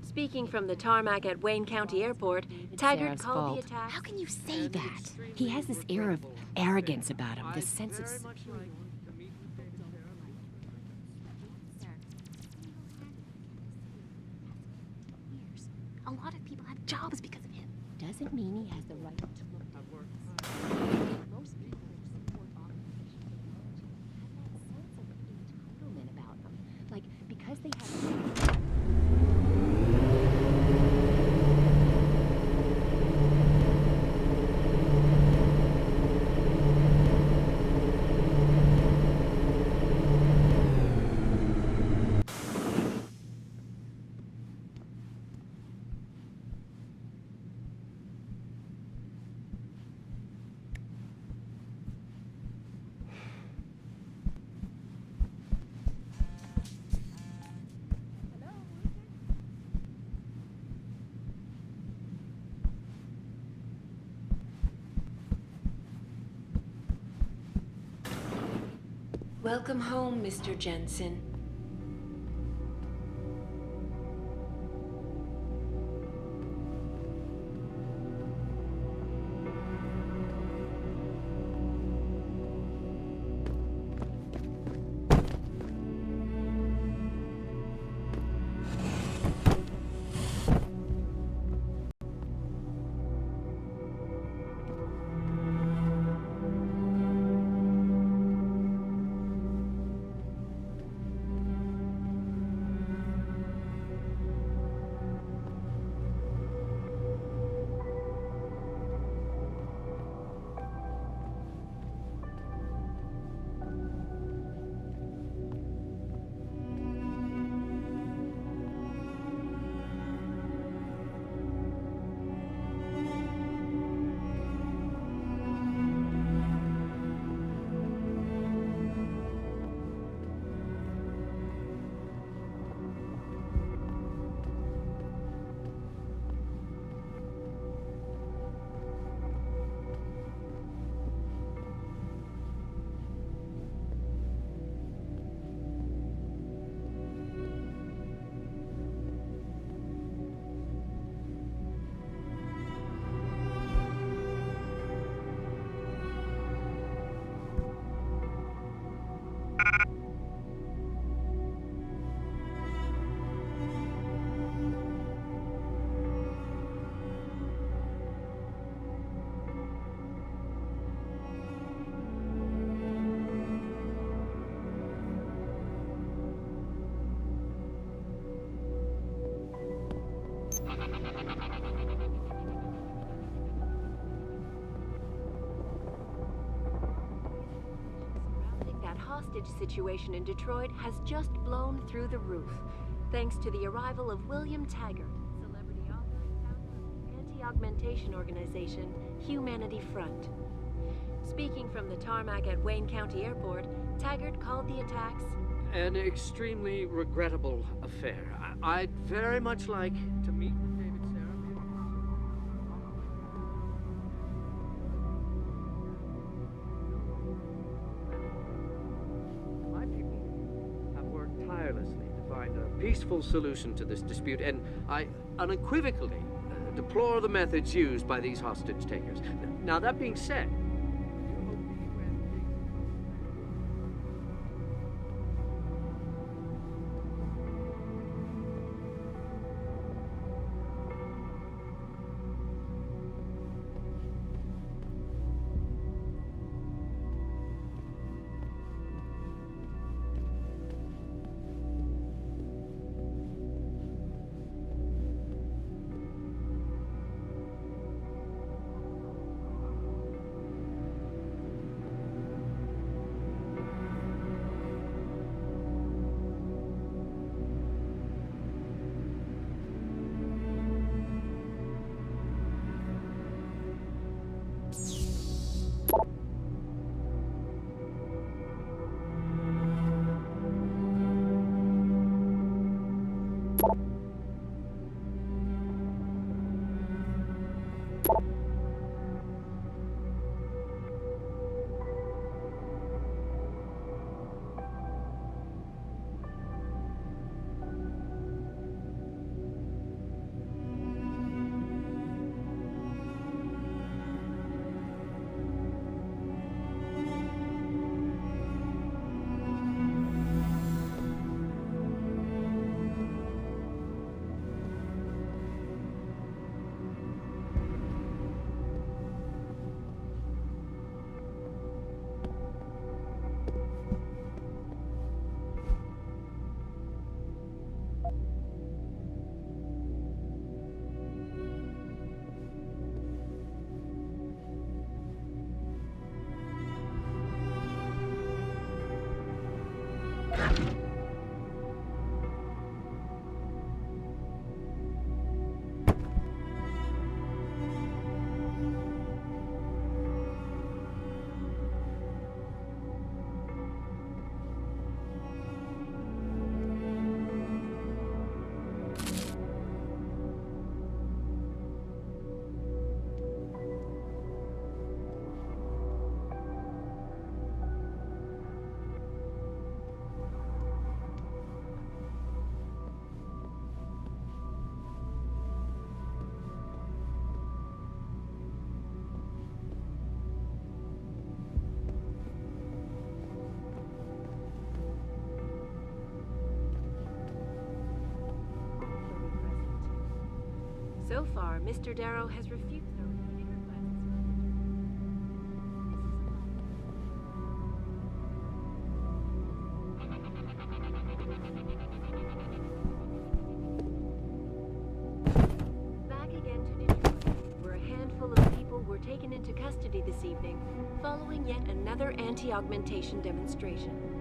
Speaking from the tarmac at Wayne County Airport, Taggart called the attack. How can you say that? He has this air of arrogance about him, this sense of superiority. A lot of people have jobs because of him. Doesn't mean he has the right to look at work. Most people who support occupational technology have that sense of entitlement about them. Like, because they have... Welcome home, Mr. Jensen. That hostage situation in Detroit has just blown through the roof, thanks to the arrival of William Taggart, celebrity author and founder of the anti-augmentation organization Humanity Front. Speaking from the tarmac at Wayne County Airport, Taggart called the attacks an extremely regrettable affair. I'd very much like to meet with David Sarah. My people have worked tirelessly to find a peaceful solution to this dispute, and I unequivocally deplore the methods used by these hostage takers. Now, that being said, so far, Mr. Darrow has refused our repeated requests. Back again to Detroit, where a handful of people were taken into custody this evening, following yet another anti-augmentation demonstration.